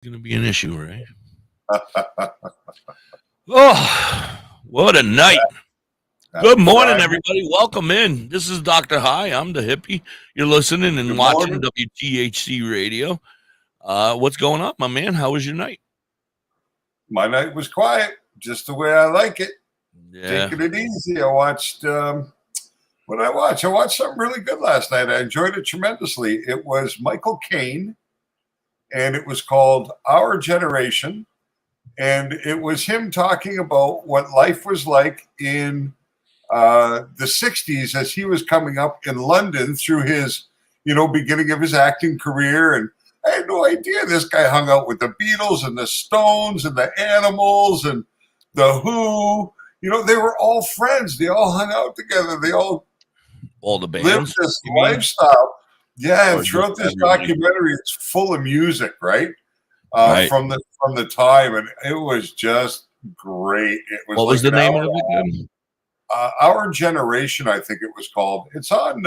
Going to be an issue, right? Oh, what a night. Good morning, everybody. Welcome in. This is DoktorHigh. I'm the hippie. You're listening and watching WTHC Radio. What's going on, my man? How was your night? My night was quiet, just the way I like it. Yeah. Taking it easy. I watched what did I watch? I watched something really good last night. I enjoyed it tremendously. It was Michael Caine, and it was called Our Generation. And it was him talking about what life was like in the 60s as he was coming up in London through his, beginning of his acting career. And I had no idea this guy hung out with the Beatles and the Stones and the Animals and the Who. They were all friends. They all hung out together. They all the bands lived this lifestyle. Yeah, and throughout this documentary, it's full of music, right? Right. From the time, and it was just great. It was. What was the name of it again? Our Generation, I think it was called. It's on.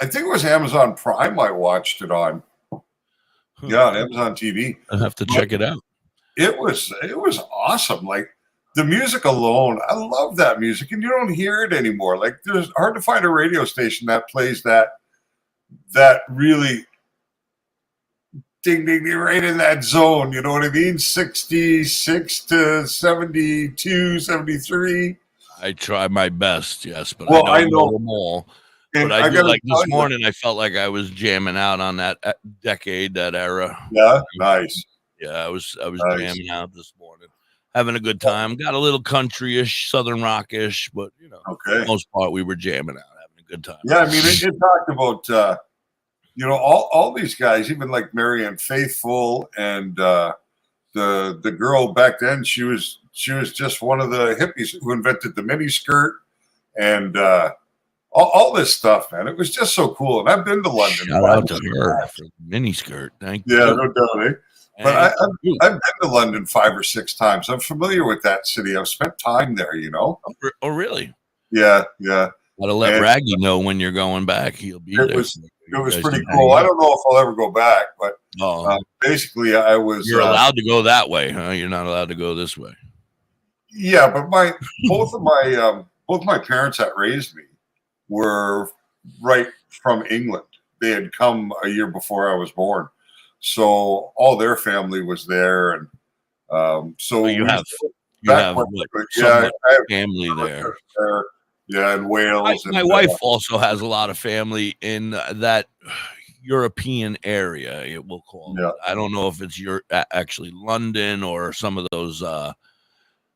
I think it was Amazon Prime. I watched it on. Yeah, on Amazon TV. I'll have to check it out. It was awesome. Like the music alone, I love that music, and you don't hear it anymore. Like there's hard to find a radio station that plays that really ding ding ding right in that zone. You know what I mean? 66 to 72, 73. I try my best, yes, but well, I don't know them all. And but I do, like this morning, I felt like I was jamming out on that decade, that era. Yeah, nice. Yeah, I was nice. Jamming out this morning, having a good time. Got a little country-ish, southern rock-ish, but for the most part, we were jamming out, having a good time. Yeah, I mean, it talked about all these guys, even like Marianne Faithfull and the girl back then. She was just one of the hippies who invented the miniskirt and all this stuff, man. It was just so cool. And I've been to London. Shout out to her for the miniskirt. Thank you. Yeah, no doubt, eh? But I've been to London 5 or 6 times. I'm familiar with that city. I've spent time there, Oh, really? Yeah. Gotta let Raggy know when you're going back. He'll be there. It was pretty cool. I don't know if I'll ever go back, but basically I was... You're allowed to go that way, huh? You're not allowed to go this way. Yeah, but both my parents that raised me were right from England. They had come a year before I was born. So all their family was there, and so you have family there. Yeah, in Wales. My wife also has a lot of family in that European area. We'll call it. I don't know if it's actually London or some of those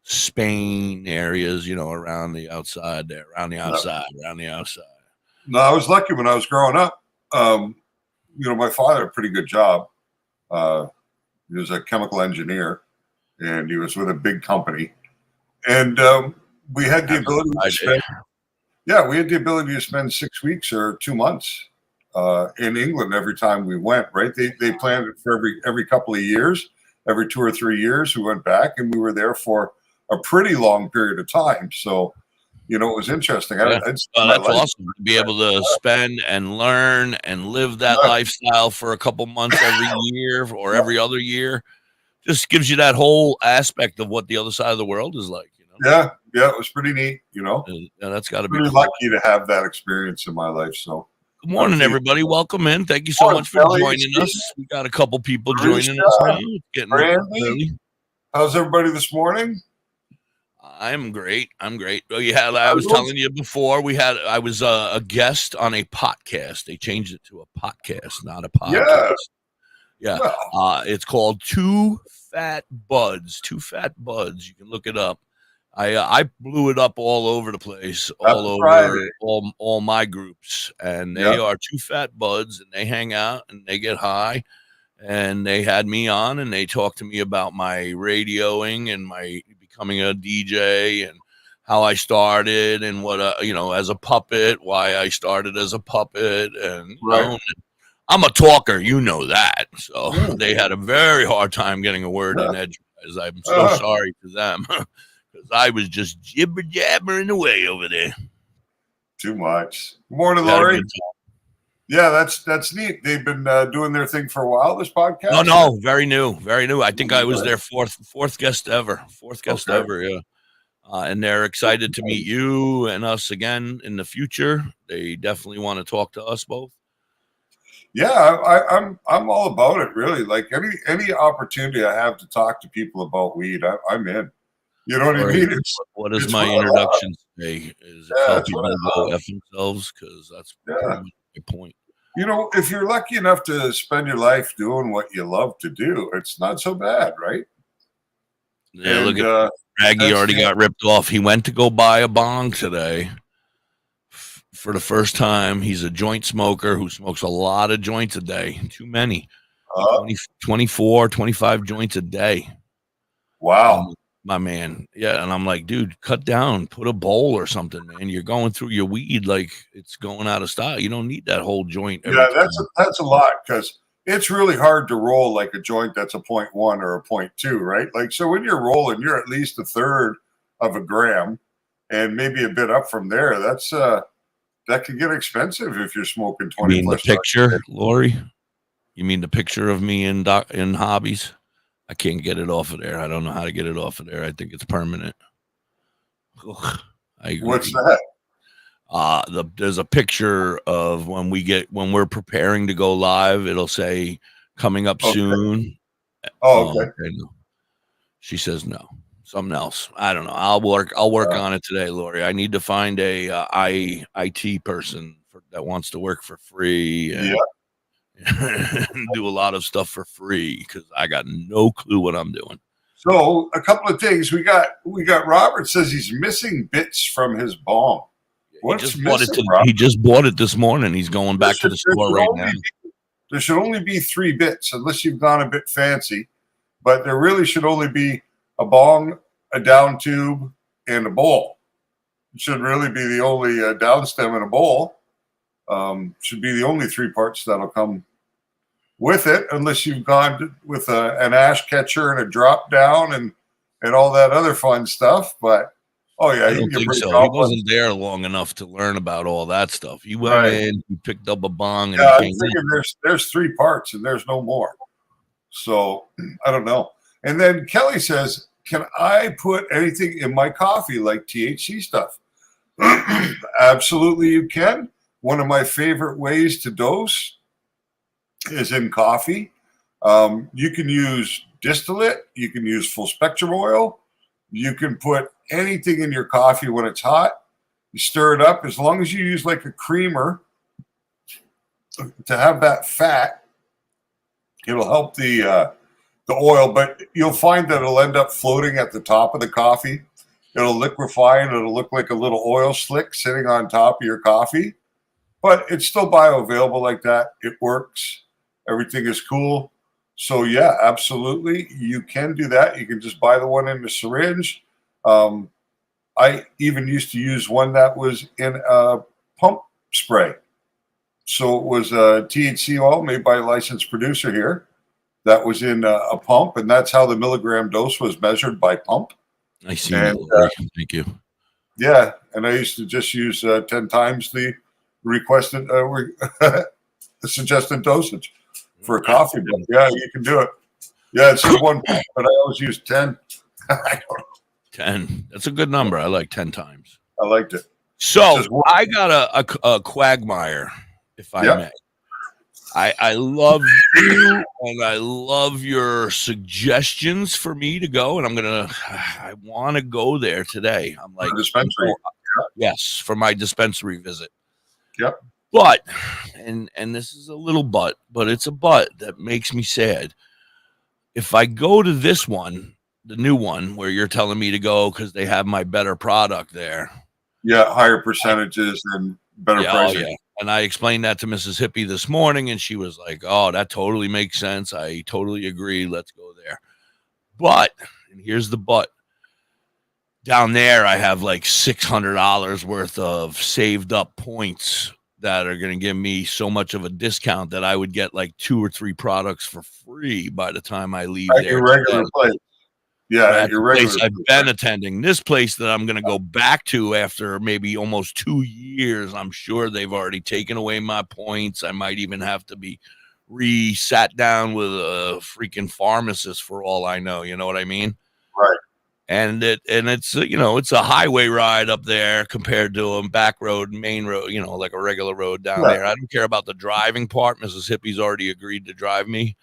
Spain areas, around the outside there, around the outside. No, I was lucky when I was growing up. My father had a pretty good job. He was a chemical engineer, and he was with a big company. And we had the ability to spend. Yeah, we had the ability to spend 6 weeks or 2 months in England every time we went. Right? They planned it for every couple of years, every 2 or 3 years. We went back, and we were there for a pretty long period of time. So, it was interesting. That's awesome to be able to spend and learn and live that lifestyle for a couple months every year or every other year. Just gives you that whole aspect of what the other side of the world is like. Yeah, it was pretty neat. And that's got to be pretty lucky to have that experience in my life. So, good morning, everybody. Welcome in. Thank you so much for joining us. We got a couple people joining us now. Getting early. How's everybody this morning? I'm great. Oh, I was telling you before I was a guest on a podcast. They changed it to a podcast, not a podcast. Yeah. It's called Two Fat Buds. Two Fat Buds. You can look it up. I blew it up all over the place, all my groups, and they are two fat buds, and they hang out and they get high. And they had me on, and they talked to me about my radioing and my becoming a DJ and how I started and what, as a puppet, why I started as a puppet. And I'm a talker, that. So they had a very hard time getting a word in edgewise. I'm so sorry for them because I was just jibber-jabbering away over there. Too much. Good morning, Lori. Yeah, that's neat. They've been doing their thing for a while. This podcast. No, very new, very new. I think I was their fourth guest ever. Fourth guest ever. Yeah. And they're excited to meet you and us again in the future. They definitely want to talk to us both. Yeah, I'm all about it. Really, like any opportunity I have to talk to people about weed, I'm in. You know what I mean? What is my introduction today? Is tell people to go F themselves, because that's pretty much my point. You know, if you're lucky enough to spend your life doing what you love to do, it's not so bad, right? Yeah, look at Raggy already got ripped off. He went to go buy a bong today for the first time. He's a joint smoker who smokes a lot of joints a day. Too many. 24, 25 joints a day. Wow. My man. Yeah. And I'm like, dude, cut down, put a bowl or something, man. You're going through your weed like it's going out of style. You don't need that whole joint. Yeah, that's a lot, because it's really hard to roll like a joint that's a 0.1 or a 0.2, right? Like, so when you're rolling, you're at least a third of a gram and maybe a bit up from there. That's that can get expensive if you're smoking 20. You mean the picture, Lori? You mean the picture of me in hobbies? I can't get it off of there. I don't know how to get it off of there. I think it's permanent. Ugh, I agree. What's that? There's a picture of when we're preparing to go live. It'll say coming up soon. Oh, okay. She says no. Something else. I don't know. I'll work on it today, Lori. I need to find a IT person that wants to work for free. And, and do a lot of stuff for free, because I got no clue what I'm doing. So a couple of things. We got Robert says he's missing bits from his bong. He just bought it this morning. He's going back to the store right now. There should only be 3 bits, unless you've gone a bit fancy. But there really should only be a bong, a down tube, and a bowl. It should really be the only down stem and a bowl. Should be the only 3 parts that'll come with it, unless you've gone with an ash catcher and a drop down and all that other fun stuff. But I don't think so. He wasn't there long enough to learn about all that stuff. He went in, he picked up a bong, and I'm thinking there's 3 parts and there's no more. So I don't know. And then Kelly says, "Can I put anything in my coffee like THC stuff?" Absolutely, you can. One of my favorite ways to dose is in coffee. You can use distillate. You can use full spectrum oil. You can put anything in your coffee when it's hot. You stir it up. As long as you use like a creamer to have that fat, it'll help the oil. But you'll find that it'll end up floating at the top of the coffee. It'll liquefy and it'll look like a little oil slick sitting on top of your coffee. But it's still bioavailable like that. It works. Everything is cool. So, yeah, absolutely. You can do that. You can just buy the one in the syringe. I even used to use one that was in a pump spray. So it was a THC oil made by a licensed producer here that was in a pump. And that's how the milligram dose was measured, by pump. I see. And, thank you. Yeah. And I used to just use 10 times the requested suggested dosage for a coffee. But yeah, you can do it. Yeah, it's just 1 pump, but I always use 10. I don't know. 10. That's a good number. I like 10 times. I liked it. So I got a quagmire, if I may. I love you, and I love your suggestions for me to go, and I want to go there today. I'm like, dispensary. Yes, for my dispensary visit. Yep. But, and this is a little but it's a but that makes me sad. If I go to this one, the new one where you're telling me to go because they have my better product there. Yeah, higher percentages and better pricing. Oh, yeah. And I explained that to Mrs. Hippie this morning, and she was like, "Oh, that totally makes sense. I totally agree. Let's go there." But, and here's the but. Down there, I have like $600 worth of saved up points that are going to give me so much of a discount that I would get like 2 or 3 products for free by the time I leave there. Your regular place. Yeah, That's your the place regular I've place, been right? attending. This place that I'm going to go back to after maybe almost 2 years, I'm sure they've already taken away my points. I might even have to be sat down with a freaking pharmacist for all I know. You know what I mean? Right. And it's it's a highway ride up there compared to a back road, main road, like a regular road down Yeah. there. I don't care about the driving part. Mrs. Hippie's already agreed to drive me.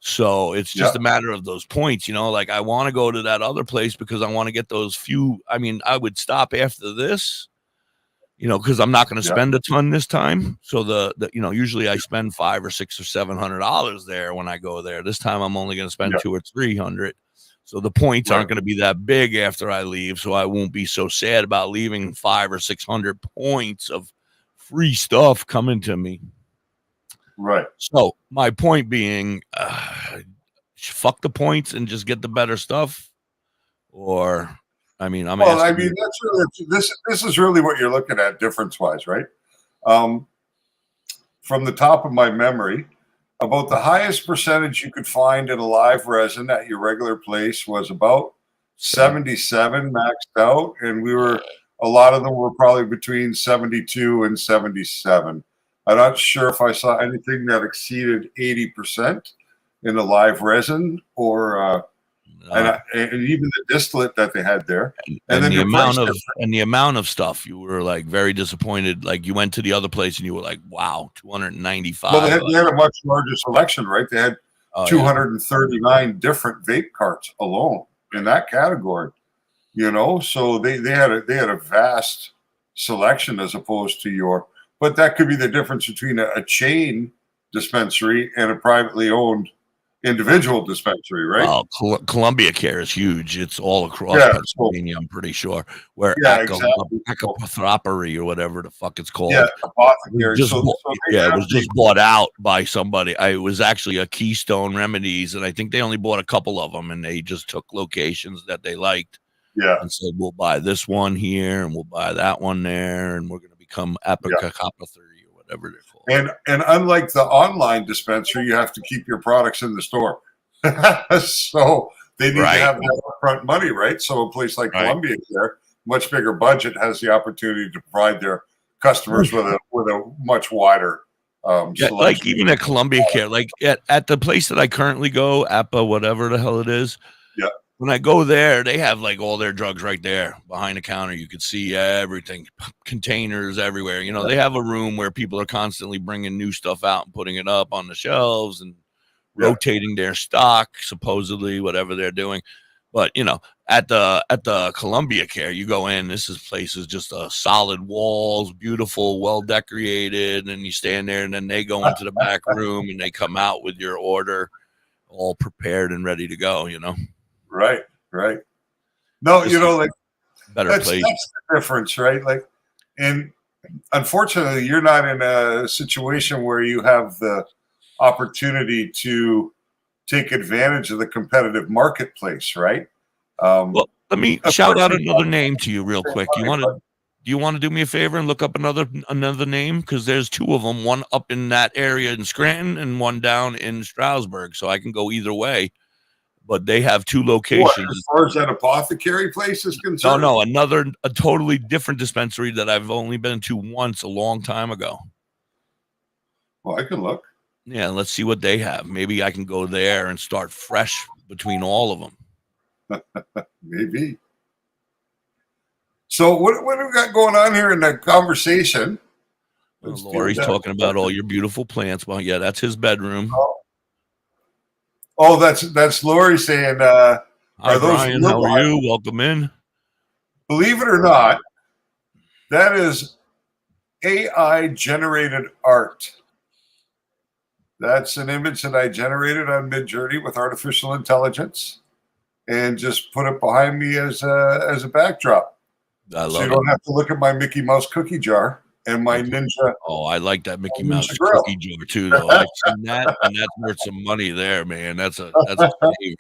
So it's just Yeah. a matter of those points, like I want to go to that other place because I want to get those few. I mean, I would stop after this, because I'm not going to Yeah. spend a ton this time. So usually I spend $500 or $600 or $700 there when I go there. This time I'm only going to spend Yeah. $200 or $300. So the points Right. aren't going to be that big after I leave. So I won't be so sad about leaving 500 or 600 points of free stuff coming to me. Right. So my point being, fuck the points and just get the better stuff. Or, I mean, I'm Well, I asking. mean, that's really this is really what you're looking at difference wise, right? From the top of my memory, about the highest percentage you could find in a live resin at your regular place was about 77 maxed out, and a lot of them were probably between 72 and 77. I'm not sure if I saw anything that exceeded 80% in the live resin, or and even the distillate that they had there, and then the your price amount of stuff, you were like very disappointed. Like you went to the other place and you were like, "Wow, 295." Well, they had a much larger selection, right? They had 239 different vape carts alone in that category. So they had a vast selection as opposed to but that could be the difference between a chain dispensary and a privately owned individual dispensary, right? Well, Columbia Care is huge. It's all across Pennsylvania, I'm pretty sure. Where Apothecary or whatever the fuck it's called. Yeah, Apothecary. It was just bought out by somebody. It was actually a Keystone Remedies, and I think they only bought a couple of them, and they just took locations that they liked. Yeah. And said, we'll buy this one here, and we'll buy that one there, and we're going to become Apothecary or whatever they're called. And unlike the online dispensary, you have to keep your products in the store. So they need to have that upfront money, right? So a place like Columbia Care, much bigger budget, has the opportunity to provide their customers with a much wider selection. Like even at Columbia Care, like at the place that I currently go, APA, whatever the hell it is. Yeah. When I go there, they have like all their drugs right there behind the counter. You could see everything, containers everywhere. They have a room where people are constantly bringing new stuff out and putting it up on the shelves and rotating their stock, supposedly, whatever they're doing. But, at the Columbia Care, you go in, place is just a solid walls, beautiful, well decorated. And you stand there and then they go into the back room and they come out with your order all prepared and ready to go, Right. No, like better place. That's the difference, right? Like, and unfortunately, you're not in a situation where you have the opportunity to take advantage of the competitive marketplace, right? Well, let me shout out another name to you real quick. Do you want to do me a favor and look up another name? Because there's two of them, one up in that area in Scranton and one down in Stroudsburg. So I can go either way. But they have two locations. What, as far as that Apothecary place is concerned? No, a totally different dispensary that I've only been to once a long time ago. Well, I can look. Yeah, let's see what they have. Maybe I can go there and start fresh between all of them. Maybe. So what do we got going on here in the conversation? Lori's talking about all your beautiful plants. Well, yeah, that's his bedroom. Oh, that's Lori saying, Hi, Brian, how are you? Welcome in. Believe it or not, that is AI generated art. That's an image that I generated on Midjourney with artificial intelligence and just put it behind me as a backdrop. I love so you don't have to look at my Mickey Mouse cookie jar and my Ninja. Oh, I like that Mickey Mouse cookie jar too, though. I've seen that, and that's worth some money there, man. That's a favorite.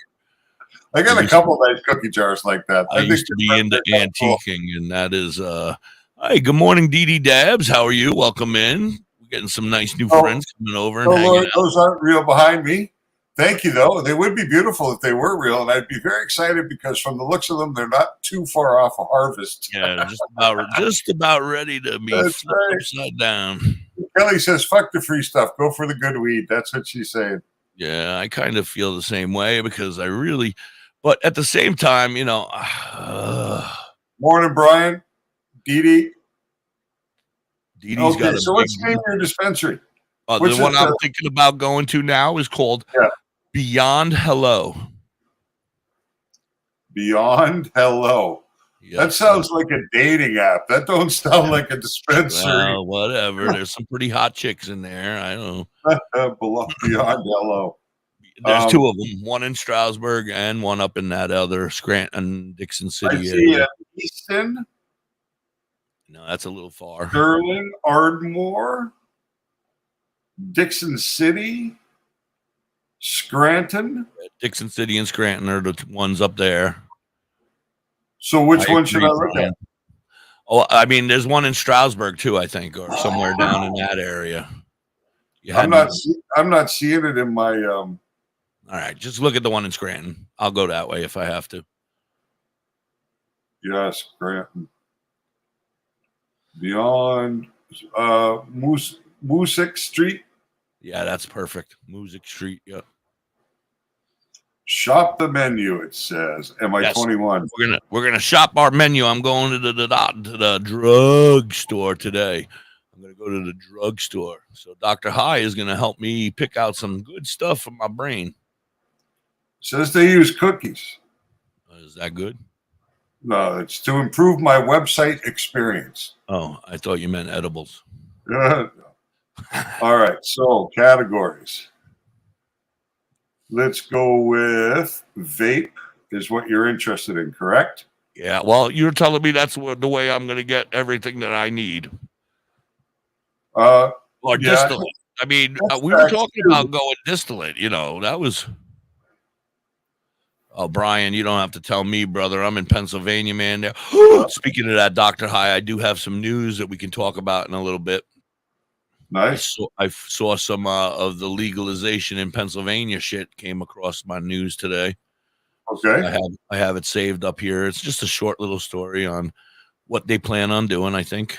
I got a couple of nice cookie jars like that. I used to be into antiquing, and that is hi, good morning, Dee Dee Dabs. How are you? Welcome in. We're getting some nice new friends coming over and hanging out. Those aren't real behind me. Thank you, though. They would be beautiful if they were real, and I'd be very excited because from the looks of them, they're not too far off a harvest. Yeah, just about ready to be That's flipped right. upside down. Kelly says, "Fuck the free stuff. Go for the good weed." That's what she's saying. Yeah, I kind of feel the same way because but at the same time, Morning, Brian. Dee Dee Dee's Okay, got a so what's the name of your dispensary? the Which one is I'm thinking about going to now is called Beyond Hello. Beyond Hello. Yes, that sounds like a dating app. That don't sound like a dispensary. Well, whatever. There's some pretty hot chicks in there. I don't know. Beyond Hello. There's two of them, one in Stroudsburg and one up in that other Scranton, Dixon City I see area. Easton. No, that's a little far. Sterling, Ardmore, Dixon City, Scranton. Dixon City and Scranton are the ones up there. So which one should I look at? Oh, I mean, there's one in Stroudsburg too, I think, or somewhere down in that area. I'm not seeing it in my. All right, just look at the one in Scranton. I'll go that way if I have to. Yes, Scranton. Beyond Music Street. Yeah, that's perfect. Music Street. Yep. Shop the menu. It says, "Am I 21?" We're gonna shop our menu. I'm going to the drug store today. I'm gonna go to the drugstore. So Dr. High is gonna help me pick out some good stuff for my brain. Says they use cookies. Is that good? No, it's to improve my website experience. Oh, I thought you meant edibles. All right, so categories. Let's go with vape is what you're interested in, correct? Yeah, well, you're telling me that's the way I'm going to get everything that I need. Or distillate. I mean, we were talking about going distillate, that was... Oh, Brian, you don't have to tell me, brother. I'm in Pennsylvania, man. Speaking of that, Dr. High, I do have some news that we can talk about in a little bit. Nice. I saw some of the legalization in Pennsylvania shit came across my news today. Okay. So I have it saved up here. It's just a short little story on what they plan on doing, I think.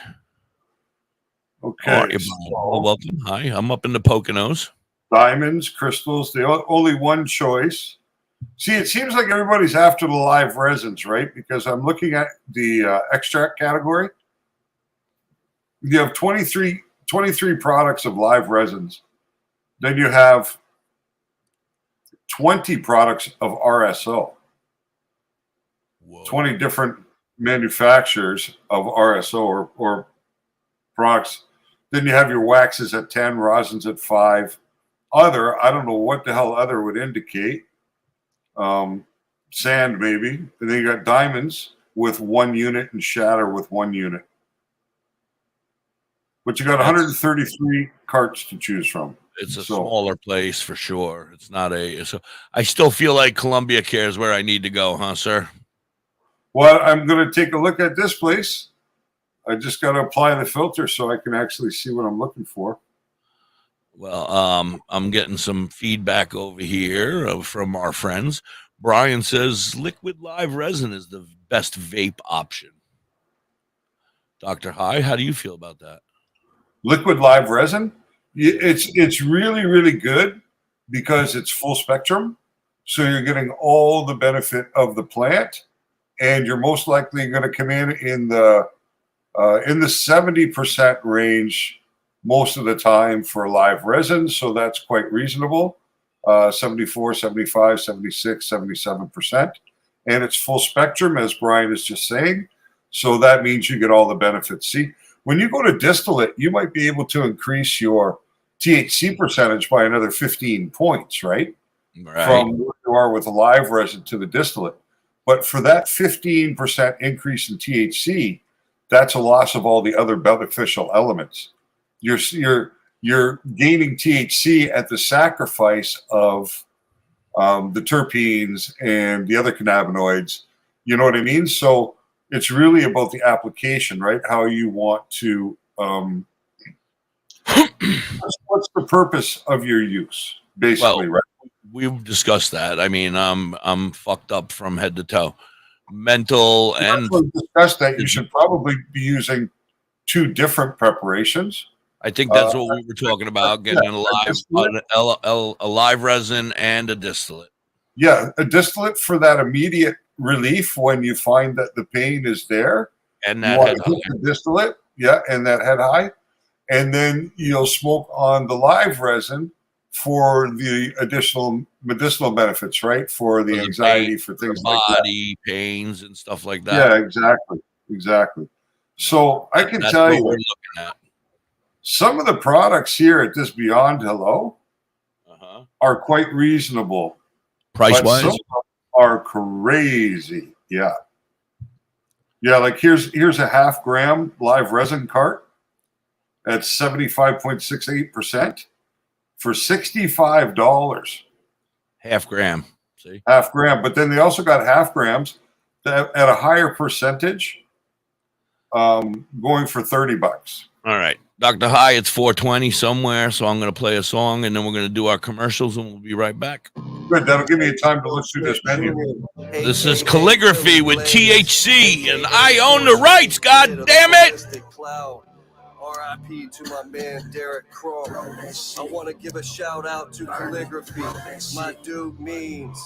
Okay. Well, welcome. Hi, I'm up in the Poconos. Diamonds, crystals, the only one choice. See, it seems like everybody's after the live resins, right? Because I'm looking at the extract category. You have 23 products of live resins. Then you have 20 products of RSO. Whoa. 20 different manufacturers of RSO or products. Then you have your waxes at 10, rosins at 5. Other, I don't know what the hell other would indicate. Sand maybe, and then you got diamonds with 1 unit and shatter with 1 unit. But you got 133 carts to choose from. It's a smaller place for sure. It's not so I still feel like Columbia Care is where I need to go, huh, sir? Well, I'm going to take a look at this place. I just got to apply the filter so I can actually see what I'm looking for. Well, I'm getting some feedback over here from our friends. Brian says liquid live resin is the best vape option. Dr. High, how do you feel about that? Liquid live resin? It's really, really good because it's full spectrum. So you're getting all the benefit of the plant, and you're most likely going to come in the 70% range most of the time for live resin, so that's quite reasonable. 74, 75, 76, 77%. And it's full spectrum, as Brian is just saying. So that means you get all the benefits. See, when you go to distillate, you might be able to increase your THC percentage by another 15 points, right? From where you are with a live resin to the distillate. But for that 15% increase in THC, that's a loss of all the other beneficial elements. You're gaining THC at the sacrifice of the terpenes and the other cannabinoids. You know what I mean? So it's really about the application, right? How you want to. What's the purpose of your use, basically, right? we've discussed that. I mean, I'm fucked up from head to toe, mental and. We discussed that you should probably be using 2 different preparations. I think that's what we were talking about, getting a live resin and a distillate. Yeah, a distillate for that immediate relief when you find that the pain is there. And that head high. The distillate, and that head high. And then you'll smoke on the live resin for the additional medicinal benefits, right? For the anxiety, for things like that. Body pains and stuff like that. Yeah, exactly. So I can tell you, we're looking at. Some of the products here at this Beyond Hello are quite reasonable. Price-wise? Some are crazy. Yeah. Yeah, like here's a 0.5 gram live resin cart at 75.68% for $65. 0.5 gram. See? 0.5 gram. But then they also got 0.5 grams at a higher percentage, going for $30. All right. Dr. High, it's 4:20 somewhere, so I'm going to play a song, and then we're going to do our commercials, and we'll be right back. Good. That'll give me a time to look through this menu. This is Calligraphy with THC, and I own the rights, God damn it! R.I.P. to my man Derek Crow. I want to give a shout out to Calligraphy. My dude Means,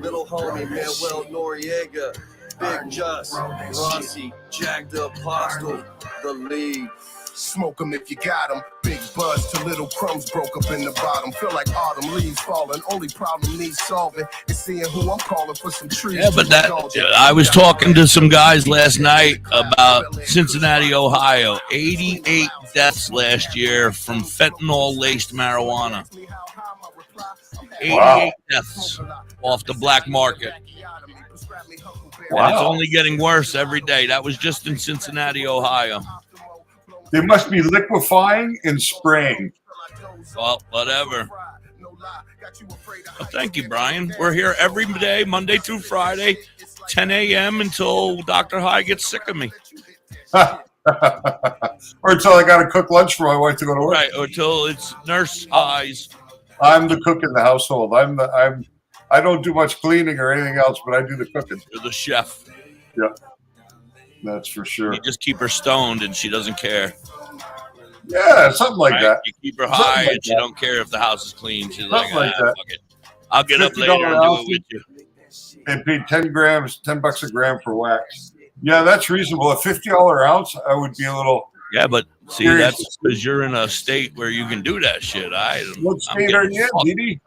little homie Manuel Noriega, Big Just, Rossi, Jack the Apostle, the lead. Smoke 'em if you got 'em. Big buzz to little crumbs broke up in the bottom. Feel like autumn leaves falling. Only problem needs solving is seeing who I'm calling for some trees. Yeah, but I was talking to some guys last night about Cincinnati, Ohio. 88 deaths last year from fentanyl-laced marijuana. 88 deaths off the black market. Wow. And it's only getting worse every day. That was just in Cincinnati, Ohio. They must be liquefying and spraying. Well, whatever. Well, thank you, Brian. We're here every day, Monday through Friday, 10 a.m. until Dr. High gets sick of me. Or until I got to cook lunch for my wife to go to work. Right, or until it's Nurse High's. I'm the cook in the household. I don't do much cleaning or anything else, but I do the cooking. You're the chef. Yeah. That's for sure. You just keep her stoned and she doesn't care. Yeah, something like that. You keep her high and she don't care if the house is clean. She's something like, that. Fuck it. I'll get up later and do it with you. And paid $10 a gram for wax. Yeah, that's reasonable. A $50 ounce, I would be a little. Yeah, but see, that's because you're in a state where you can do that shit. What state are you in, Didi?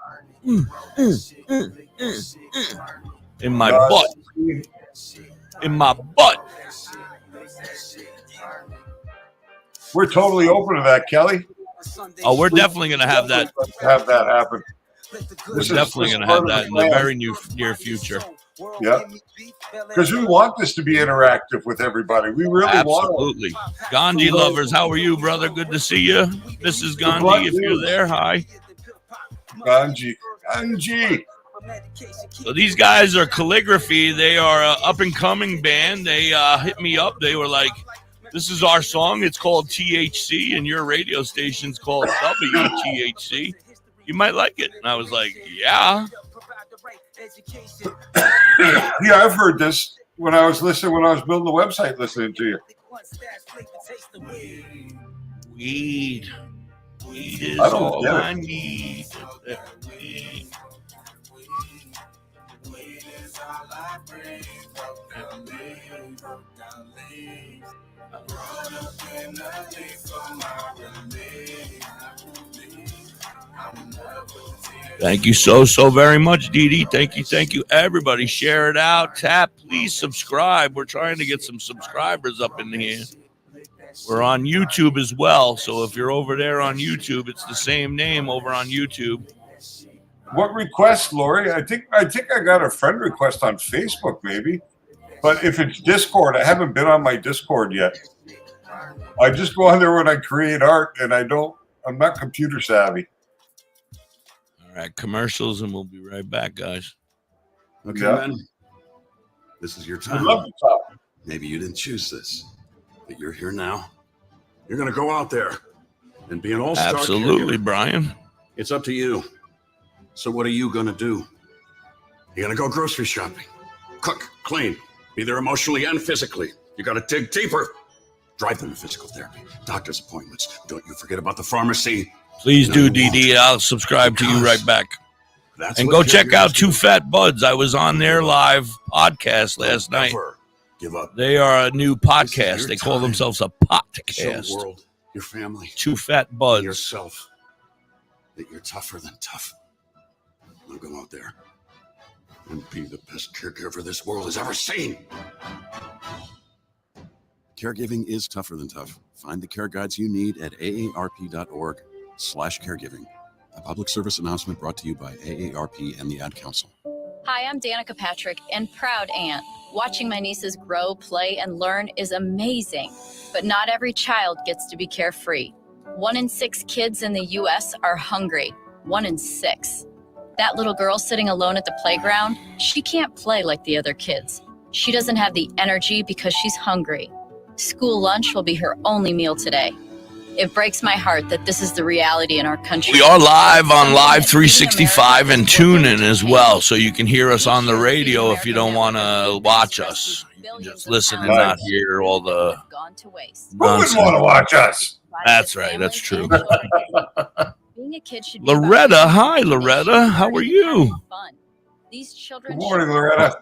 In my butt. In my butt. We're totally open to that, Kelly. Oh, we're definitely going to have that. Have that happen. We're definitely going to have that in the very near future. Yeah, because we want this to be interactive with everybody. We really Absolutely. want it. Gandhi lovers, how are you, brother? Good to see you. Mrs. Gandhi, if you're there, hi. Gandhi. So these guys are Calligraphy. They are an up-and-coming band. They hit me up. They were like, this is our song. It's called THC, and your radio station's called WTHC. You might like it. And I was like, yeah. Yeah, I've heard this when I was building the website, listening to you. Weed is all I need. Weed. Thank you so very much, Dee. Thank you. Everybody, share it out. Tap, please subscribe. We're trying to get some subscribers up in here. We're on YouTube as well. So if you're over there on YouTube, it's the same name over on YouTube. What request, Lori? I think I got a friend request on Facebook, maybe. But if it's Discord, I haven't been on my Discord yet. I just go on there when I create art, and I'm not computer savvy. All right, commercials, and we'll be right back, guys. Okay, man. This is your time. I'd love to talk. Maybe you didn't choose this, but you're here now. You're going to go out there and be an all-star. Absolutely, caregiver. Brian. It's up to you. So what are you going to do? You're going to go grocery shopping, cook, clean, be there emotionally and physically. You got to dig deeper. Drive them to physical therapy, doctor's appointments. Don't you forget about the pharmacy. Please do, DD. I'll subscribe to you right back. And go check out Two Fat Buds. I was on their live podcast last night. Give up. They are a new podcast. They call themselves a podcast. Show the world, your family, Two Fat Buds. yourself, that you're tougher than tough. Now go out there and be the best caregiver this world has ever seen. Caregiving is tougher than tough. Find the care guides you need at aarp.org/caregiving. A public service announcement brought to you by AARP and the Ad Council. Hi, I'm Danica Patrick and proud aunt. Watching my nieces grow, play, and learn is amazing, but not every child gets to be carefree. 1 in 6 kids in the U.S. are hungry. 1 in 6. That little girl sitting alone at the playground, she can't play like the other kids. She doesn't have the energy because she's hungry. School lunch will be her only meal today. It breaks my heart that this is the reality in our country. We are live on Live 365 and TuneIn as well, so you can hear us on the radio if you don't want to watch us. You can just listen and not hear all the nonsense. Who wouldn't want to watch us? That's right. That's true. Being a kid should be Loretta, hi, Loretta. How are you? These children. Good morning, Loretta.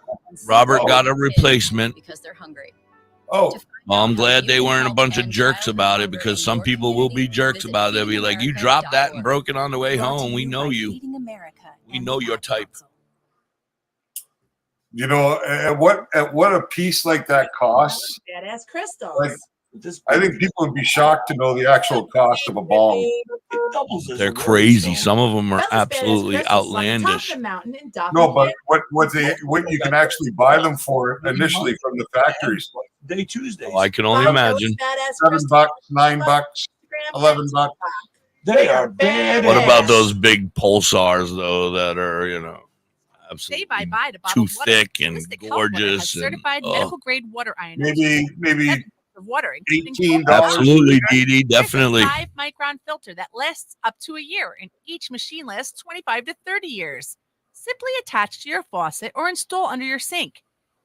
Robert got a replacement. Because they're hungry. Oh. Well, I'm glad they weren't a bunch of jerks about it, because some people will be jerks about it. They'll be like, you dropped that and broke it on the way home. We know you. We know your type. You know, at what a piece like that costs? Badass crystals. Like, I think people would be shocked to know the actual cost of a bomb. They're crazy. Some of them are absolutely outlandish. No, but what you can actually buy them for initially from the factories. Day Tuesdays. Oh, I can only imagine. $7, $9, $11. They are badass. What about those big pulsars though that are, you know, absolutely too thick and gorgeous? Certified medical grade water iron. Maybe of water, $18. Absolutely, Dee Dee, definitely. 5-micron filter that lasts up to a year, and each machine lasts 25 to 30 years. Simply attach to your faucet or install under your sink.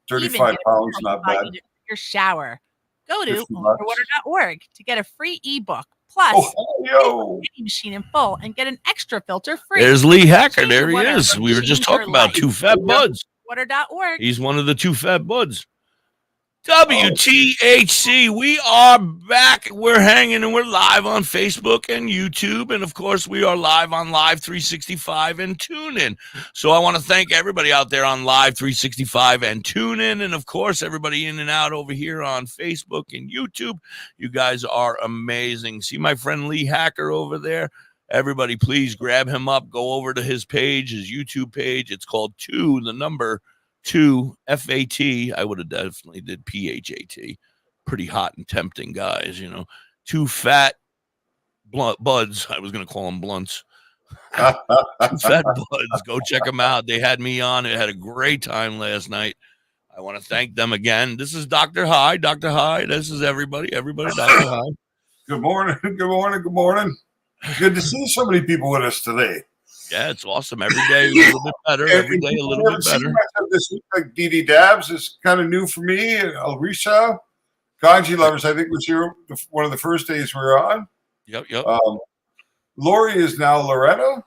35 pounds, not bad. Your shower. Go to overwater.org to get a free ebook. Plus, any machine in full and get an extra filter free. There's Lee Hacker. There he is. We were just talking about Two Fat Buds. Water.org. He's one of the Two Fat Buds. WTHC, we are back. We're hanging and we're live on Facebook and YouTube. And of course, we are live on Live 365 and TuneIn. So I want to thank everybody out there on Live 365 and TuneIn. And of course, everybody in and out over here on Facebook and YouTube. You guys are amazing. See my friend Lee Hacker over there? Everybody, please grab him up. Go over to his page, his YouTube page. It's called 2 FAT. I would have definitely did PHAT. Pretty hot and tempting guys, you know. Two fat buds. I was going to call them blunts. Two fat buds. Go check them out. They had me on. I had a great time last night. I want to thank them again. This is Dr. High. Dr. High. This is everybody. Everybody, Dr. High. Good morning. Good morning. Good morning. Good to see so many people with us today. Yeah, it's awesome. Every day a little bit better. Every day a little bit better. This week, like Dee Dabs is kind of new for me. Alrisha, Kanji Lovers, I think was here one of the first days we were on. Yep. Lori is now Loretta.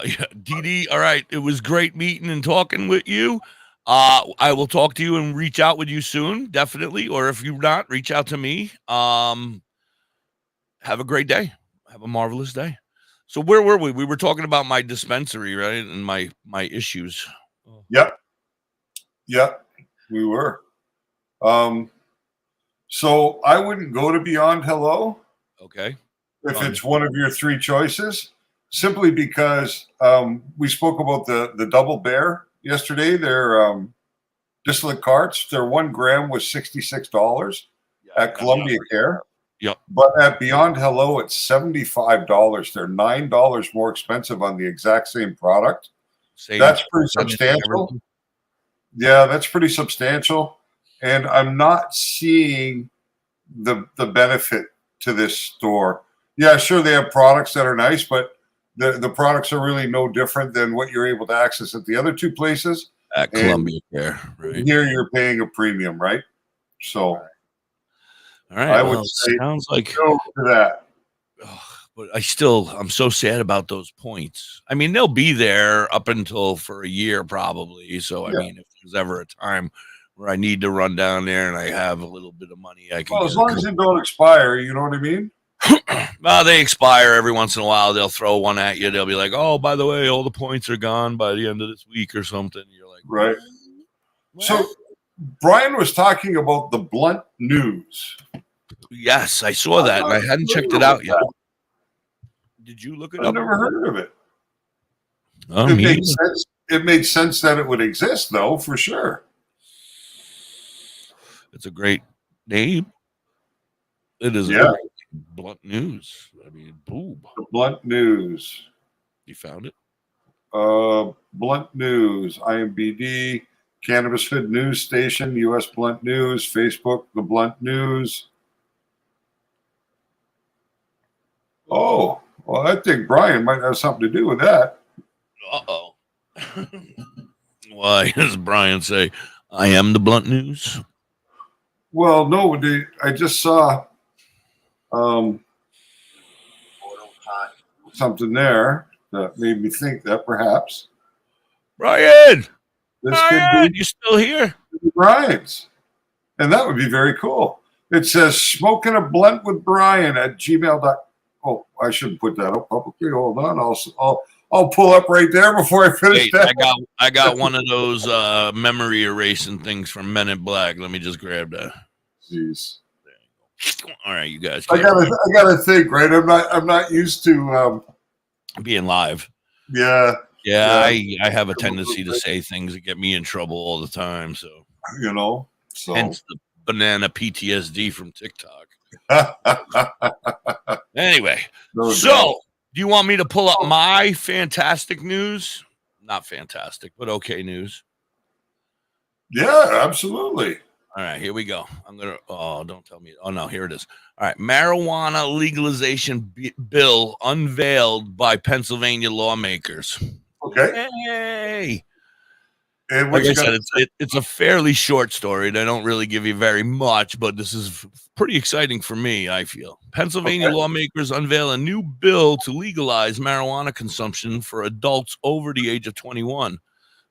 Yeah, Dee, all right. It was great meeting and talking with you. I will talk to you and reach out with you soon, definitely. Or if you're not, reach out to me. Have a great day. Have a marvelous day. So where were we? We were talking about my dispensary, right? And my issues. Yep, we were. So I wouldn't go to Beyond Hello. Okay. If it's one of your 3 choices, simply because we spoke about the Double Bear yesterday. Their distillate carts, their 1 gram was $66 at Columbia Care. Yep. But at Beyond Hello, it's $75. They're $9 more expensive on the exact same product. That's pretty substantial. Yeah, that's pretty substantial. And I'm not seeing the benefit to this store. Yeah, sure, they have products that are nice, but the products are really no different than what you're able to access at the other two places. At Columbia Care, right? Here you're paying a premium, right? So, all right. I would say sounds like go to that. But I'm so sad about those points. I mean, they'll be there up until for a year probably. So, I mean, if there's ever a time where I need to run down there and I have a little bit of money, I can. Well, as long as they don't expire, you know what I mean? Well, they expire every once in a while. They'll throw one at you. They'll be like, "Oh, by the way, all the points are gone by the end of this week or something." You're like, right. What? So, Brian was talking about the blunt news. Yes, I saw that, and I hadn't checked it out yet. Did you look it up? I've never heard of it. Oh, It made sense. It made sense that it would exist, though, for sure. It's a great name. It is. Yeah. Blunt news. I mean, boom. The blunt news. You found it? Blunt news. IMBD. Cannabis Hood News Station. U.S. Blunt News. Facebook. The Blunt News. Oh, well, I think Brian might have something to do with that. Uh-oh. Why does Brian say, "I am the Blunt News"? Well, no, I just saw something there that made me think that perhaps Brian, this could be you still here? Brian's. And that would be very cool. It says smoking a blunt with Brian at gmail.com. Oh, I shouldn't put that up publicly. Hold on. I'll pull up right there before I finish that. I got one of those memory erasing things from Men in Black. Let me just grab that. Jeez. All right, you guys. I gotta think, right? I'm not used to being live. Yeah. I have a tendency to say things that get me in trouble all the time. So hence the banana PTSD from TikTok. Anyway, so do you want me to pull up my fantastic news? Not fantastic, but okay news. Yeah, absolutely. All right, here we go. Don't tell me. Oh, no, here it is. All right, marijuana legalization bill unveiled by Pennsylvania lawmakers. Okay. Hey. And like I said, it's a fairly short story. They don't really give you very much, but this is pretty exciting for me, I feel. Pennsylvania lawmakers unveil a new bill to legalize marijuana consumption for adults over the age of 21.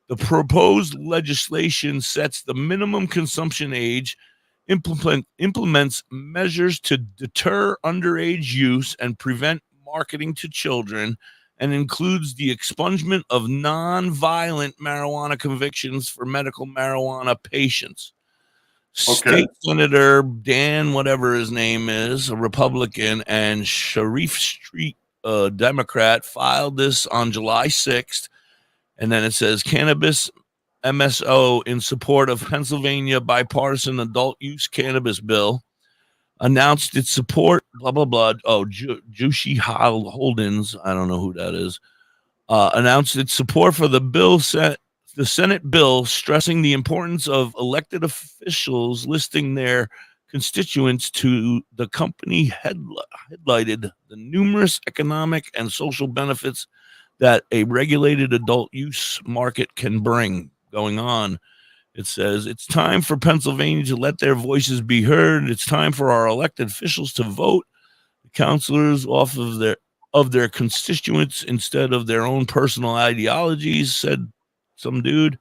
The proposed legislation sets the minimum consumption age, implements measures to deter underage use and prevent marketing to children, and includes the expungement of non-violent marijuana convictions for medical marijuana patients. State Senator Dan, whatever his name is, a Republican, and Sharif Street, a Democrat, filed this on July 6th. And then it says Cannabis MSO in support of Pennsylvania bipartisan adult use cannabis bill announced its support, blah, blah, blah. Oh, Jushi Holdings, I don't know who that is, announced its support for the bill, the Senate bill, stressing the importance of elected officials listing their constituents to the company highlighted the numerous economic and social benefits that a regulated adult use market can bring. Going on, it says, it's time for Pennsylvania to let their voices be heard. It's time for our elected officials to vote the counselors off of their constituents instead of their own personal ideologies, said some dude,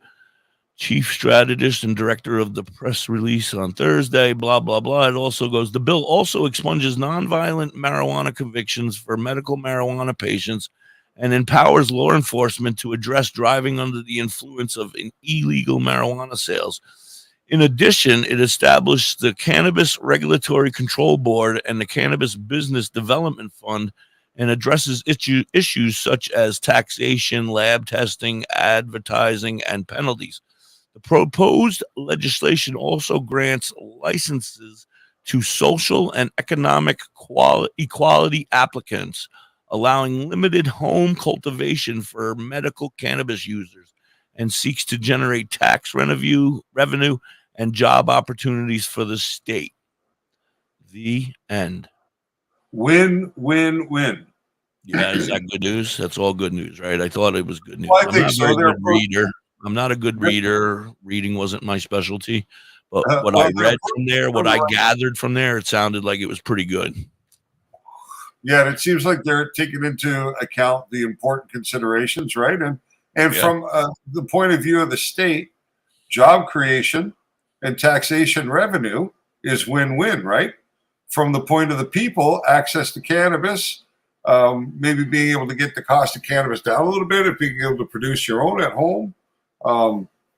chief strategist and director of the press release on Thursday, blah, blah, blah. It also goes, the bill also expunges nonviolent marijuana convictions for medical marijuana patients and empowers law enforcement to address driving under the influence of illegal marijuana sales. In addition, it established the Cannabis Regulatory Control Board and the Cannabis Business Development Fund and addresses issues such as taxation, lab testing, advertising, and penalties. The proposed legislation also grants licenses to social and economic equality applicants, allowing limited home cultivation for medical cannabis users, and seeks to generate tax revenue and job opportunities for the state. The end. Win, win, win. Yeah, is that good news? That's all good news, right? I thought it was good news. Well, I I'm think not a so. very They're good reader. I'm not a good reader. Reading wasn't my specialty. But what I well, they're read from there, what I gathered from there, it sounded like it was pretty good. Yeah, and it seems like they're taking into account the important considerations, right? And from the point of view of the state, job creation and taxation revenue is win-win, right? From the point of the people, access to cannabis, maybe being able to get the cost of cannabis down a little bit, if being able to produce your own at home.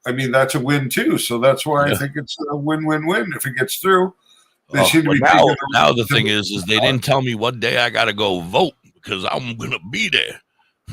I mean, that's a win too. So that's why I think it's a win-win-win if it gets through. They seem to be now the thing is they didn't tell me what day I got to go vote because I'm going to be there.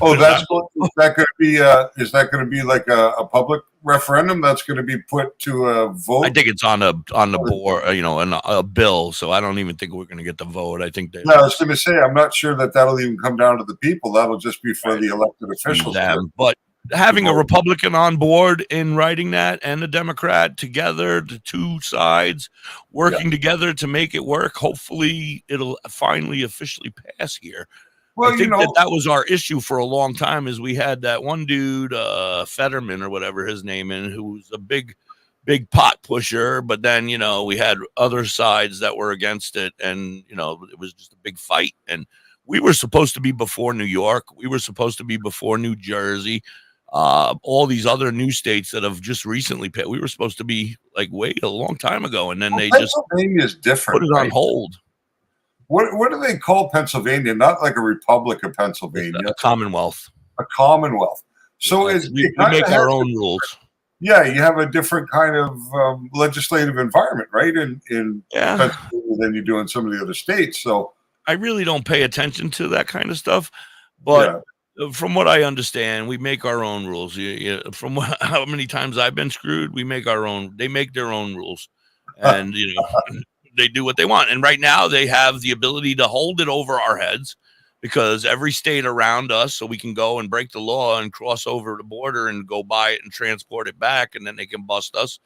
Oh, is that going to be like a public referendum that's going to be put to a vote? I think it's on the board, a bill. So I don't even think we're going to get the vote. I think I was going to say, I'm not sure that'll even come down to the people. That'll just be for the elected officials. But having a Republican on board in writing that and a Democrat together, the two sides working together to make it work, hopefully it'll finally officially pass here. Well, I think that was our issue for a long time is we had that one dude, Fetterman or whatever his name is, who was a big pot pusher. But then, we had other sides that were against it. And, it was just a big fight. And we were supposed to be before New York. We were supposed to be before New Jersey. All these other new states that have just recently passed. We were supposed to be like a long time ago. And then they just is different, put it on hold. What do they call Pennsylvania? Not like a Republic of Pennsylvania. A Commonwealth. A Commonwealth. So we make our own rules. Yeah, you have a different kind of legislative environment, right? In Pennsylvania than you do in some of the other states. So I really don't pay attention to that kind of stuff, but from what I understand, we make our own rules. From how many times I've been screwed, we make our own. They make their own rules, and they do what they want. And right now they have the ability to hold it over our heads because every state around us, so we can go and break the law and cross over the border and go buy it and transport it back. And then they can bust us,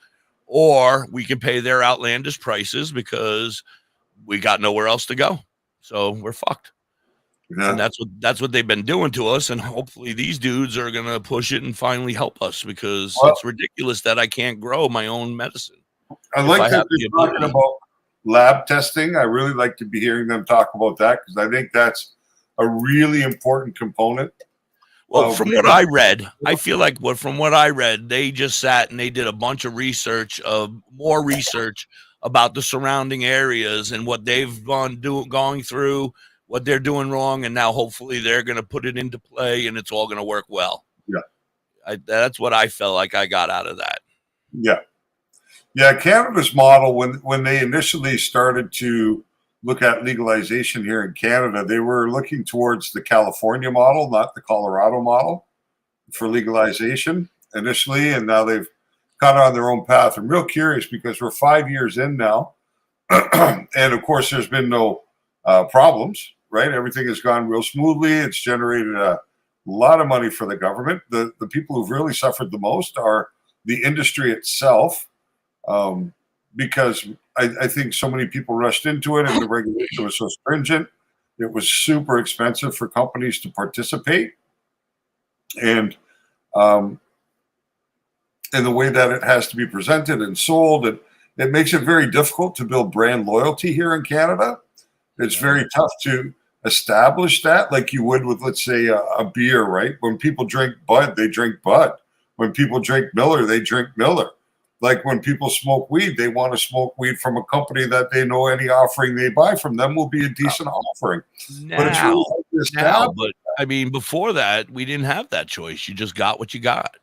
or we can pay their outlandish prices because we got nowhere else to go. So we're fucked. Yeah. And that's what they've been doing to us. And hopefully these dudes are going to push it and finally help us because it's ridiculous that I can't grow my own medicine. I like that they're talking about lab testing. I really like to be hearing them talk about that because I think that's a really important component. Well, from what I read, I feel like from what I read, they just sat and they did a bunch of more research about the surrounding areas and what they've going through, what they're doing wrong, and now hopefully they're going to put it into play and it's all going to work well. Yeah, that's what I felt like I got out of that. Yeah, Canada's model, when they initially started to look at legalization here in Canada, they were looking towards the California model, not the Colorado model for legalization initially, and now they've kind of on their own path. I'm real curious because we're 5 years in now, and of course there's been no problems, right? Everything has gone real smoothly. It's generated a lot of money for the government. The people who've really suffered the most are the industry itself, because I think so many people rushed into it and the regulation was so stringent. It was super expensive for companies to participate. And in the way that it has to be presented and sold, it makes it very difficult to build brand loyalty here in Canada. It's very tough to establish that like you would with, let's say, a beer, right? When people drink Bud, they drink Bud. When people drink Miller, they drink Miller. Like when people smoke weed, they want to smoke weed from a company that they know any offering they buy from them will be a decent offering. But it's really but I mean, before that, we didn't have that choice. You just got what you got,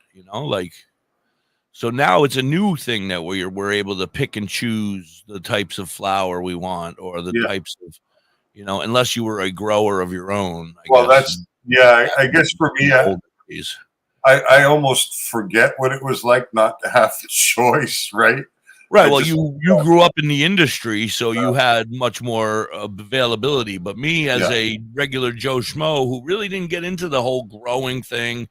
so now it's a new thing that we're able to pick and choose the types of flower we want or the types of, unless you were a grower of your own. I guess for me, I almost forget what it was like not to have the choice, right? Right. Well, you grew up in the industry, so you had much more availability. But me, as a regular Joe Schmo who really didn't get into the whole growing thing,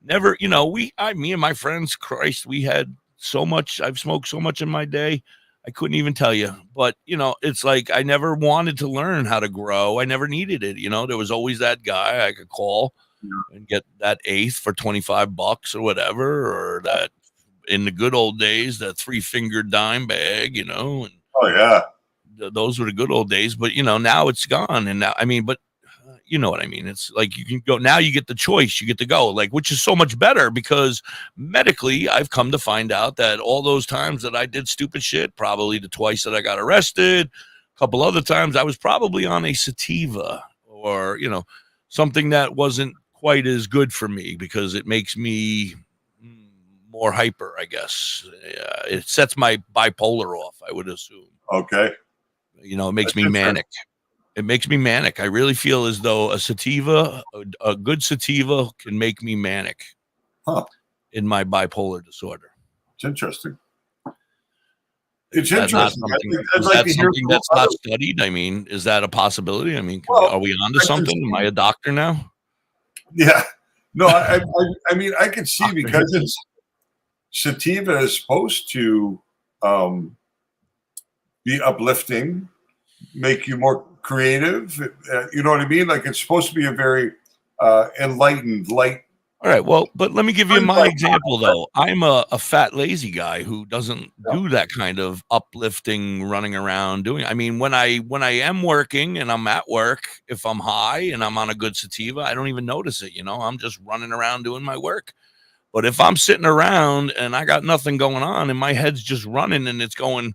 never, me and my friends, Christ, we had so much. I've smoked so much in my day. I couldn't even tell you. But, it's like I never wanted to learn how to grow. I never needed it. There was always that guy I could call and get that eighth for $25 or whatever, or that in the good old days, that 3-finger dime bag, and oh yeah, those were the good old days. But now it's gone. And now, but you know what I mean? It's like you can go now, you get the choice, you get to go, like, which is so much better, because medically I've come to find out that all those times that I did stupid shit, probably the twice that I got arrested, a couple other times I was probably on a sativa, or something that wasn't quite as good for me, because it makes me more hyper, I guess. It sets my bipolar off, I would assume. Okay. It makes me manic. It makes me manic. I really feel as though a sativa, a good sativa, can make me manic in my bipolar disorder. It's interesting. It's Is that interesting. something that's not studied? Is that a possibility? Are we onto something? Am I a doctor now? Yeah. No, I can see, because sativa is supposed to be uplifting, make you more creative. You know what I mean? Like, it's supposed to be a very enlightened, light. All right. Well, but let me give you my example, though. I'm a fat, lazy guy who doesn't do that kind of uplifting, running around doing. When I am working and I'm at work, if I'm high and I'm on a good sativa, I don't even notice it. I'm just running around doing my work. But if I'm sitting around and I got nothing going on and my head's just running and it's going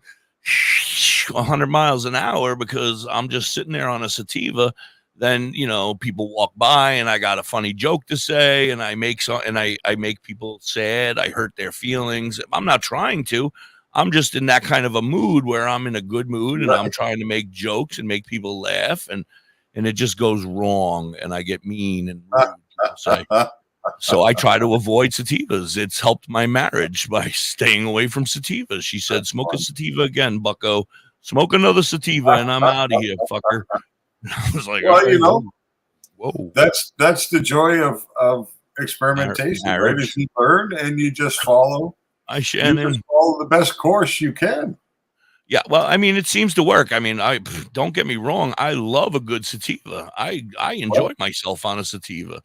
100 miles an hour because I'm just sitting there on a sativa, then people walk by and I got a funny joke to say, and I make I make people sad. I hurt their feelings. I'm not trying to. I'm just in that kind of a mood where I'm in a good mood and I'm trying to make jokes and make people laugh, and it just goes wrong and I get mean and rude. So I try to avoid sativas. It's helped my marriage by staying away from sativas. She said, "Smoke a sativa again, bucko. Smoke another sativa and I'm out of here, fucker." I was like, well, okay, whoa. That's the joy of experimentation. Right? If you learn and you just follow, follow the best course you can. Yeah, well, it seems to work. I don't get me wrong. I love a good sativa. I enjoy myself on a sativa,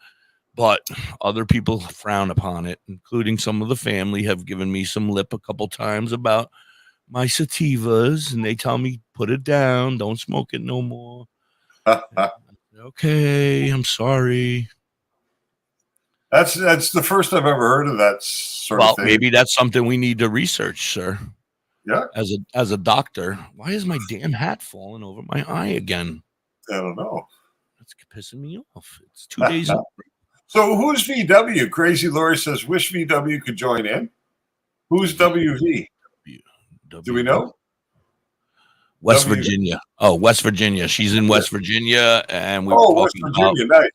but other people frown upon it, including some of the family have given me some lip a couple times about my sativas, and they tell me, put it down, don't smoke it no more. Okay, I'm sorry. That's the first I've ever heard of that sort of thing. Well, maybe that's something we need to research, sir. Yeah. As a doctor, why is my damn hat falling over my eye again? I don't know. That's pissing me off. It's 2 days. So who's VW? Crazy Lori says, wish VW could join in. Who's WV? Do we know? West Virginia. Oh, West Virginia. She's in West Virginia, and we were West Virginia. Nice.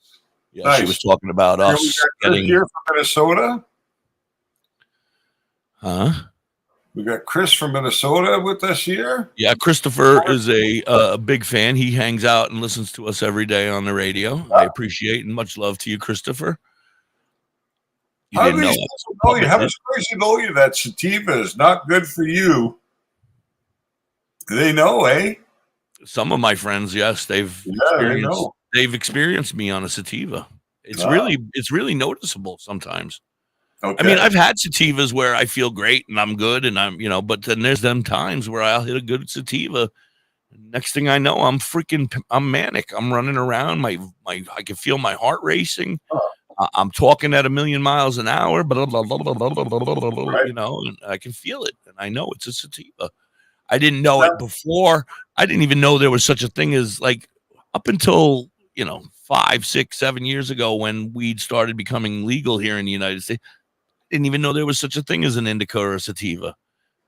Yeah, nice. She was talking about us getting here from Minnesota. Huh? We got Chris from Minnesota with us here. Yeah, Christopher is a big fan. He hangs out and listens to us every day on the radio. I appreciate and much love to you, Christopher. You didn't know that. How does Crazy know you that sativa is not good for you? They know, eh? Some of my friends, yes, they've experienced me on a sativa. It's really noticeable sometimes. Okay. I've had sativas where I feel great and I'm good and I'm, but then there's them times where I'll hit a good sativa. Next thing I know, I'm manic. I'm running around. I can feel my heart racing. I'm talking at 1,000,000 miles an hour, and I can feel it. And I know it's a sativa. I didn't know it before. I didn't even know there was such a thing as, like, up until, 5, 6, 7 years ago when weed started becoming legal here in the United States. I didn't even know there was such a thing as an indica or a sativa.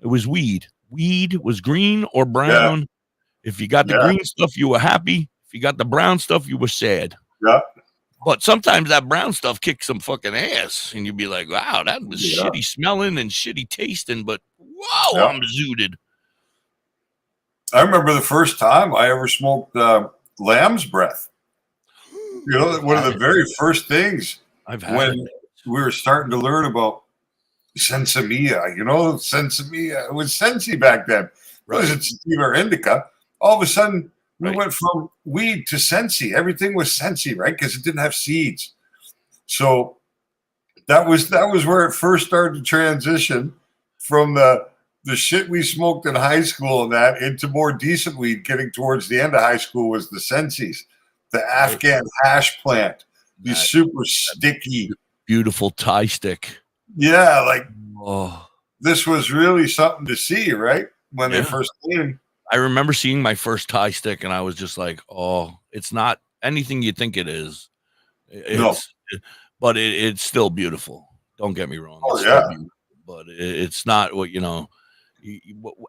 It was weed. Weed was green or brown. Yeah. If you got the green stuff, you were happy. If you got the brown stuff, you were sad. Yeah. But sometimes that brown stuff kicks some fucking ass. And you'd be like, wow, that was shitty smelling and shitty tasting. But, whoa, I'm zooted. I remember the first time I ever smoked lamb's breath. One of the very first things when we were starting to learn about sensimilla, sensimilla. It was sensi back then. Was it sativa or indica? All of a sudden, we went from weed to Sensi. Everything was Sensi, right? Because it didn't have seeds. So that was where it first started to transition from the shit we smoked in high school and that into more decent weed. Getting towards the end of high school was the Sensis, the Afghan hash plant, these super sticky, beautiful Thai stick. Yeah, like this was really something to see, right? When they first came. I remember seeing my first Thai stick, and I was just like, "Oh, it's not anything you think it is." But it's still beautiful. Don't get me wrong. It's still beautiful, but it's not what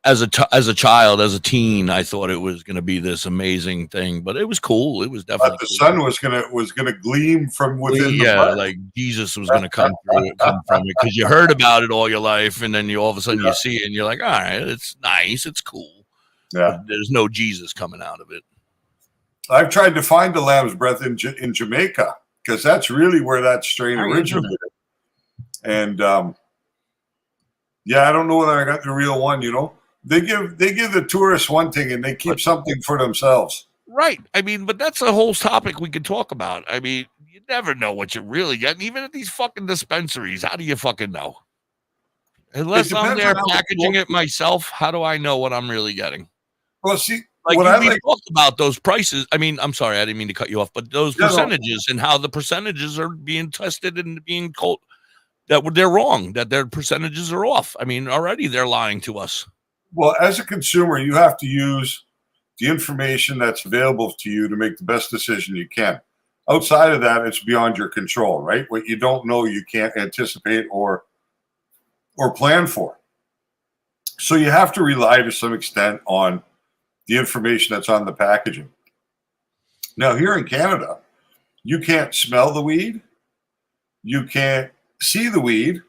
As a child, as a teen, I thought it was going to be this amazing thing, but it was cool. It was definitely. But the sun was gonna gleam from within. Like Jesus was going to come from it because you heard about it all your life, and then you all of a sudden you see it, and you're like, all right, it's nice, it's cool. Yeah, but there's no Jesus coming out of it. I've tried to find the lamb's breath in Jamaica because that's really where that strain originated. And I don't know whether I got the real one. They give the tourists one thing and they keep something for themselves. Right. I mean, but that's a whole topic we could talk about. I mean, you never know what you really get. And even at these fucking dispensaries, how do you fucking know? Unless I'm there packaging it myself, how do I know what I'm really getting? Well, see, we talked about those prices. I mean, I'm sorry, I didn't mean to cut you off, but those percentages and how the percentages are being tested and being told that they're wrong, that their percentages are off. I mean, already they're lying to us. Well, as a consumer, you have to use the information that's available to you to make the best decision you can. Outside of that, it's beyond your control, right? What you don't know, you can't anticipate or plan for. So you have to rely to some extent on the information that's on the packaging. Now, here in Canada, you can't smell the weed. You can't see the weed.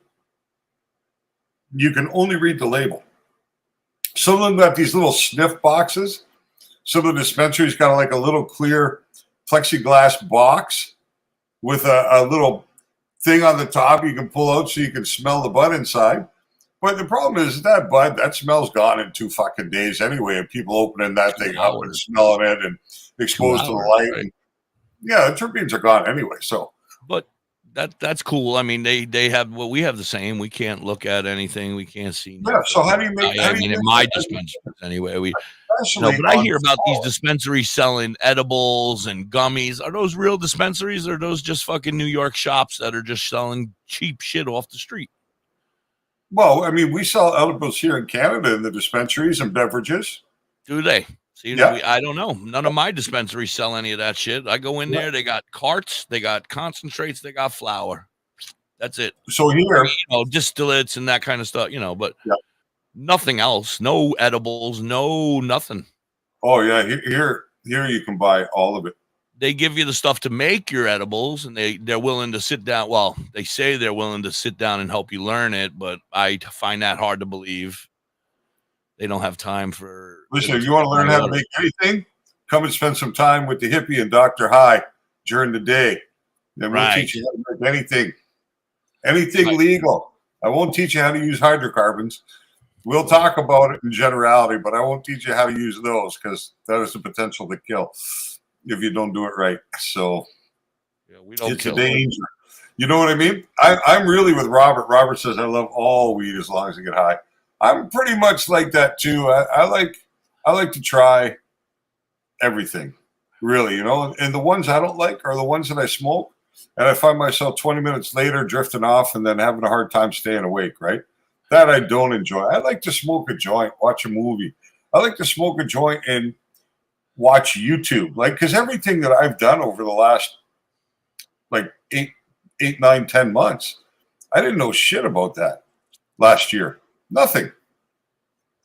You can only read the label. Some of them got these little sniff boxes. Some of the dispensaries got like a little clear plexiglass box with a little thing on the top you can pull out so you can smell the bud inside. But the problem is that bud, that smell's gone in 2 fucking days anyway, and people opening that thing up and smelling it and exposed to the light. Right? And, the terpenes are gone anyway. So, but that's cool. I mean, they have we have the same. We can't look at anything. We can't see. Yeah. So how do you make? I mean, in my dispensaries anyway, but I hear about these dispensaries selling edibles and gummies. Are those real dispensaries, or are those just fucking New York shops that are just selling cheap shit off the street? Well, I mean, we sell edibles here in Canada in the dispensaries and beverages. Do they? See, I don't know. None of my dispensaries sell any of that shit. I go in there, they got carts, they got concentrates, they got flour. That's it. So here, distillates and that kind of stuff, but nothing else. No edibles, no nothing. Oh yeah, here you can buy all of it. They give you the stuff to make your edibles, and they're willing to sit down. Well, they say they're willing to sit down and help you learn it, but I find that hard to believe. They don't have time for. Listen, if you want to learn how to make anything, come and spend some time with Da.Hippie and DoktorHigh during the day. Then we'll teach you how to make anything legal. I won't teach you how to use hydrocarbons. We'll talk about it in generality, but I won't teach you how to use those because that has the potential to kill if you don't do it right. So it's a danger. You know what I mean? I'm really with Robert. Robert says I love all weed as long as I get high. I'm pretty much like that too. I like to try everything, really, and the ones I don't like are the ones that I smoke, and I find myself 20 minutes later drifting off and then having a hard time staying awake, right? That I don't enjoy. I like to smoke a joint, watch a movie. I like to smoke a joint and watch YouTube, because everything that I've done over the last 8, 9, 10 months, I didn't know shit about that last year. Nothing.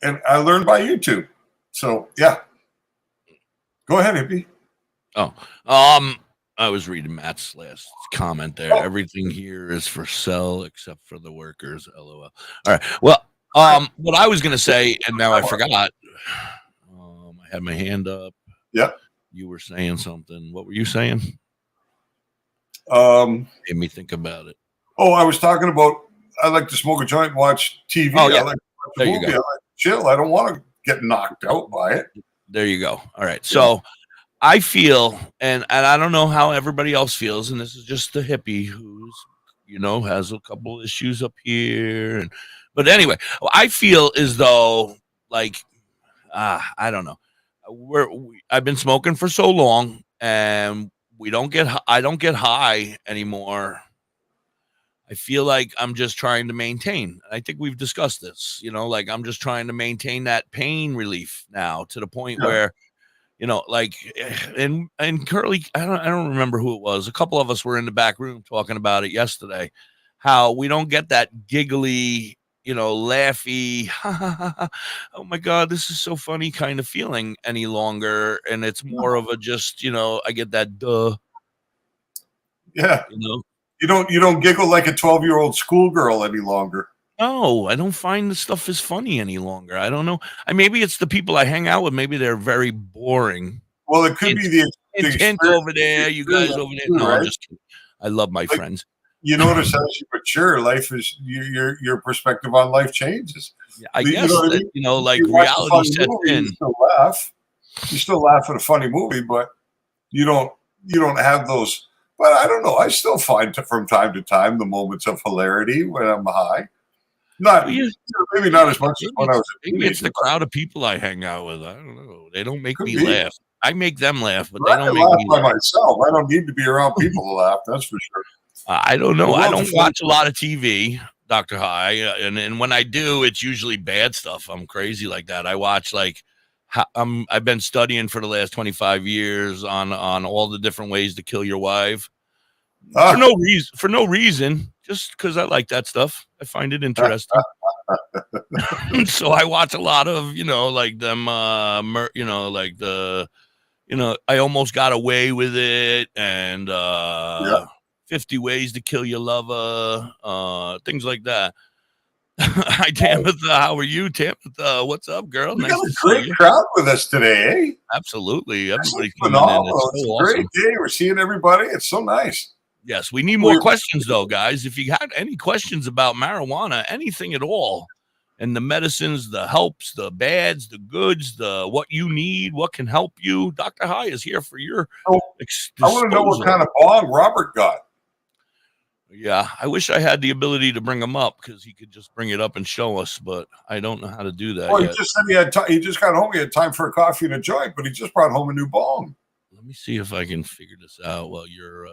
And I learned by YouTube. So, yeah. Go ahead, Hippie. Oh, I was reading Matt's last comment there. Everything here is for sale except for the workers. LOL. All right. Well, what I was going to say, and now I forgot. I had my hand up. Yeah. You were saying something. What were you saying? Made me think about it. Oh, I was talking about I like to smoke a joint and watch TV. Oh, yeah. I like to watch a movie. I like to chill. I don't want to get knocked out by it. There you go. All right. So I feel, and I don't know how everybody else feels, and this is just the hippie who's, has a couple issues up here. But anyway, I feel as though, like, I don't know. I've been smoking for so long, and I don't get high anymore. I feel like I'm just trying to maintain. I think we've discussed this, like I'm just trying to maintain that pain relief now to the point where, like, and Curly, I don't remember who it was. A couple of us were in the back room talking about it yesterday, how we don't get that giggly, laughy, oh my God, this is so funny kind of feeling any longer. And it's more of a just, I get that duh. Yeah. You don't giggle like a 12-year-old schoolgirl any longer. No, I don't find the stuff as funny any longer. I don't know. Maybe it's the people I hang out with. Maybe they're very boring. Well, it could be the intent over there. You guys over there. No, right? I'm just kidding. I love my friends. You notice as you mature, life is your perspective on life changes. Yeah, I guess that, like reality sets in. You still laugh at a funny movie, but you don't have those. But I don't know. I still find from time to time the moments of hilarity when I'm high. Maybe not as much as when I was a teenager. Maybe it's the crowd of people I hang out with. I don't know. They don't make me laugh. I make them laugh, but they don't make me laugh. By myself. I don't need to be around people to laugh. That's for sure. I don't know. I don't watch a lot of TV, Dr. High, and when I do, it's usually bad stuff. I'm crazy like that. I watch I've been studying for the last 25 years on all the different ways to kill your wife for no reason, just because I like that stuff. I find it interesting. So I watch a lot of, like them, like the, I almost got away with it, and 50 ways to kill your lover, things like that. Hi, Tamitha. How are you, Tamitha? What's up, girl? We got a great crowd with us today, eh? Absolutely. Everybody's phenomenal. It's a great day. We're seeing everybody. It's so nice. Yes, we need more questions, though, guys. If you had any questions about marijuana, anything at all, and the medicines, the helps, the bads, the goods, the what you need, what can help you, Dr. High is here for your I want to know what kind of bong Robert got. Yeah, I wish I had the ability to bring him up because he could just bring it up and show us, but I don't know how to do that. Well, he just said he just got home. He had time for a coffee and a joint, but he just brought home a new bong. Let me see if I can figure this out while you're.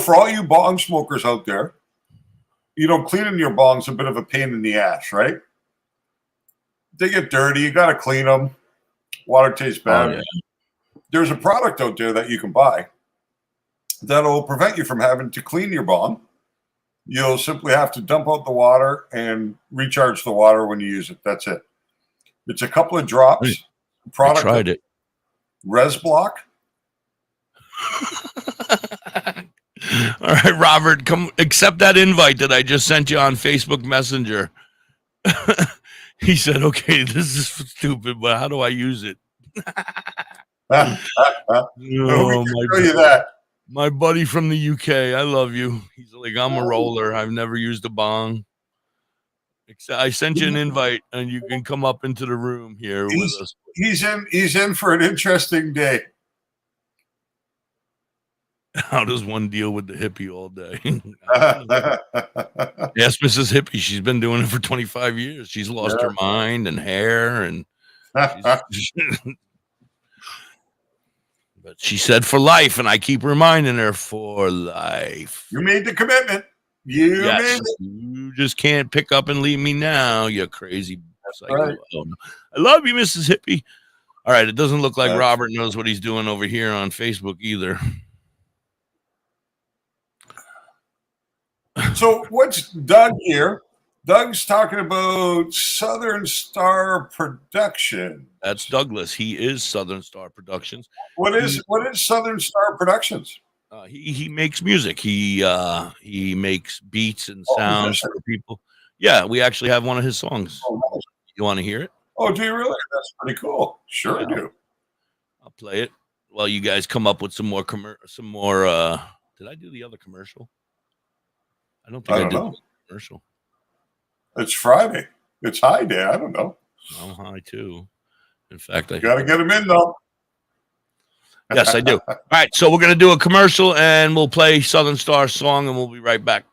For all you bong smokers out there, cleaning your bong's a bit of a pain in the ass, right? They get dirty. You got to clean them. Water tastes bad. Oh, yeah. There's a product out there that you can buy that'll prevent you from having to clean your bong. You'll simply have to dump out the water and recharge the water when you use it. That's it. It's a couple of drops. Product. I tried it. Res Block. All right, Robert, come accept that invite that I just sent you on Facebook Messenger. He said, okay, this is stupid, but how do I use it? My buddy from the UK, I love you. He's like, I'm a roller. I've never used a bong. I sent you an invite, and you can come up into the room here with us. He's in for an interesting day. How does one deal with the hippie all day? Yes, Mrs. Hippie. She's been doing it for 25 years. She's lost her mind and hair, and but she said for life, and I keep reminding her for life. You made the commitment. You made it. You just can't pick up and leave me now, you crazy psycho. Right. I love you, Mrs. Hippie. All right, it doesn't look like Robert knows what he's doing over here on Facebook either. So what's Doug here? Doug's talking about Southern Star Production. That's Douglas. He is Southern Star Productions. What is Southern Star Productions? He makes music. He makes beats and sounds for people. Yeah, we actually have one of his songs. Oh, nice. You want to hear it? Oh, do you really? That's pretty cool. Sure, I do. I'll play it while you guys come up with some more. Did I do the other commercial? I don't think I did the commercial. It's Friday. It's High Day. I don't know. I'm high too. In fact, I got to get them in though. Yes, I do. All right, so we're going to do a commercial and we'll play Southern Star song and we'll be right back.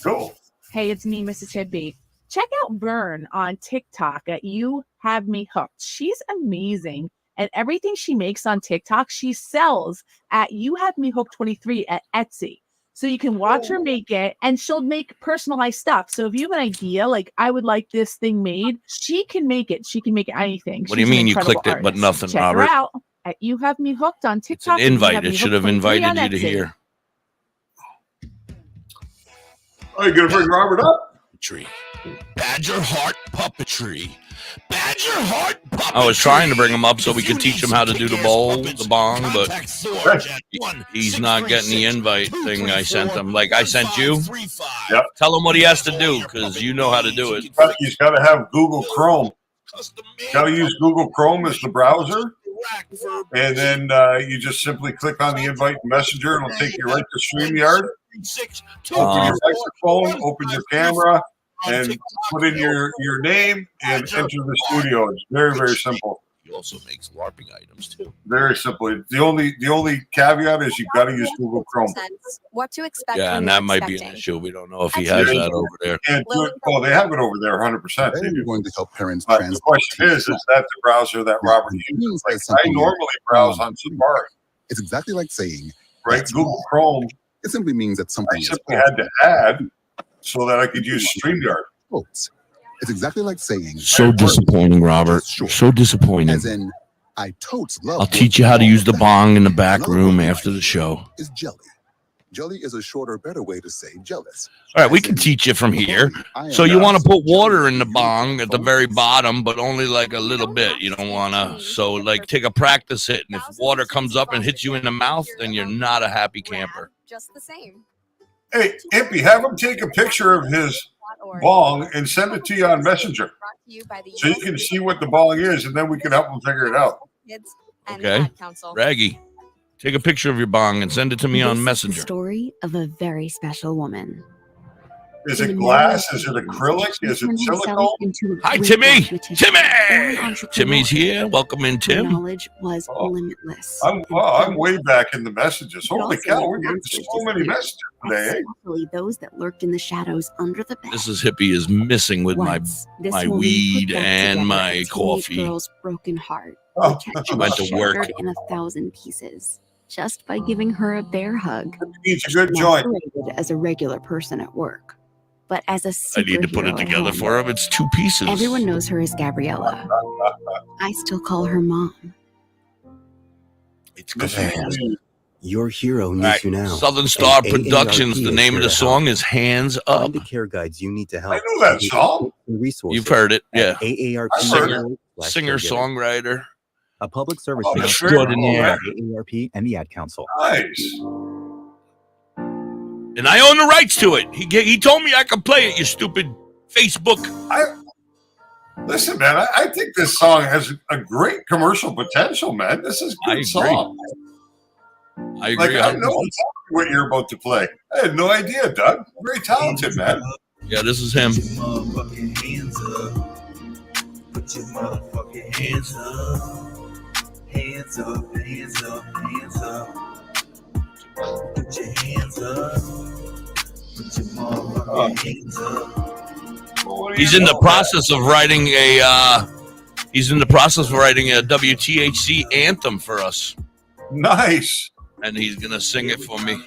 Cool. Hey, it's me, Mrs. Hibby. Check out Vern on TikTok at You Have Me Hooked. She's amazing. And everything she makes on TikTok, she sells at You Have Me Hooked 23 at Etsy. So you can watch her make it and she'll make personalized stuff. So if you have an idea, like I would like this thing made, she can make it. She can make anything. What do you mean you clicked it but nothing, Check Robert? her out at You Have Me Hooked on TikTok. It's an invite. It should have invited you to here. Oh, you going to bring Robert up? Tree. Badger Heart Puppetry. Badger Heart Puppetry. I was trying to bring him up so we could teach him how to do the bowl, the bong, but he's not getting the invite thing I sent him. Like I sent you? Yep. Tell him what he has to do because you know how to do it. He's got to have Google Chrome. Got to use Google Chrome as the browser. And then you just simply click on the invite messenger and it'll take you right to StreamYard. Open your microphone, open your camera, and put in your name and enter the studio. It's very, very simple. He also makes LARPing items too. Very simple. The only caveat is you've got to use Google Chrome. What to expect? Yeah, and that might be an issue. We don't know if he has that over there. And well, they have it over there 100%. They're going to help parents the question is that the browser that Robert uses? Like, I normally browse on Safari. It's exactly like saying, right? Google Chrome. It simply means that something I simply had to add so that I could use StreamYard. It's exactly like saying, so disappointing, Robert. So disappointing. As in, I totes love. I'll teach you how to use the bong in the back room after the show. Is jelly. Jelly is a shorter, better way to say jealous. All right, we can teach you from here. So you want to put water in the bong at the very bottom, but only like a little bit. You don't want to. So like take a practice hit, and if water comes up and hits you in the mouth, then you're not a happy camper. Just the same. Hey, Impy, have him take a picture of his bong and send it to you on Messenger. So you can see what the bong is, and then we can help him figure it out. Okay. Raggy, take a picture of your bong and send it to me on Messenger. The story of a very special woman. Is it glass? Is it acrylic? Is it silicone? Hi, Timmy. Timmy. Timmy's here. Welcome in, Tim. Knowledge was limitless. I'm way back in the messages. Holy cow, we're getting so many messages today. Especially those that lurked in the shadows under the bed. Mrs. Hippie is missing with my weed and my coffee. Girl's broken heart. She went to work in 1,000 pieces. Just by giving her a bear hug. It's a good joint. As a regular person at work. But as a I need to put it together for him. It's 2 pieces. Everyone knows her as Gabriella. I still call her mom. It's good. Your hero needs you now. Southern Star Productions. The name of the song is Hands Up. Find the care guides you need to help. I know that song. You've heard it, yeah. AARP Singer, songwriter. A public service extraordinaire. AARP and the Ad Council. Nice. And I own the rights to it. He told me I could play it, you stupid Facebook. Listen, man, I think this song has a great commercial potential, man. This is a good song. I agree. Like, I know what you're about to play. I had no idea, Doug. Very talented, man. Yeah, this is him. Put your motherfucking hands up. Hands up, hands up, hands up. Put your hands up. Put your motherfucking hands up. He's in the process of writing a WTHC anthem for us. Nice. And he's gonna sing it for me.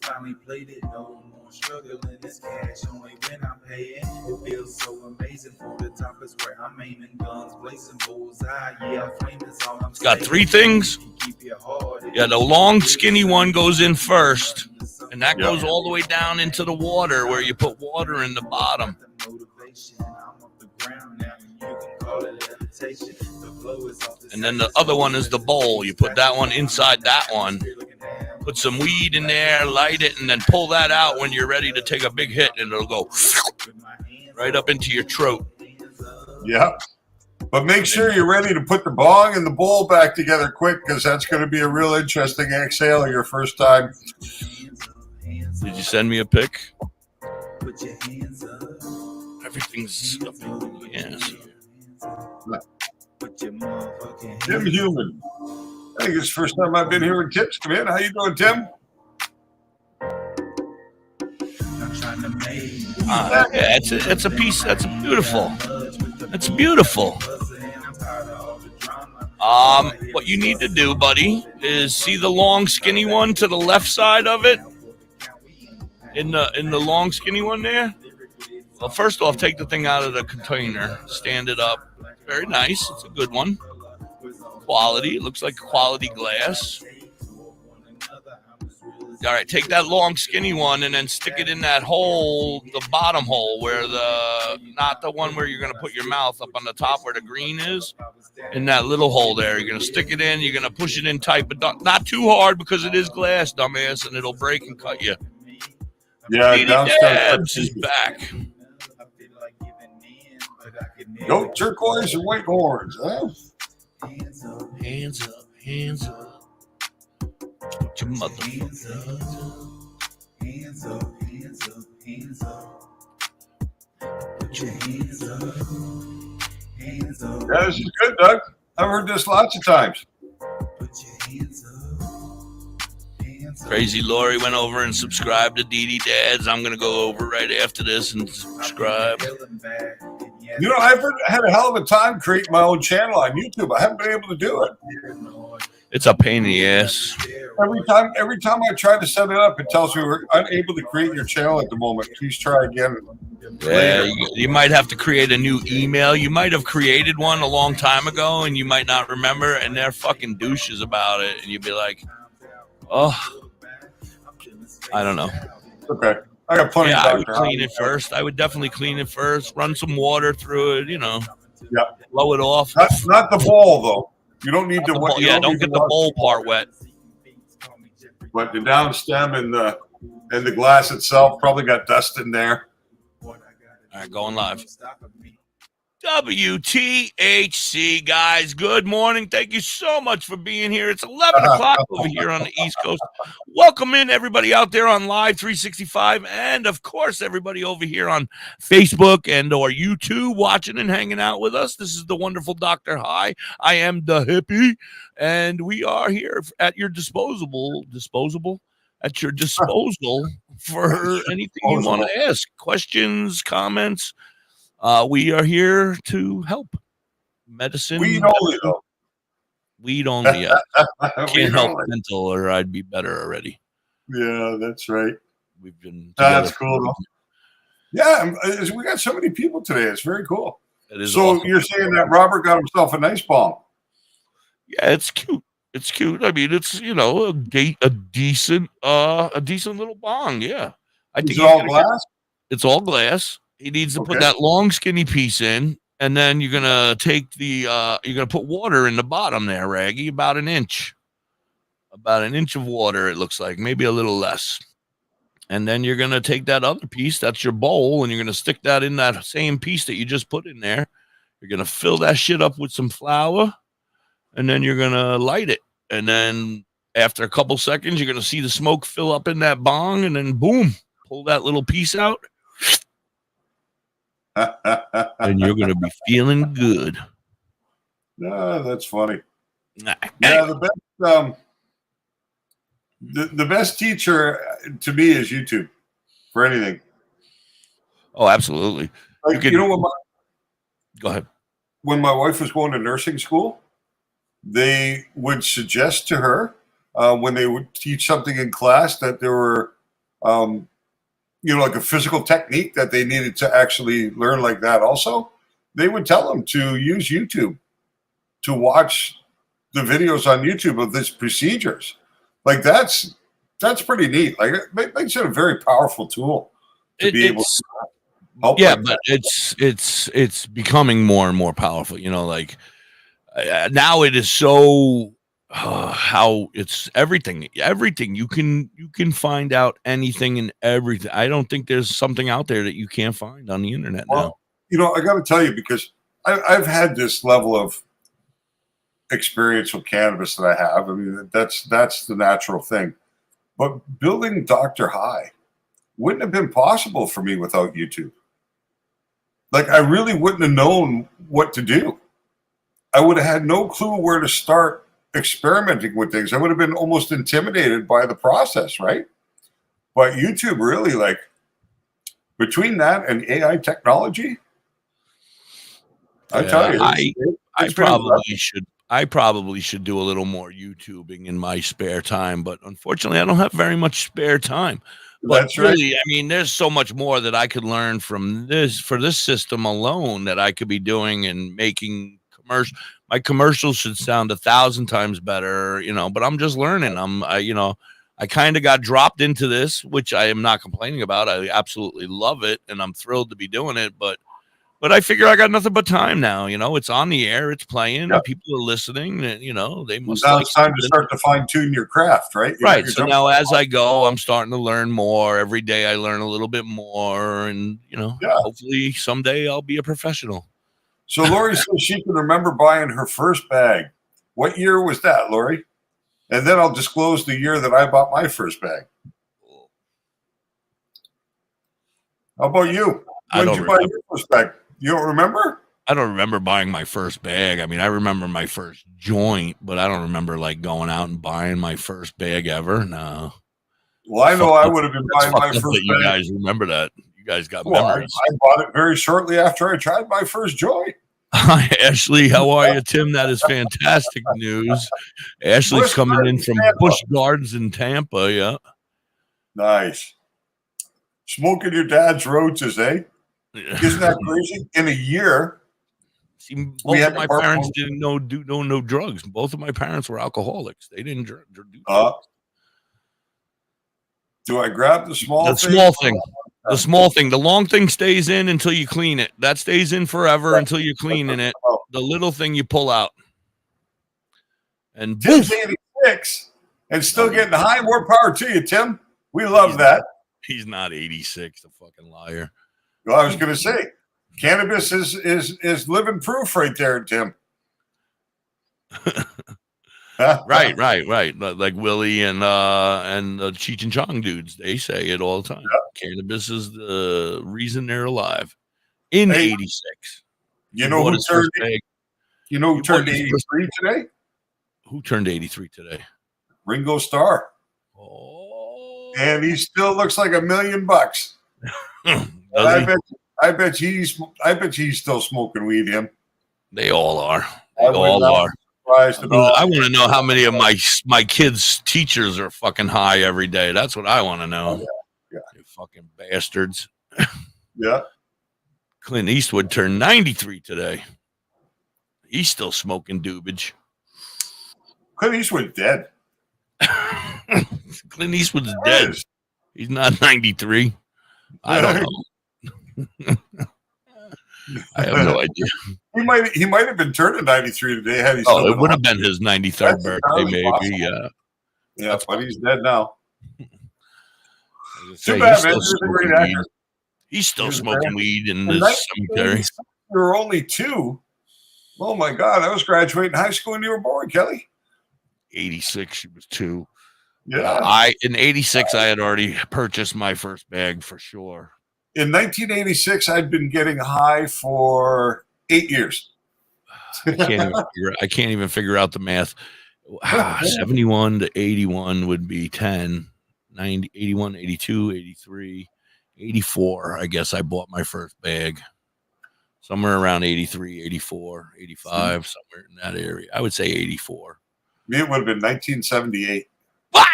Finally played it, no more struggling. This cash only when I'm paying. It feels so amazing. For the top is where I'm aiming, guns blazing, bullseye. Yeah, flame is all I'm It's got 3 things. Yeah, the long skinny one goes in first, and that goes all the way down into the water where you put water in the bottom. And then the other one is the bowl. You put that one inside that one. Put some weed in there, light it, and then pull that out when you're ready to take a big hit, and it'll go right up into your throat. Yeah. But make sure you're ready to put the bong and the bowl back together quick, because that's going to be a real interesting exhale your first time. Did you send me a pic? All Everything's up in the ass. Tim Human. I think it's the first time I've been here when Tim's come in. How you doing, Tim? Yeah, it's a piece. That's beautiful. That's beautiful. What you need to do, buddy, is see the long skinny one to the left side of it. In the long skinny one there. Well, first off, take the thing out of the container, stand it up. Very nice. It's a good one. Quality. It looks like quality glass. All right, take that long skinny one and then stick it in that hole, the bottom hole, where not the one where you're going to put your mouth up on the top where the green is. In that little hole there, you're going to stick it in. You're going to push it in tight, but not too hard because it is glass, dumbass, and it'll break and cut you. Yeah, Dabs is back. No turquoise and white horns, huh? Hands up, hands up, hands up. Put your mother. Hands up, hands up, hands up, hands up. Put your hands up, hands up. Yeah, this is good, Doug. I've heard this lots of times. Put your hands up. Crazy Lori went over and subscribed to DD Dads. I'm going to go over right after this and subscribe. You know, I've had a hell of a time creating my own channel on YouTube. I haven't been able to do it. It's a pain in the ass. Every time I try to set it up, it tells me we're unable to create your channel at the moment. Please try again. Yeah, you might have to create a new email. You might have created one a long time ago, and you might not remember, and they're fucking douches about it. And you'd be like, oh, I don't know. Okay. I got plenty of I would clean it first. I would definitely clean it first. Run some water through it, Yeah. Blow it off. Not the bowl, though. You don't need don't get the bowl part wet. But the down stem and the glass itself probably got dust in there. All right, going live. WTHC, guys. Good morning. Thank you so much for being here. It's 11 o'clock over here on the East Coast. Welcome in, everybody out there on Live 365. And, of course, everybody over here on Facebook and or YouTube watching and hanging out with us. This is the wonderful Dr. High. I am Da.Hippie, and we are here at your disposal for anything you want to ask. Questions, comments. We are here to help. Medicine. Weed only, though. Weed only, yeah. Can't help mental, or I'd be better already. Yeah, that's right. We've been. That's cool, though. Yeah, we got so many people today. It's very cool. It is. So awesome. You're saying that Robert got himself a nice bong? Yeah, it's cute. It's cute. I mean, it's a decent little bong. Yeah, I think it's all glass. It's all glass. He needs to put that long skinny piece in, and then you're gonna take you're gonna put water in the bottom there, Raggy, about an inch of water. It looks like maybe a little less, and then you're gonna take that other piece, that's your bowl, and you're gonna stick that in that same piece that you just put in there. You're gonna fill that shit up with some flour, and then you're gonna light it, and then after a couple seconds, you're gonna see the smoke fill up in that bong, and then boom, pull that little piece out. And you're going to be feeling good. No, that's funny. Yeah, the best teacher to me is YouTube for anything. Oh, absolutely. Like, go ahead. When my wife was going to nursing school, they would suggest to her when they would teach something in class that there were like a physical technique that they needed to actually learn like that also, they would tell them to use YouTube, to watch the videos on YouTube of these procedures. Like that's pretty neat. Like it makes it a very powerful tool to be able to help. Yeah, but it's becoming more and more powerful. Now it is so how it's everything you can find out anything and everything. I don't think there's something out there that you can't find on the internet now. I got to tell you, because I've had this level of experience with cannabis that I have. I mean, that's the natural thing. But building Dr. High wouldn't have been possible for me without YouTube. like I really wouldn't have known what to do. I would have had no clue where to start experimenting with things. I would have been almost intimidated by the process, right? But YouTube really, like, between that and AI technology, I tell you, I probably should do a little more YouTubing in my spare time, but unfortunately, I don't have very much spare time. But That's really, right. I mean, there's so much more that I could learn from this system alone that I could be doing and making commercial. My commercials should sound 1,000 times better, but I'm just learning. I kind of got dropped into this, which I am not complaining about. I absolutely love it, and I'm thrilled to be doing it. But I figure I got nothing but time now. It's on the air, it's playing, and people are listening. And they must. Now like it's time to something. start to fine tune your craft, right? Right. So now, as I go, I'm starting to learn more. Every day, I learn a little bit more, and hopefully, someday I'll be a professional. So Lori says she can remember buying her first bag. What year was that, Lori? And then I'll disclose the year that I bought my first bag. How about you? When did you buy your first bag? You don't remember? I don't remember buying my first bag. I mean, I remember my first joint, but I don't remember like going out and buying my first bag ever. No. Well, I know I would have been buying my first bag. You guys remember that? You guys got memories. I bought it very shortly after I tried my first joint. Hi, Ashley. How are you, Tim? That is fantastic news. Ashley's coming in from Busch Gardens in Tampa. Yeah. Nice. Smoking your dad's roaches, eh? Isn't that crazy? In a year, see, both of my parents didn't do no drugs. Both of my parents were alcoholics. They didn't do drugs. Do I grab the small thing? The small thing. The long thing stays in until you clean it. That stays in forever until you're cleaning it. The little thing you pull out. And Tim's 86 and still getting high. More power to you, Tim. We love that. He's not 86, a fucking liar. Well, I was going to say, cannabis is living proof right there, Tim. Right. Like Willie and the Cheech and Chong dudes, they say it all the time. Yeah. Cannabis is the reason they're alive. In 86. You know who turned 83 today? Who turned 83 today? Ringo Starr. Oh. And he still looks like $1 million. I bet he's still smoking weed, him. They all are. They all are. I want to know how many of my kids' teachers are fucking high every day. That's what I want to know. Yeah. You fucking bastards. Yeah. Clint Eastwood turned 93 today. He's still smoking doobage. Clint Eastwood's dead. Clint Eastwood's dead. He's not 93. I don't know. I have no idea. He might have been turning 93 today had he still it would have been his 93rd birthday, maybe. Possible. Yeah. Yeah, but he's dead now. Too bad, man. He's a great actor. He's still smoking weed in this cemetery. You were only 2. Oh my God! I was graduating high school when you were born, Kelly. 86. She was 2. Yeah. In 86, I had already purchased my first bag for sure. In 1986, I'd been getting high for 8 years. I can't even figure out the math. 71 to 81 would be 10. 90, 81, 82, 83, 84. I guess I bought my first bag. Somewhere around 83, 84, 85, somewhere in that area. I would say 84. Me, it would have been 1978. What?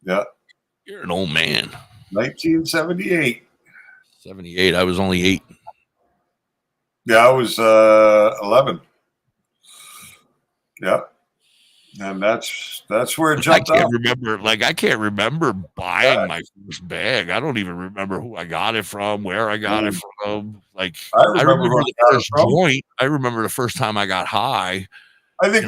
Yeah. You're an old man. 1978. 78. I was only 8. Yeah, I was 11. Yeah. And that's where it jumped I can't remember buying my first bag. I don't even remember who I got it from, where I got it from. Like I remember the first joint. I remember the first time I got high. I think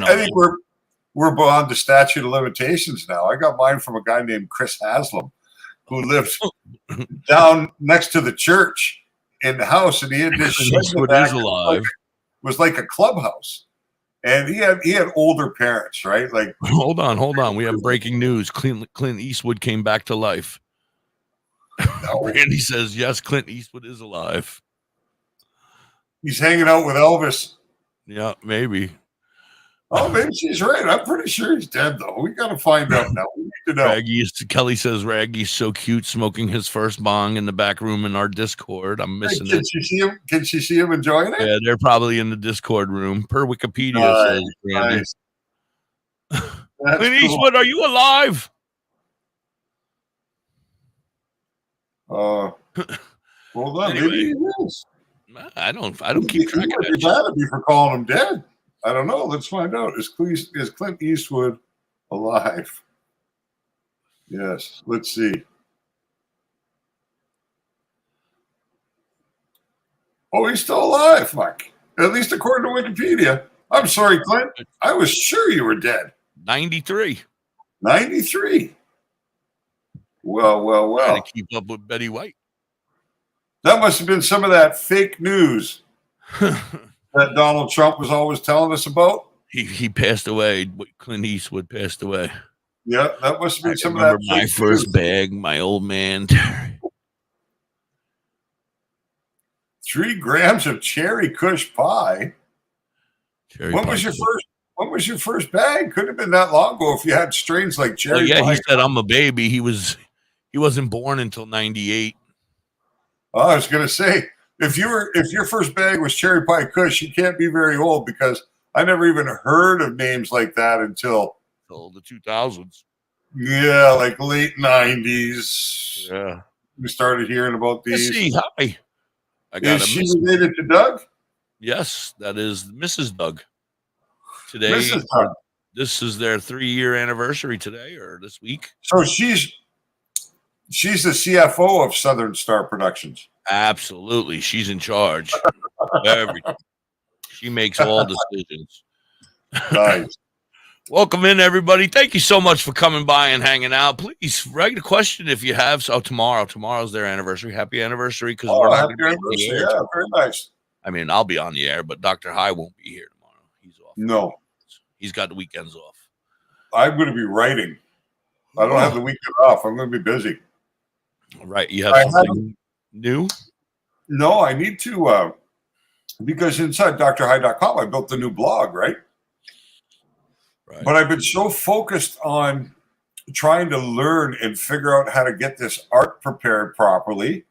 we're beyond the statute of limitations now. I got mine from a guy named Chris Haslam, who lived down next to the church in the house, and he had this shed that was like a clubhouse. And he had older parents, right? Like, hold on. We have breaking news. Clint Eastwood came back to life. No. Randy says, yes, Clint Eastwood is alive. He's hanging out with Elvis. Yeah, maybe. Oh, maybe she's right. I'm pretty sure he's dead, though. We got to find out now. We need to know. Kelly says Raggy's so cute, smoking his first bong in the back room in our Discord. I'm missing it. Can she see him enjoying it? Yeah, they're probably in the Discord room. Per Wikipedia says Randy. Clint Eastwood, are you alive? Well, then Anyway. maybe he is. I don't keep track of that. Be mad at me for calling him dead. I don't know. Let's find out. Is Clint Eastwood alive? Yes. Let's see. Oh, he's still alive, Mike. At least according to Wikipedia. I'm sorry, Clint. I was sure you were dead. 93. 93. Well. Trying to keep up with Betty White. That must have been some of that fake news that Donald Trump was always telling us about. He passed away. Clint Eastwood passed away. Yeah, that must have been some of remember that. My first bag, my old man. 3 grams of cherry Kush pie. When was your first bag? Couldn't have been that long ago if you had strains like cherry pie. He said I'm a baby. He wasn't born until 98. Oh, I was gonna say, if your first bag was cherry pie Kush, you can't be very old, because I never even heard of names like that until the 2000s. Yeah, like late 90s. Yeah. We started hearing about these. Let's see. Hi. Is she related to Doug? Yes, that is Mrs. Doug. Today, Mrs. Doug. This is their 3-year anniversary today or this week. So she's the CFO of Southern Star Productions. Absolutely. She's in charge of everything. She makes all decisions. Nice. Welcome in, everybody. Thank you so much for coming by and hanging out. Please write a question if you have. So tomorrow's their anniversary. Happy anniversary, because we're not going to be on the air. Yeah, very nice. I mean, I'll be on the air, but Dr. High won't be here tomorrow. He's off. No. He's got the weekends off. I'm going to be writing. I don't have the weekend off. I'm going to be busy. Right. You have something new? No, I need to, because inside DrHigh.com, I built the new blog, right? But I've been so focused on trying to learn and figure out how to get this art prepared properly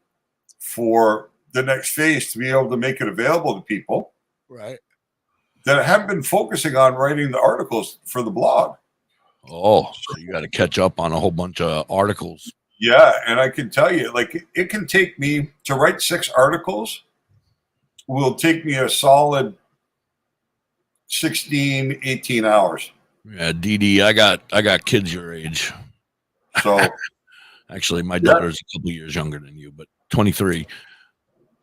for the next phase to be able to make it available to people. Right. That I haven't been focusing on writing the articles for the blog. Oh, so you got to catch up on a whole bunch of articles. Yeah, and I can tell you, like, it can take me to write 6 articles. Will take me a solid 16, 18 hours. Yeah, DD, I got kids your age. So actually, my daughter's a couple years younger than you, but 23.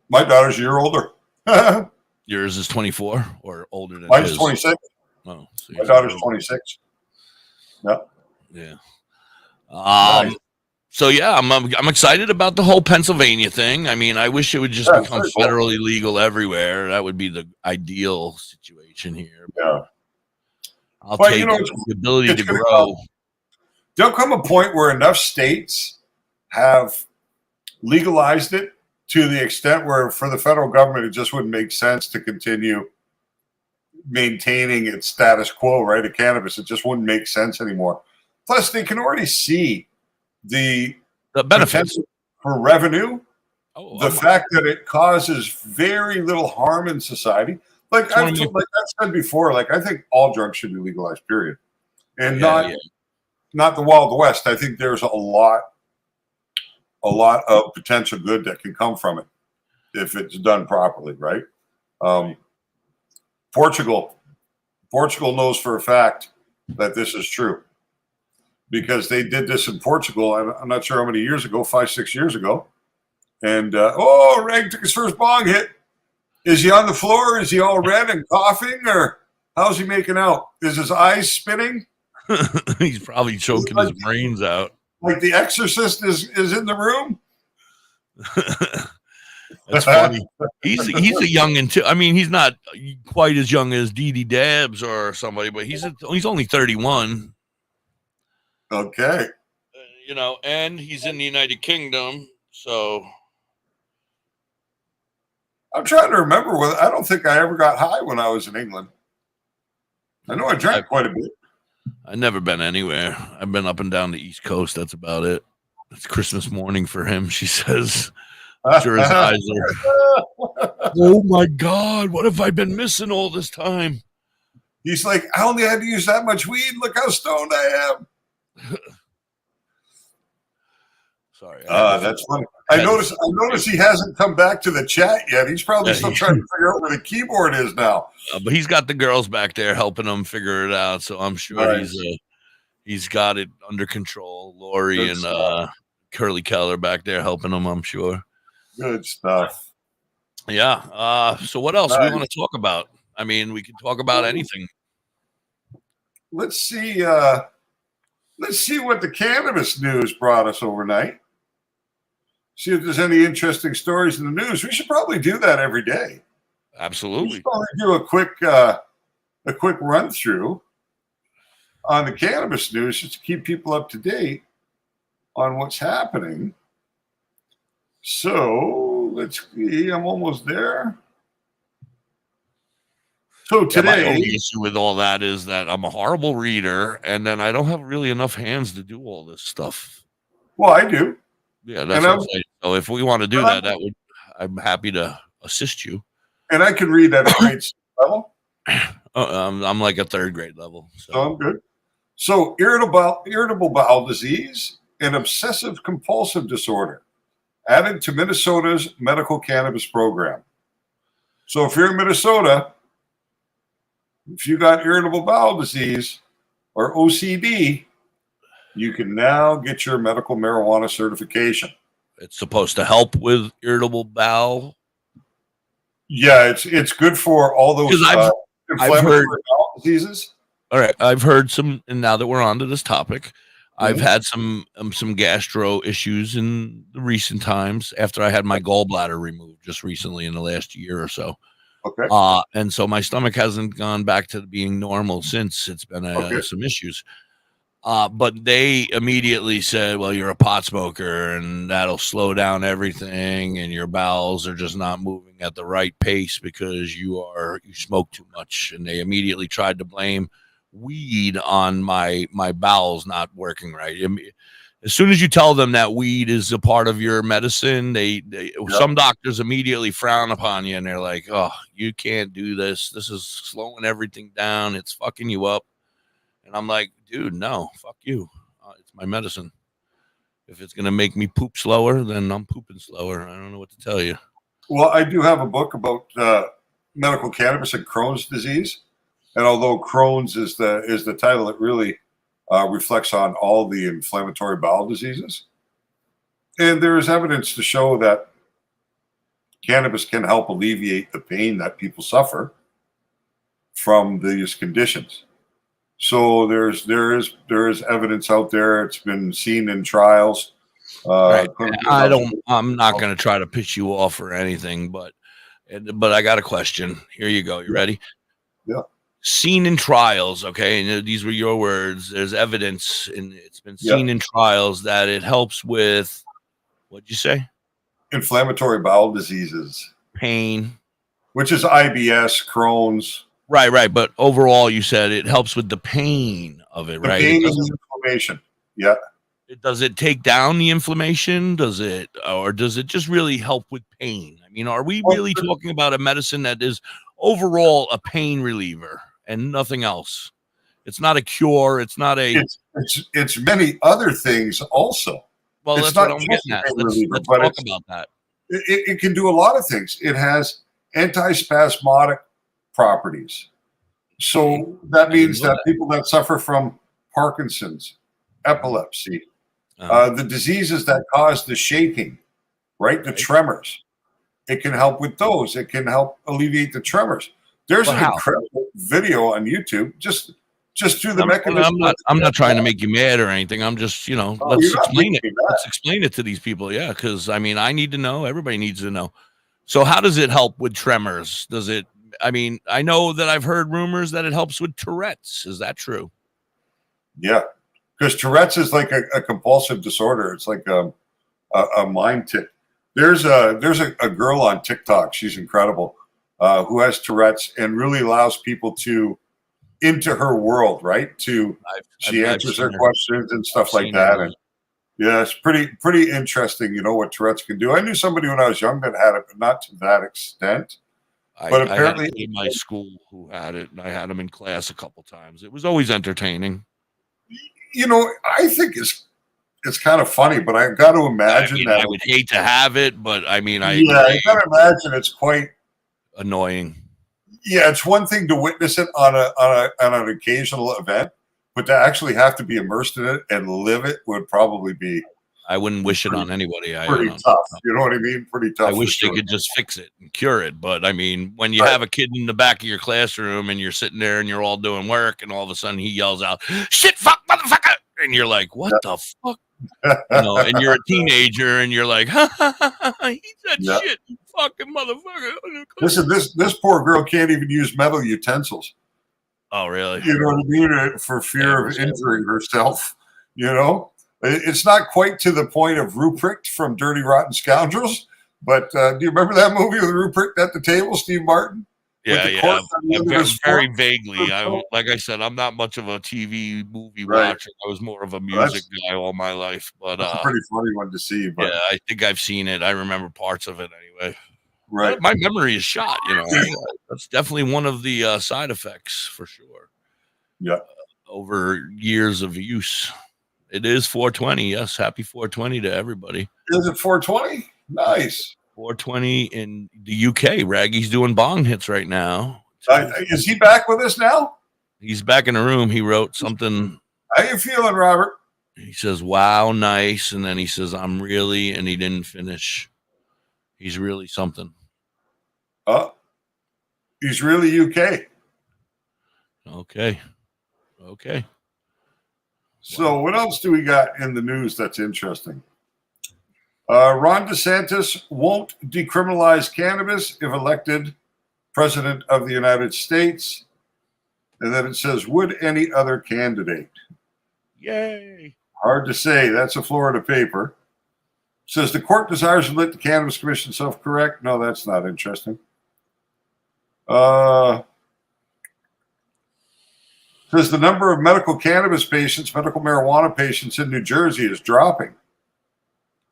My daughter's a year older. Yours is 24 or older than Mine's his? 26. Oh, so my daughter's 26. Yep. Yeah. Nice. So yeah, I'm excited about the whole Pennsylvania thing. I mean, I wish it would just become federally legal everywhere. That would be the ideal situation here. Yeah. I'll take the ability to grow. There'll come a point where enough states have legalized it to the extent where for the federal government, it just wouldn't make sense to continue maintaining its status quo, right, of cannabis. It just wouldn't make sense anymore. Plus, they can already see the benefits for revenue, the fact that it causes very little harm in society. Like I've said before, like I think all drugs should be legalized, period. And not the Wild West. I think there's a lot of potential good that can come from it if it's done properly, right? Portugal knows for a fact that this is true because they did this in Portugal. I'm not sure how many years ago, 5-6 years ago. And Reg took his first bong hit. Is he on the floor? Is he all red and coughing, or how's he making out? Is his eyes spinning? He's probably choking his brains out. Like the Exorcist is in the room. That's funny. He's a youngin' too. I mean, he's not quite as young as Dee Dabbs or somebody, but he's only 31. Okay. And he's in the United Kingdom, so. I'm trying to remember whether I don't think I ever got high when I was in England. I know I drank quite a bit. I've never been anywhere. I've been up and down the East Coast. That's about it. It's Christmas morning for him, she says. Sure his eyes are. Oh my God, what have I been missing all this time? He's like, I only had to use that much weed. Look how stoned I am. Sorry. That's funny. I notice he hasn't come back to the chat yet. He's probably still trying to figure out where the keyboard is now. But he's got the girls back there helping him figure it out. So I'm sure he's got it under control. Lori and Curly Keller back there helping him, I'm sure. Good stuff. Yeah. So what else we want to talk about? I mean, we can talk about anything. Let's see what the cannabis news brought us overnight. See if there's any interesting stories in the news. We should probably do that every day. Absolutely. We should probably do a quick run through on the cannabis news just to keep people up to date on what's happening. So let's see. I'm almost there. So today, my only issue with all that is that I'm a horrible reader, and then I don't have really enough hands to do all this stuff. Well, I do. Yeah, that's what I'm saying. So if we want to do that, I'm happy to assist you. And I can read at a grade level. I'm like a third grade level. So I'm good. So irritable bowel disease and obsessive compulsive disorder added to Minnesota's medical cannabis program. So if you're in Minnesota, if you got irritable bowel disease or OCD, you can now get your medical marijuana certification. It's supposed to help with irritable bowel. Yeah, it's good for all those inflammatory bowel diseases. All right, I've heard some, and now that we're on to this topic, I've had some gastro issues in the recent times after I had my gallbladder removed just recently in the last year or so. Okay. And so my stomach hasn't gone back to being normal since. It's been some issues. But they immediately said, well, you're a pot smoker and that'll slow down everything and your bowels are just not moving at the right pace because you smoke too much. And they immediately tried to blame weed on my bowels not working right. I mean, as soon as you tell them that weed is a part of your medicine, some doctors immediately frown upon you and they're like, oh, you can't do this. This is slowing everything down. It's fucking you up. And I'm like, dude, no, fuck you. It's my medicine. If it's going to make me poop slower, then I'm pooping slower. I don't know what to tell you. Well, I do have a book about medical cannabis and Crohn's disease. And although Crohn's is the title, it really reflects on all the inflammatory bowel diseases. And there is evidence to show that cannabis can help alleviate the pain that people suffer from these conditions. So there is evidence out there. It's been seen in trials. Right. I'm not going to try to pitch you off or anything, but I got a question. Here you go. You ready? Yeah. Seen in trials, okay, and these were your words. There's evidence, and it's been seen in trials that it helps with, what'd you say? Inflammatory bowel diseases, pain, which is IBS, Crohn's. Right. But overall, you said it helps with the pain of it, right? Pain and inflammation. Yeah. Does it take down the inflammation? Does it just really help with pain? I mean, are we really talking about a medicine that is overall a pain reliever and nothing else? It's not a cure. It's not a. It's many other things also. Well, that's what I'm getting at. Let's talk about that. It can do a lot of things. It has antispasmodic properties. So that means that people that suffer from Parkinson's, epilepsy, the diseases that cause the shaking, right? The tremors. It can help with those. It can help alleviate the tremors. There's an incredible video on YouTube. Just through the mechanism. I'm not trying to make you mad or anything. I'm just, let's explain it. Let's explain it to these people. Yeah, because I mean, I need to know. Everybody needs to know. So how does it help with tremors? Does it? I mean, I know that I've heard rumors that it helps with Tourette's. Is that true? Yeah, because Tourette's is like a compulsive disorder. It's like a mind tic. There's a girl on TikTok. She's incredible, who has Tourette's and really allows people into her world, right? She answers their questions and stuff like that. And yeah, it's pretty interesting, what Tourette's can do. I knew somebody when I was young that had it, but not to that extent. But apparently, I had in my school who had it, and I had him in class a couple times. It was always entertaining. I think it's kind of funny, but I've got to imagine that I would hate to have it, but I got to imagine it's quite annoying. Yeah, it's one thing to witness it on an occasional event, but to actually have to be immersed in it and live it would probably be. I wouldn't wish it on anybody. Pretty tough. You know what I mean? Pretty tough. I wish they could just fix it and cure it. But I mean, when you have a kid in the back of your classroom and you're sitting there and you're all doing work and all of a sudden he yells out, "Shit, fuck, motherfucker." And you're like, what the fuck? And you're a teenager and you're like, ha, ha, ha, ha, he said shit, you fucking motherfucker. Listen, this poor girl can't even use metal utensils. Oh, really? You know what I mean? For fear of injuring herself. It's not quite to the point of Ruprecht from Dirty Rotten Scoundrels, but do you remember that movie with Ruprecht at the table, Steve Martin? Yeah. Very vaguely. Like I said, I'm not much of a TV movie watcher. I was more of a music guy all my life. But that's a pretty funny one to see. But yeah, I think I've seen it. I remember parts of it anyway. Right. But my memory is shot. That's definitely one of the side effects for sure. Yeah. Over years of use. It is 420. Yes. Happy 420 to everybody. Is it 420? Nice. 420 in the UK. Raggy's doing bong hits right now. Is he back with us now? He's back in the room. He wrote something. How you feeling, Robert? He says, wow, nice. And then he says, I'm really, and he didn't finish. He's really something. Oh, he's really UK. Okay. So what else do we got in the news that's interesting? Ron DeSantis won't decriminalize cannabis if elected president of the United States. And then it says, would any other candidate? Yay. Hard to say. That's a Florida paper. It says the court desires to let the Cannabis Commission self-correct. No, that's not interesting. Says the number of medical cannabis patients, medical marijuana patients in New Jersey is dropping.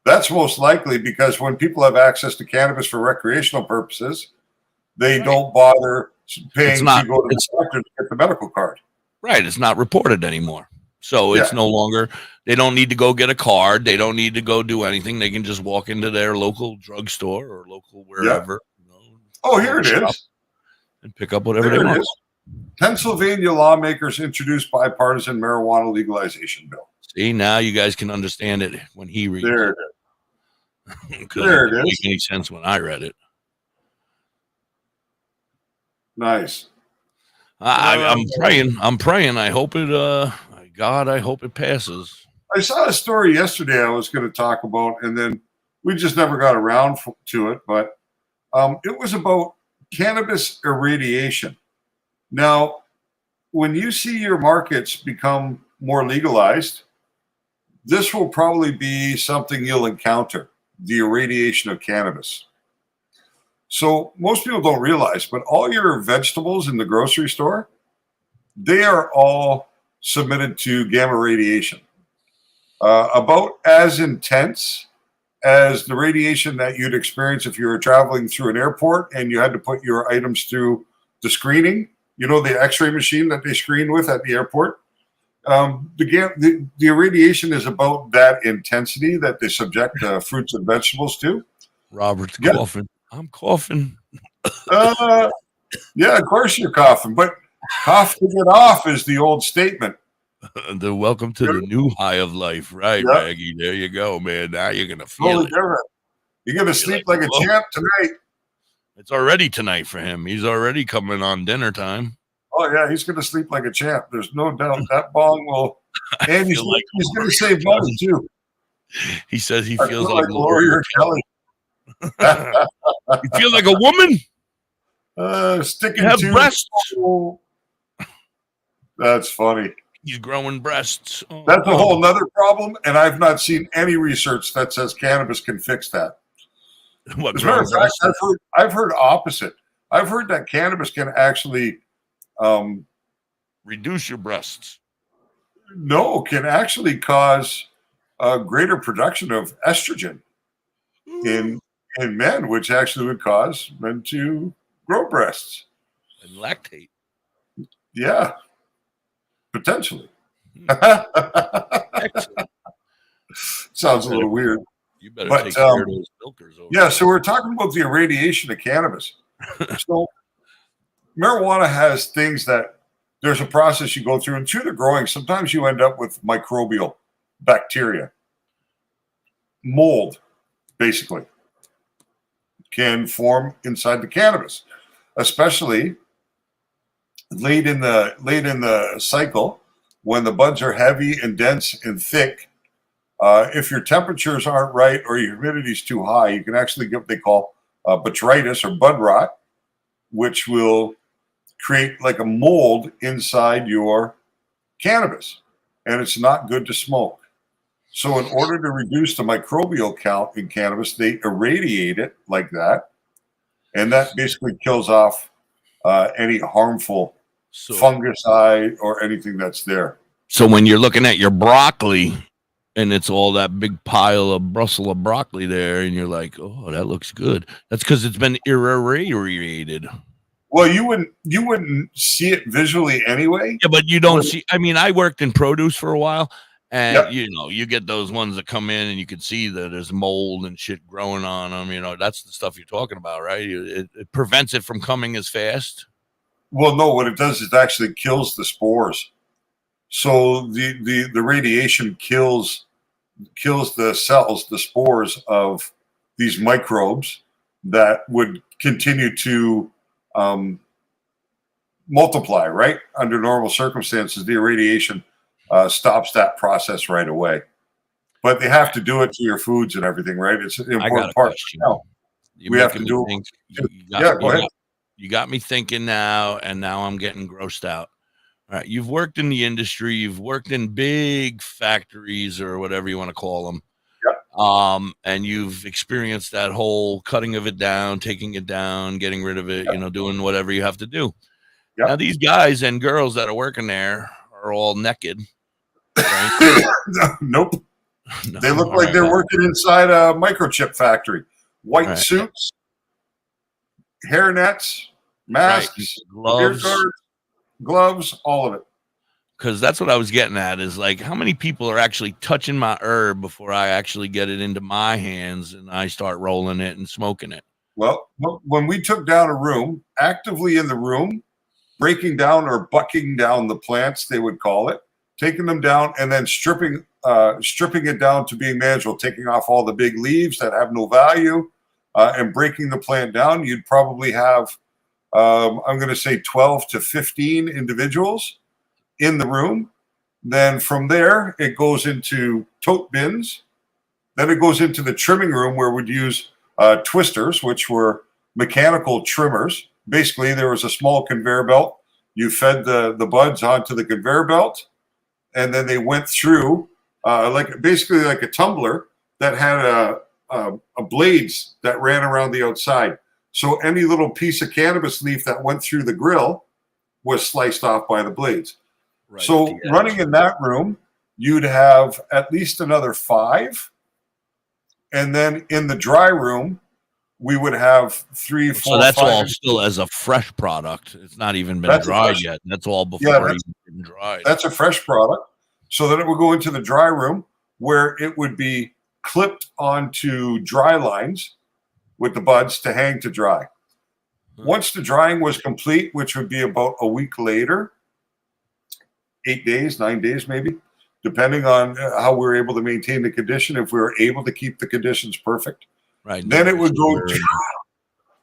That's most likely because when people have access to cannabis for recreational purposes, they don't bother paying to go to the doctor to get the medical card. Right. It's not reported anymore. So it's no longer, they don't need to go get a card. They don't need to go do anything. They can just walk into their local drugstore or local wherever. Oh, here it is. And pick up whatever they want. Pennsylvania lawmakers introduced bipartisan marijuana legalization bill. See, now you guys can understand it when he reads there it. There it didn't is. make any sense when I read it. Nice. I'm praying. I hope it. God, I hope it passes. I saw a story yesterday I was going to talk about, and then we just never got around to it. But it was about cannabis irradiation. Now, when you see your markets become more legalized, this will probably be something you'll encounter. The irradiation of cannabis. So most people don't realize, but all your vegetables in the grocery store, they are all submitted to gamma radiation. About as intense as the radiation that you'd experience if you were traveling through an airport and you had to put your items through the screening, the x-ray machine that they screen with at the airport. The irradiation is about that intensity that they subject fruits and vegetables to. Robert's coughing. I'm coughing. Yeah, of course you're coughing, but cough to get off is the old statement. The welcome to the new high of life, right, Maggie? There you go, man. Now you're gonna feel it. You're gonna sleep like a champ tonight. It's already tonight for him. He's already coming on dinner time. Oh yeah, he's gonna sleep like a champ. There's no doubt that bong will. And he's gonna save money too. He says he feels like Gloria Kelly. You feel like a woman? Sticking you have to breasts. That's funny. He's growing breasts. That's a whole nother problem, and I've not seen any research that says cannabis can fix that. What, As a matter of growing fact, breasts? I've heard opposite. I've heard that cannabis can actually reduce your breasts. No, can actually cause greater production of estrogen in men, which actually would cause men to grow breasts. And lactate. Yeah, potentially. Excellent. Sounds a little weird. You better take care of those milkers over Yeah, there. so we're talking about the irradiation of cannabis. So marijuana has things that there's a process you go through, and through the growing, sometimes you end up with microbial bacteria. Mold, basically, can form inside the cannabis, especially late in the cycle when the buds are heavy and dense and thick. If your temperatures aren't right or your humidity is too high, you can actually get what they call botrytis or bud rot, which will create like a mold inside your cannabis, and it's not good to smoke. So in order to reduce the microbial count in cannabis, they irradiate it like that, and that basically kills off any harmful fungicide or anything that's there. So when you're looking at your broccoli and it's all that big pile of Brussels broccoli there, and you're like, oh, that looks good. That's because it's been irradiated. Well, you wouldn't see it visually anyway. Yeah, but you don't see. I mean, I worked in produce for a while, and you get those ones that come in, and you can see that there's mold and shit growing on them. That's the stuff you're talking about, right? It prevents it from coming as fast. Well, no, what it does is it actually kills the spores. So the radiation kills the cells, the spores of these microbes that would continue to multiply, right? Under normal circumstances, the irradiation stops that process right away. But they have to do it to your foods and everything, right? It's an important part. We have to do it. Go ahead. You got me thinking now, and now I'm getting grossed out. All right, you've worked in the industry. You've worked in big factories or whatever you want to call them. And you've experienced that whole cutting of it down, taking it down, getting rid of it, doing whatever you have to do. Now, these guys and girls that are working there are all naked. Right? Nope. No, they look like they're working inside a microchip factory. White suits, hair nets, masks, gloves. Beer guards, gloves, all of it. Because that's what I was getting at is like how many people are actually touching my herb before I actually get it into my hands and I start rolling it and smoking it. Well, when we took down a room, actively in the room, breaking down or bucking down the plants, they would call it, taking them down and then stripping it down to being manageable, taking off all the big leaves that have no value and breaking the plant down, you'd probably have, I'm going to say 12 to 15 individuals in the room. Then from there, it goes into tote bins. Then it goes into the trimming room where we'd use twisters, which were mechanical trimmers. Basically, there was a small conveyor belt. You fed the buds onto the conveyor belt, and then they went through basically like a tumbler that had a blades that ran around the outside. So any little piece of cannabis leaf that went through the grill was sliced off by the blades. Right, so running in that room, you'd have at least another 5. And then in the dry room, we would have 3, 4, So that's 5. all still as a fresh product. It's not even been dried yet. That's all before it's been dried. That's a fresh product. So then it would go into the dry room where it would be clipped onto dry lines with the buds to hang to dry. Once the drying was complete, which would be about a week later, 8 days, 9 days maybe, depending on how we were able to maintain the condition, if we were able to keep the conditions perfect. Right. Then it would go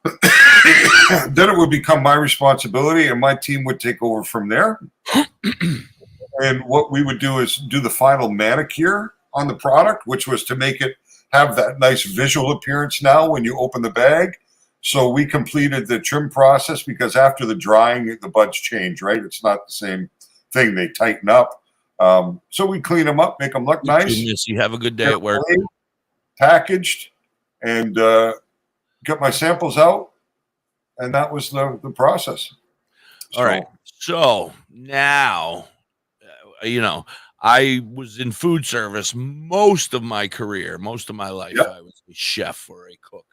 then it would become my responsibility and my team would take over from there. And what we would do is do the final manicure on the product, which was to make it have that nice visual appearance now when you open the bag. So we completed the trim process because after the drying, the buds change, right? It's not the same thing. They tighten up. So we clean them up, make them look nice. Goodness, you have a good day at work. Packaged, and got my samples out, and that was the process. All right. So now, I was in food service most of my career, most of my life. Yep. I was a chef or a cook.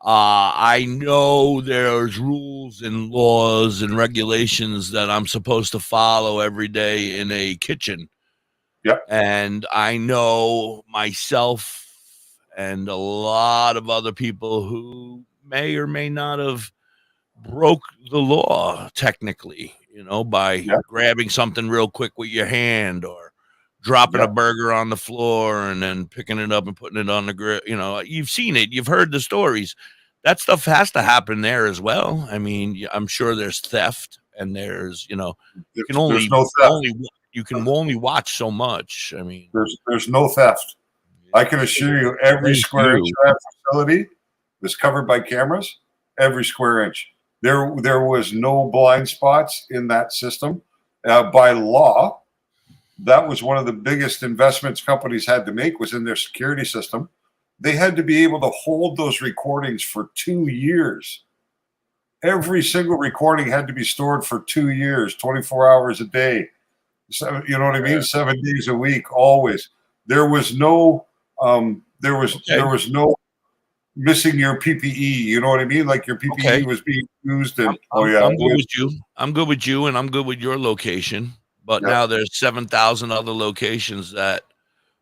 I know there's rules and laws and regulations that I'm supposed to follow every day in a kitchen. Yep. And I know myself and a lot of other people who may or may not have broke the law technically, by grabbing something real quick with your hand or dropping a burger on the floor and then picking it up and putting it on the grill. You've seen it. You've heard the stories. That stuff has to happen there as well. I mean, I'm sure there's theft and there's, you can only watch so much. I mean, there's no theft. I can assure you every square inch of that facility was covered by cameras, every square inch. There was no blind spots in that system. By law, that was one of the biggest investments companies had to make was in their security system. They had to be able to hold those recordings for 2 years. Every single recording had to be stored for 2 years, 24 hours a day. You know what I mean? 7 days a week, always. There was no there was no missing your PPE. You know what I mean? Like your PPE was being used. And I'm good with you. I'm good with you, and I'm good with your location. But now there's 7,000 other locations that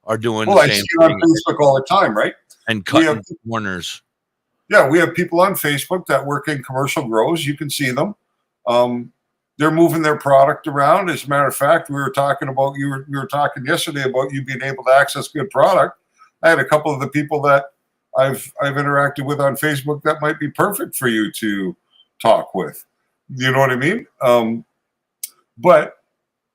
are doing the same I see it on Facebook all the time, right? And cutting corners. Yeah, we have people on Facebook that work in commercial grows. You can see them. They're moving their product around. As a matter of fact, we were talking yesterday about you being able to access good product. I had a couple of the people that I've interacted with on Facebook that might be perfect for you to talk with. You know what I mean? But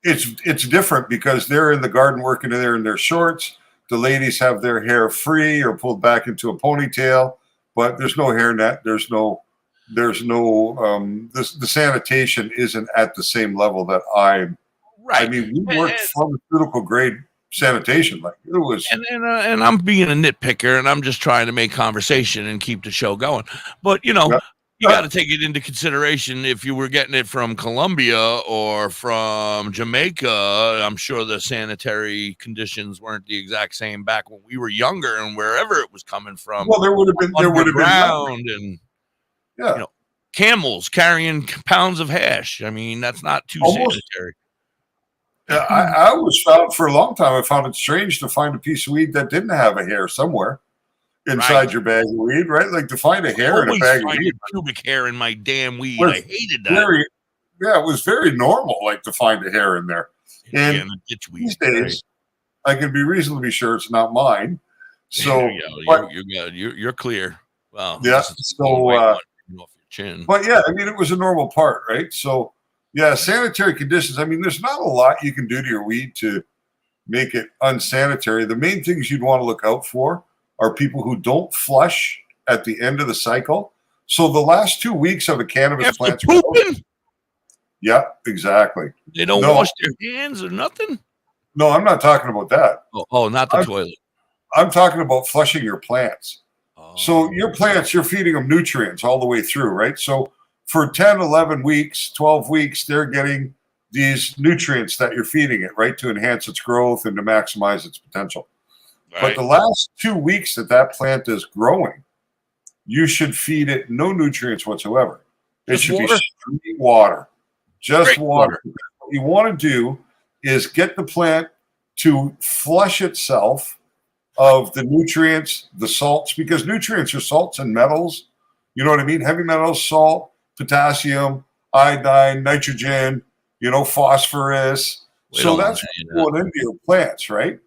it's different because they're in the garden working there in their shorts. The ladies have their hair free or pulled back into a ponytail, but there's no hairnet. The sanitation isn't at the same level that I'm. Right. I mean, we worked pharmaceutical grade sanitation. Like it was. And I'm being a nitpicker, and I'm just trying to make conversation and keep the show going. But you got to take it into consideration. If you were getting it from Colombia or from Jamaica, I'm sure the sanitary conditions weren't the exact same back when we were younger, and wherever it was coming from. Well, there would have been and camels carrying pounds of hash. I mean, that's not too sanitary. Yeah, I always found for a long time. I found it strange to find a piece of weed that didn't have a hair somewhere inside your bag of weed, right? Like to find a hair in a bag of weed. Pubic hair in my damn weed. I hated that. It was very normal, like to find a hair in there. And these days, I can be reasonably sure it's not mine. So you're clear. Well, yeah. So, off your chin. But yeah, I mean, it was a normal part, right? So, yeah, sanitary conditions. I mean, there's not a lot you can do to your weed to make it unsanitary. The main things you'd want to look out for are people who don't flush at the end of the cycle. So the last 2 weeks of a cannabis plant. Yeah, exactly. They don't wash their hands or nothing? No, I'm not talking about that. Oh, not the toilet. I'm talking about flushing your plants. So your plants, you're feeding them nutrients all the way through, right? So for 10, 11 weeks, 12 weeks, they're getting these nutrients that you're feeding it, right, to enhance its growth and to maximize its potential. Right. But the last 2 weeks that plant is growing, you should feed it no nutrients whatsoever. It should be straight water, just water. What you want to do is get the plant to flush itself of the nutrients, the salts, because nutrients are salts and metals. You know what I mean? Heavy metals, salt, potassium, iodine, nitrogen, phosphorus. So that's going into your plants, right?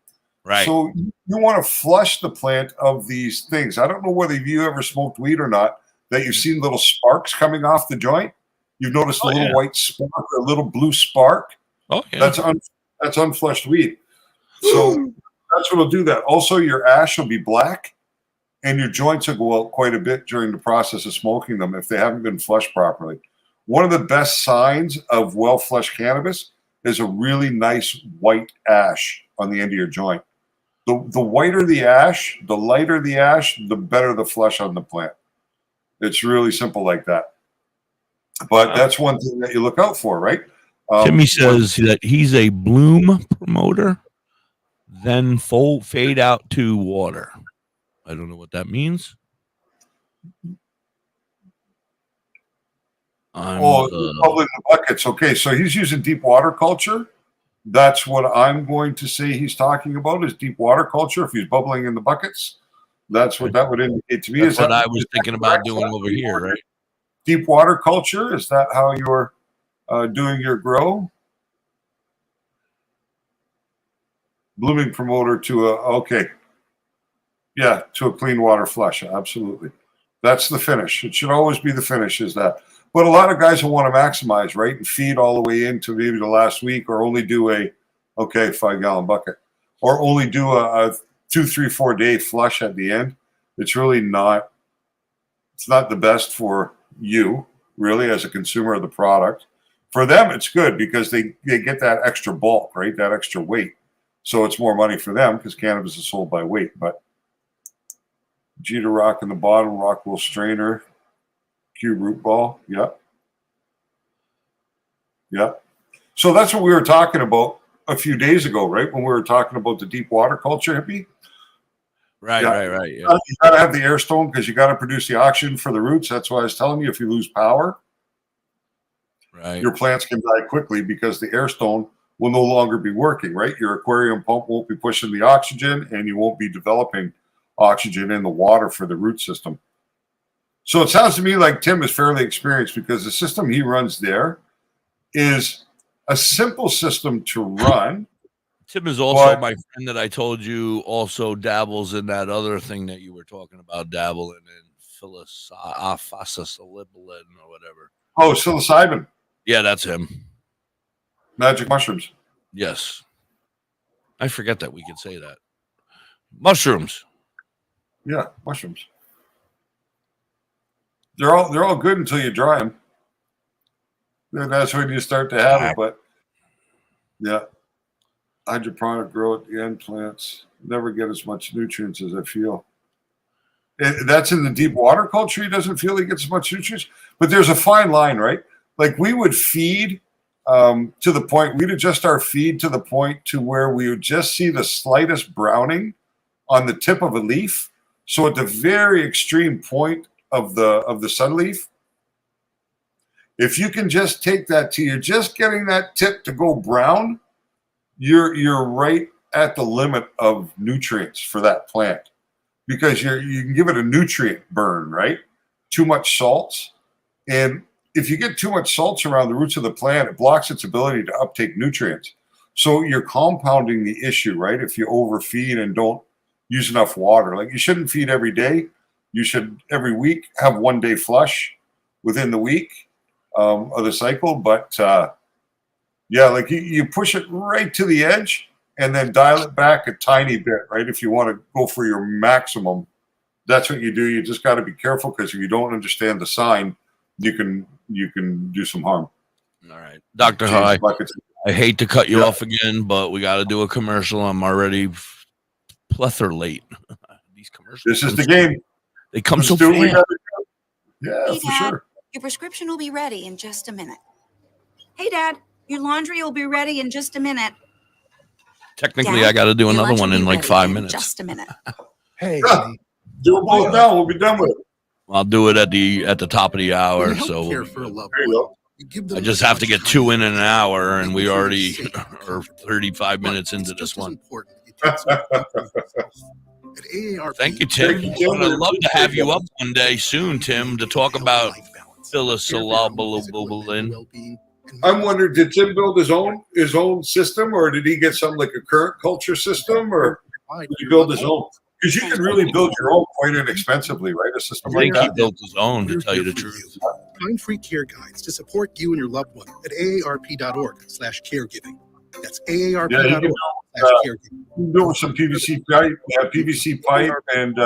Right. So you want to flush the plant of these things. I don't know whether you ever smoked weed or not, that you've seen little sparks coming off the joint. You've noticed a little white spark or a little blue spark. Oh, yeah. That's unflushed weed. So that's what will do that. Also, your ash will be black, and your joints will go out quite a bit during the process of smoking them if they haven't been flushed properly. One of the best signs of well-flushed cannabis is a really nice white ash on the end of your joint. The whiter the ash, the lighter the ash, the better the flush on the plant. It's really simple like that. But that's one thing that you look out for, right? Timmy says that he's a bloom promoter, then fade out to water. I don't know what that means. Bubbling the buckets. Okay, so he's using deep water culture. That's what I'm going to say he's talking about is deep water culture. If he's bubbling in the buckets, that's what that would indicate to me. That's what I was thinking about doing over here, right? Deep water culture, is that how you're doing your grow? Blooming promoter to a clean water flush. Absolutely. That's the finish. It should always be the finish is that. But a lot of guys will want to maximize, right? And feed all the way into maybe the last week or only do 5-gallon bucket or only do a 2, 3, 4 day flush at the end. It's really not, it's not the best for you really as a consumer of the product. For them, it's good because they get that extra bulk, right? That extra weight. So it's more money for them because cannabis is sold by weight. But Jeter rock in the bottom, Rockwell strainer, cube root ball. Yep. So that's what we were talking about a few days ago, right? When we were talking about the deep water culture, Hippie. Right. Yeah. You got to have the air stone because you got to produce the oxygen for the roots. That's why I was telling you, if you lose power, your plants can die quickly because the air stone will no longer be working, right? Your aquarium pump won't be pushing the oxygen and you won't be developing oxygen in the water for the root system. So it sounds to me like Tim is fairly experienced because the system he runs there is a simple system to run. Tim is also my friend that I told you also dabbles in that other thing that you were talking about, dabbling in psilocybin or whatever. Oh, psilocybin. Yeah, that's him. Magic mushrooms. Yes. I forget that we could say that. Mushrooms. Yeah, mushrooms. They're all good until you dry them. Then that's when you start to have it. But yeah, hydroponic grow at the end plants never get as much nutrients as I feel. And that's in the deep water culture. He doesn't feel he gets as much nutrients. But there's a fine line, right? Like we would feed to the point, we'd adjust our feed to the point to where we would just see the slightest browning on the tip of a leaf. So at the very extreme point of the sun leaf, if you can just take that to you're just getting that tip to go brown, you're right at the limit of nutrients for that plant because you can give it a nutrient burn, right? Too much salts. And if you get too much salts around the roots of the plant, it blocks its ability to uptake nutrients. So you're compounding the issue, right? If you overfeed and don't use enough water. Like you shouldn't feed every day. You should every week have 1 day flush within the week of the cycle. But like you push it right to the edge and then dial it back a tiny bit, right? If you want to go for your maximum, that's what you do. You just got to be careful because if you don't understand the sign, you can do some harm. All right. Dr. High, I hate to cut you off again, but we got to do a commercial. I'm already plethora late. These commercials. This is the game. They come so fast. Yeah, hey, for Dad, sure. Your prescription will be ready in just a minute. Hey, Dad, your laundry will be ready in just a minute. Technically, Dad, I got to do your another lunch one will in be like ready 5 in minutes. Just a minute. Hey, do them both now. We'll be done with it. I'll do it at the top of the hour. So I just have to get 2 in an hour, and we already are 35 minutes into this one. Thank you, Tim. I'd love to have you up one day soon, Tim, to talk about psilocybin. I'm wondering, did Tim build his own system, or did he get something like a current culture system, or did he build his own? Because you can really build your own quite inexpensively, right? A system like that. He built his own, to tell you the truth. Find free care guides to support you and your loved one at aarp.org/caregiving. That's aarp.org/caregiving. You can do it with some PVC pipe, and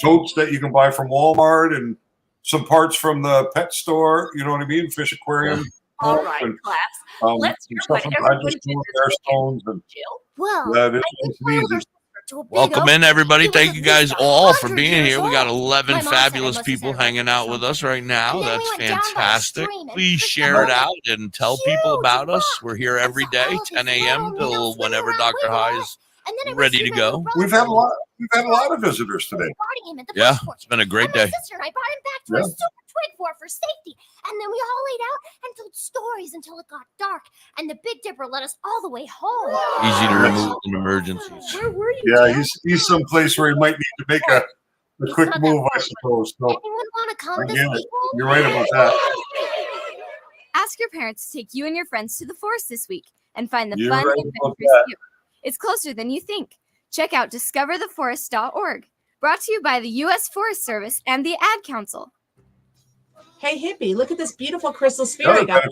totes that you can buy from Walmart, and some parts from the pet store. You know what I mean? Fish aquarium. All right, class. Let's hear what everybody did this weekend. Well, I spoiled her Welcome in, everybody. Thank you guys all for being here. We got 11 fabulous people hanging out with us right now. That's fantastic. Please share it out and tell people about us. We're here every day, 10 a.m. till whenever Dr. High is ready to go. We've had a lot of visitors today. Yeah, it's been a great day. My sister and I brought him back to our super twig for safety. And then we all laid out and told stories until it got dark. And the Big Dipper led us all the way home. Easy to remove in emergencies. Where were you? Yeah, he's someplace where he might need to make a quick move, I suppose. So, Anyone want to come this week? you're right about that. Ask your parents to take you and your friends to the forest this week and find the You're fun right adventures about that. you. It's closer than you think. Check out discovertheforest.org. Brought to you by the U.S. Forest Service and the Ad Council. Hey, hippie, look at this beautiful crystal sphere I got.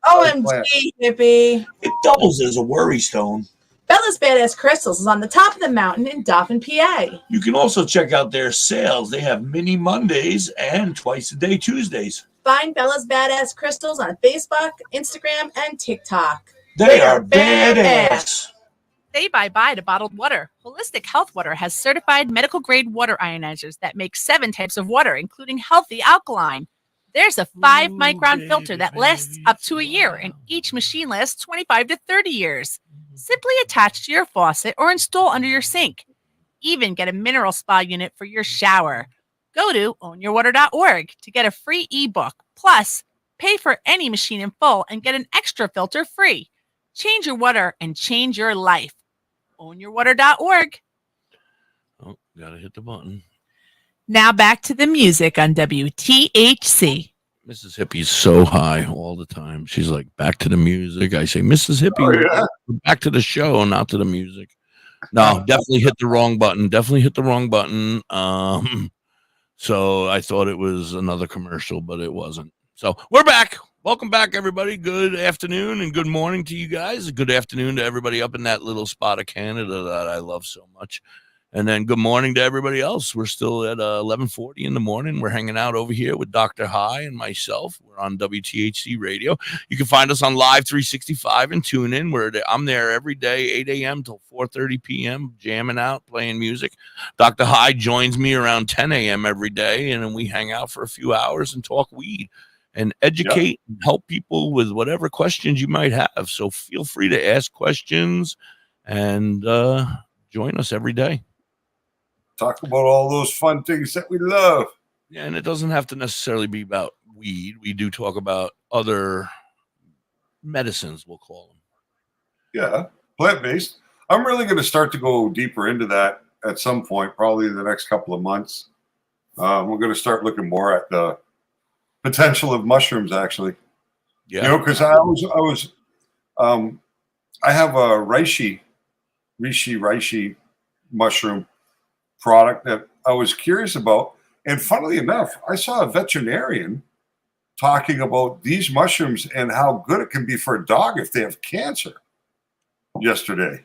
OMG, hippie. It doubles as a worry stone. Bella's Badass Crystals is on the top of the mountain in Dauphin, PA. You can also check out their sales. They have mini Mondays and twice a day Tuesdays. Find Bella's Badass Crystals on Facebook, Instagram, and TikTok. They are badass. Say bye-bye to bottled water. Holistic Health Water has certified medical-grade water ionizers that make 7 types of water, including healthy alkaline. There's a 5-micron filter that lasts up to a year, and each machine lasts 25 to 30 years. Simply attach to your faucet or install under your sink. Even get a mineral spa unit for your shower. Go to ownyourwater.org to get a free ebook. Plus, pay for any machine in full and get an extra filter free. Change your water and change your life. Ownyourwater.org. Oh, gotta hit the button. Now back to the music on WTHC. Mrs. Hippie's so high all the time. She's like, back to the music. I say, Mrs. Hippie, back to the show, not to the music. No, definitely hit the wrong button. So I thought it was another commercial, but it wasn't. So we're back. Welcome back, everybody. Good afternoon and good morning to you guys. Good afternoon to everybody up in that little spot of Canada that I love so much. And then good morning to everybody else. We're still at 11:40 in the morning. We're hanging out over here with Dr. High and myself. We're on WTHC Radio. You can find us on Live 365 and tune in. I'm there every day, 8 a.m. till 4:30 p.m., jamming out, playing music. Dr. High joins me around 10 a.m. every day, and then we hang out for a few hours and talk weed and educate and help people with whatever questions you might have. So feel free to ask questions and join us every day. Talk about all those fun things that we love. Yeah, and it doesn't have to necessarily be about weed. We do talk about other medicines, we'll call them. Yeah, plant-based. I'm really going to start to go deeper into that at some point, probably in the next couple of months. We're going to start looking more at the potential of mushrooms, actually. Yeah. You know, because I have a reishi mushroom product that I was curious about. And funnily enough, I saw a veterinarian talking about these mushrooms and how good it can be for a dog if they have cancer yesterday.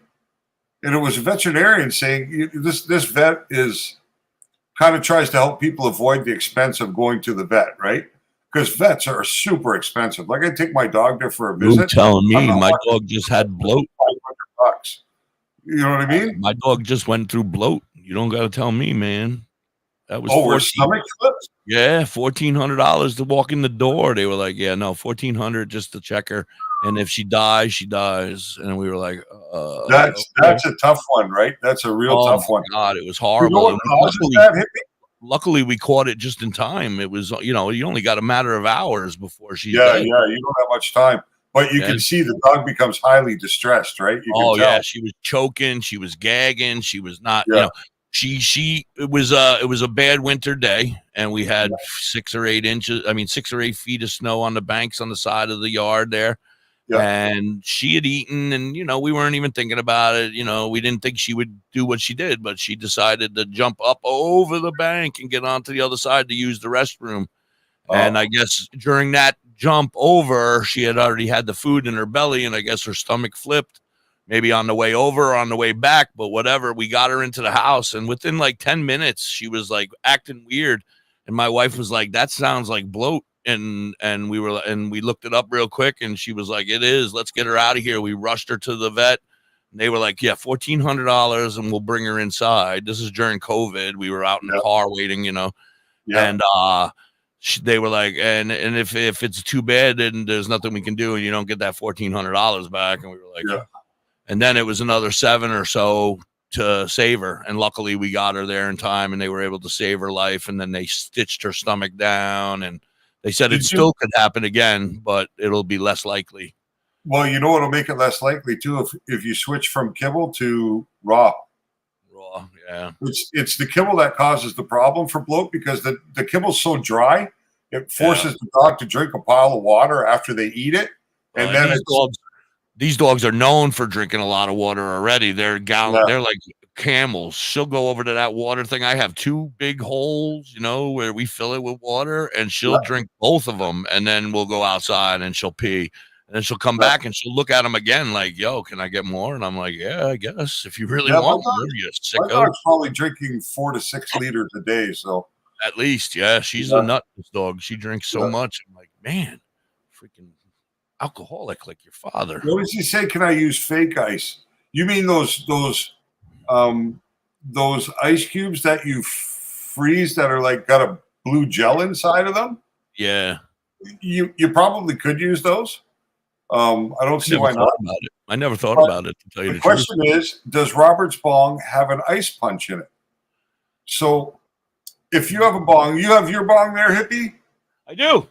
And it was a veterinarian saying this vet is kind of tries to help people avoid the expense of going to the vet, right? Because vets are super expensive. Like I take my dog there for a visit. You're telling me my dog just had bloat. $500. You know what I mean? My dog just went through bloat. You don't got to tell me, man. That was her stomach flips? Yeah, $1,400 to walk in the door. They were like, yeah, no, $1,400 just to check her. And if she dies, she dies. And we were like, that's a tough one, right? That's a real tough one. God, it was horrible. You know what causes luckily, we caught it just in time. It was, you only got a matter of hours before she died. Yeah, you don't have much time. But you can see the dog becomes highly distressed, right? You can tell. Yeah, she was choking, she was gagging, she was not, it was a bad winter day, and we had 6 or 8 feet of snow on the banks on the side of the yard there. Yeah. And she had eaten, and we weren't even thinking about it. We didn't think she would do what she did, but she decided to jump up over the bank and get onto the other side to use the restroom. And I guess during that jump over, she had already had the food in her belly, and I guess her stomach flipped, maybe on the way over or on the way back, but whatever. We got her into the house, and within like 10 minutes, she was like acting weird. And my wife was like, that sounds like bloat. and we looked it up real quick, and she was like, "It is. Let's get her out of here." We rushed her to the vet. And they were like, "Yeah, $1,400, and we'll bring her inside." This is during COVID. We were out in the car waiting, and they were like, and if it's too bad, then there's nothing we can do, and you don't get that $1,400 back. And we were like, and then it was another $7 or so to save her, and luckily we got her there in time, and they were able to save her life. And then they stitched her stomach down, and they said it still could happen again, but it'll be less likely. Well, you know what'll make it less likely too if you switch from kibble to raw. Raw, yeah. It's the kibble that causes the problem for bloat, because the kibble's so dry, it forces the dog to drink a pile of water after they eat it, and then these dogs are known for drinking a lot of water already. They're they're like camels. She'll go over to that water thing. I have 2 big holes, where we fill it with water, and she'll drink both of them, and then we'll go outside and she'll pee. And then she'll come back and she'll look at him again like, "Yo, can I get more?" And I'm like, "Yeah, I guess if you really want more, you my dog's probably drinking 4 to 6 liters a day." So at least, yeah, she's a nut. This dog, she drinks so much. I'm like, man, freaking alcoholic like your father. What does he say? Can I use fake ice? You mean those ice cubes that you freeze that are like got a blue gel inside of them? Yeah, you probably could use those. I don't see why not. I never thought about it, to tell you the truth. The question is, does Robert's bong have an ice punch in it? So if you have a bong, you have your bong there, Hippie? I do.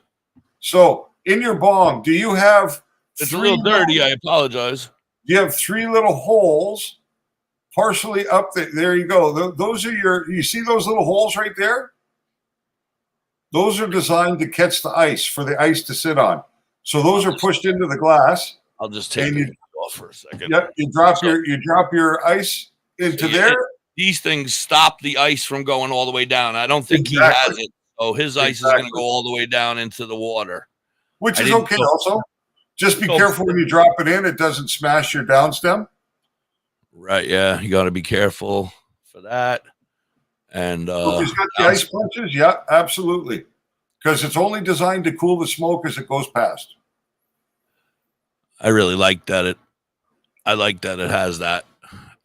So in your bong, do you have... It's a little dirty. I apologize. You have 3 little holes partially up there. There you go. Those are you see those little holes right there? Those are designed to catch the ice, for the ice to sit on. So those are pushed into the glass. I'll just take it off for a second. Yep, you drop your ice into there. These things stop the ice from going all the way down. I don't think he has it. So his ice is going to go all the way down into the water. Which is okay also. Just be careful when you drop it in. It doesn't smash your downstem. Right, yeah. You got to be careful for that. And he's got the ice punches? Yeah, absolutely. Because it's only designed to cool the smoke as it goes past. I really like that I like that it has that.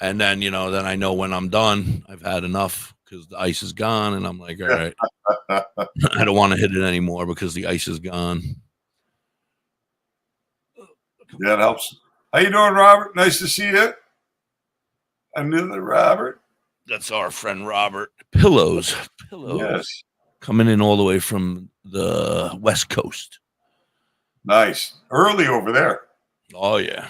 And then, then I know when I'm done, I've had enough because the ice is gone. And I'm like, all right, I don't want to hit it anymore because the ice is gone. Yeah, it helps. How you doing, Robert? Nice to see you. Another Robert. That's our friend Robert. Pillows. Yes. Coming in all the way from the West Coast. Nice. Early over there. Oh, yeah.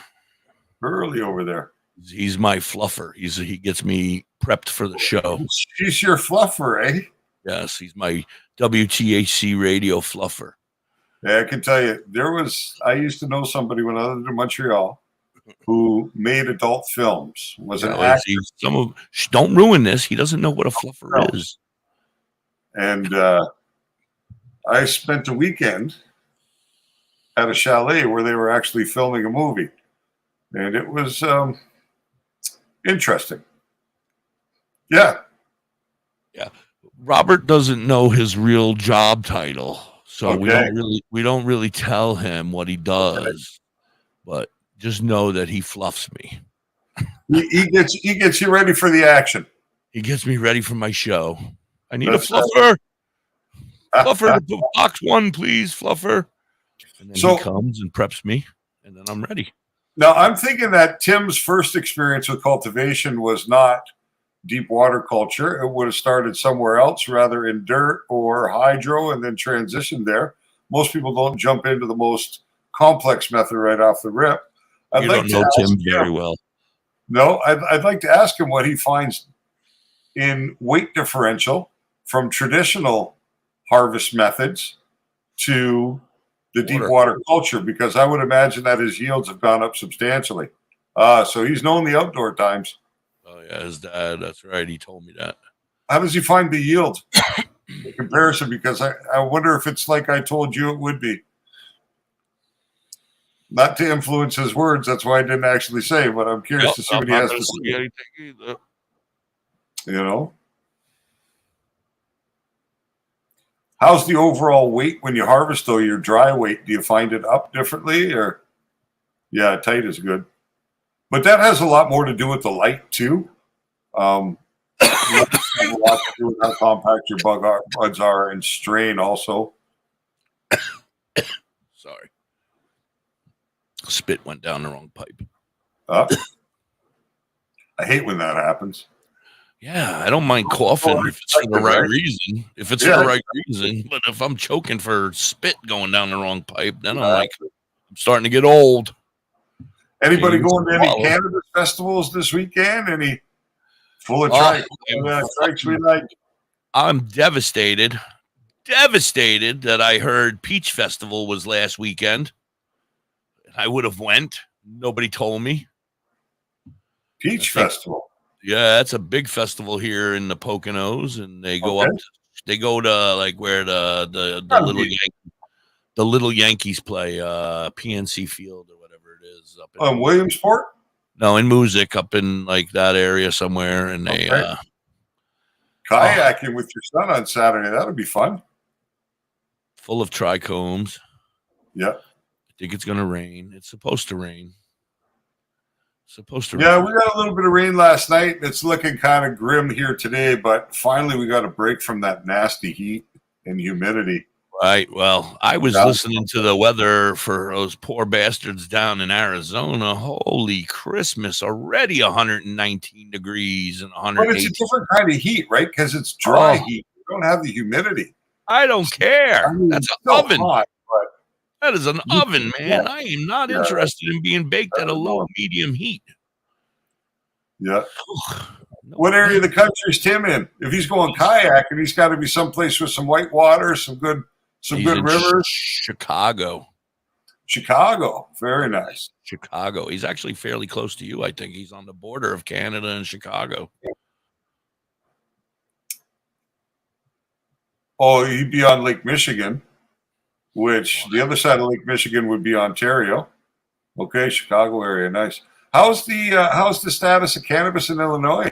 Early over there. He's my fluffer. He gets me prepped for the show. He's your fluffer, eh? Yes, he's my WTHC Radio fluffer. Yeah, I can tell you, I used to know somebody when I lived in Montreal who made adult films, was an actor. Don't ruin this. He doesn't know what a fluffer is. And I spent a weekend at a chalet where they were actually filming a movie. And it was interesting. Yeah. Yeah. Robert doesn't know his real job title. So we don't really tell him what he does. But just know that he fluffs me. He gets you ready for the action. He gets me ready for my show. I need a fluffer. Fluffer, box 1, please, fluffer. And then he comes and preps me, and then I'm ready. Now, I'm thinking that Tim's first experience with cultivation was not deep water culture. It would have started somewhere else, rather in dirt or hydro, and then transitioned there. Most people don't jump into the most complex method right off the rip. You don't know Tim very well. No, I'd like to ask him what he finds in weight differential from traditional harvest methods to the deep water culture, because I would imagine that his yields have gone up substantially. So he's known the outdoor times. Oh, yeah, his dad. That's right. He told me that. How does he find the yield in comparison? Because I wonder if it's like I told you it would be. Not to influence his words. That's why I didn't actually say, but I'm curious to see what he has to say. You know? How's the overall weight when you harvest, though, your dry weight? Do you find it up differently? Or yeah, tight is good. But that has a lot more to do with the light, too. It has a lot to do with how compact your buds are and strain also. Sorry. Spit went down the wrong pipe. I hate when that happens. Yeah, I don't mind coughing if it's for the right reason. If it's for the right reason. But if I'm choking for spit going down the wrong pipe, then I'm like, I'm starting to get old. Anybody going to any cannabis festivals this weekend? Any full of trikes we like? I'm devastated that I heard Peach Festival was last weekend. I would have went. Nobody told me. Peach Festival. Yeah, that's a big festival here in the Poconos, and they go up. They go to like where the little Yankees play, PNC Field or whatever it is up in Williamsport. No, in Music, up in like that area somewhere, and they kayaking with your son on Saturday. That'll be fun. Full of trichomes. Yeah, I think it's gonna rain. It's supposed to rain. Yeah, we got a little bit of rain last night. It's looking kind of grim here today, but finally we got a break from that nasty heat and humidity. Right. Well, I was listening to the weather for those poor bastards down in Arizona. Holy Christmas, already 119 degrees and 108. But it's a different kind of heat, right? Because it's dry heat. You don't have the humidity. I don't care. That's an oven. Hot, that is an oven, man. I am not interested in being baked at a low, medium heat. Yeah. What area of the country is Tim in? If he's going kayaking, he's got to be someplace with some white water, some good rivers. Chicago. Very nice. Chicago. He's actually fairly close to you. I think he's on the border of Canada and Chicago. Oh, he'd be on Lake Michigan, which the other side of Lake Michigan would be Ontario. Okay, Chicago area, nice. How's the status of cannabis in Illinois?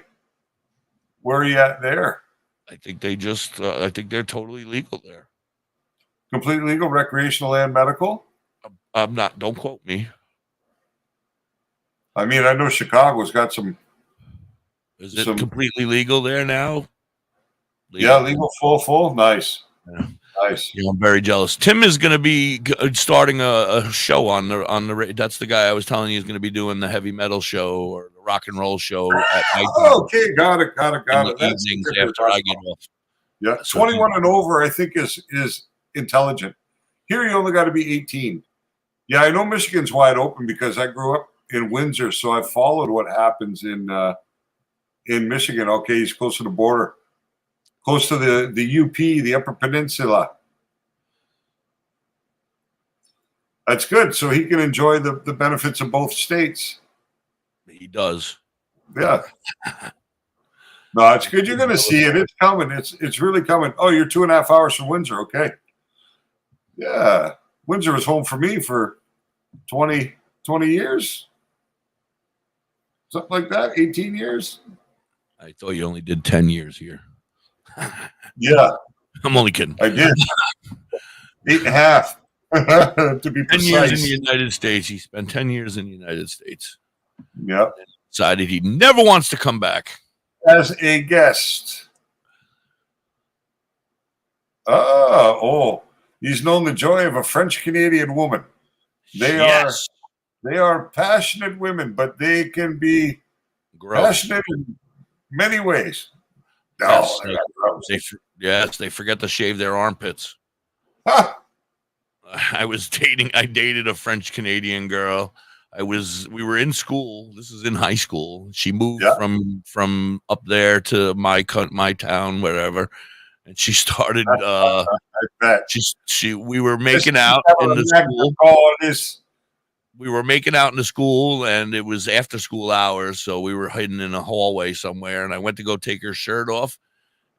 Where are you at there? I think they just I think they're totally legal there. Completely legal, recreational and medical? I'm not, don't quote me. I mean, I know Chicago's got some. Is it completely legal there now? Yeah, legal, full. Nice. Yeah. Nice. Yeah, I'm very jealous. Tim is going to be starting a show on the. That's the guy I was telling you is going to be doing the heavy metal show or the rock and roll show at night. Okay, got it. Evenings after I get off. Yeah, 21 and over, I think is intelligent. Here, you only got to be 18. Yeah, I know Michigan's wide open because I grew up in Windsor, so I followed what happens in Michigan. Okay, he's close to the border. Close to the UP, the Upper Peninsula. That's good. So he can enjoy the benefits of both states. He does. Yeah. No, it's good. You're going to see it. It's coming. It's really coming. Oh, you're 2.5 hours from Windsor. Okay. Yeah. Windsor was home for me for 20 years. Something like that. 18 years. I thought you only did 10 years here. Yeah. I'm only kidding. I did. 8.5 to be precise. 10 years in the United States. He spent 10 years in the United States. Yep. Decided he never wants to come back. As a guest. Oh. He's known the joy of a French-Canadian woman. They are passionate women, but they can be passionate in many ways. No, they forget to shave their armpits. I dated a French Canadian girl. We were in school. This is in high school. She moved from up there to my town, wherever, and she started. I bet we were making out in the school. We were making out in the school, and it was after school hours, so we were hiding in a hallway somewhere, and I went to go take her shirt off,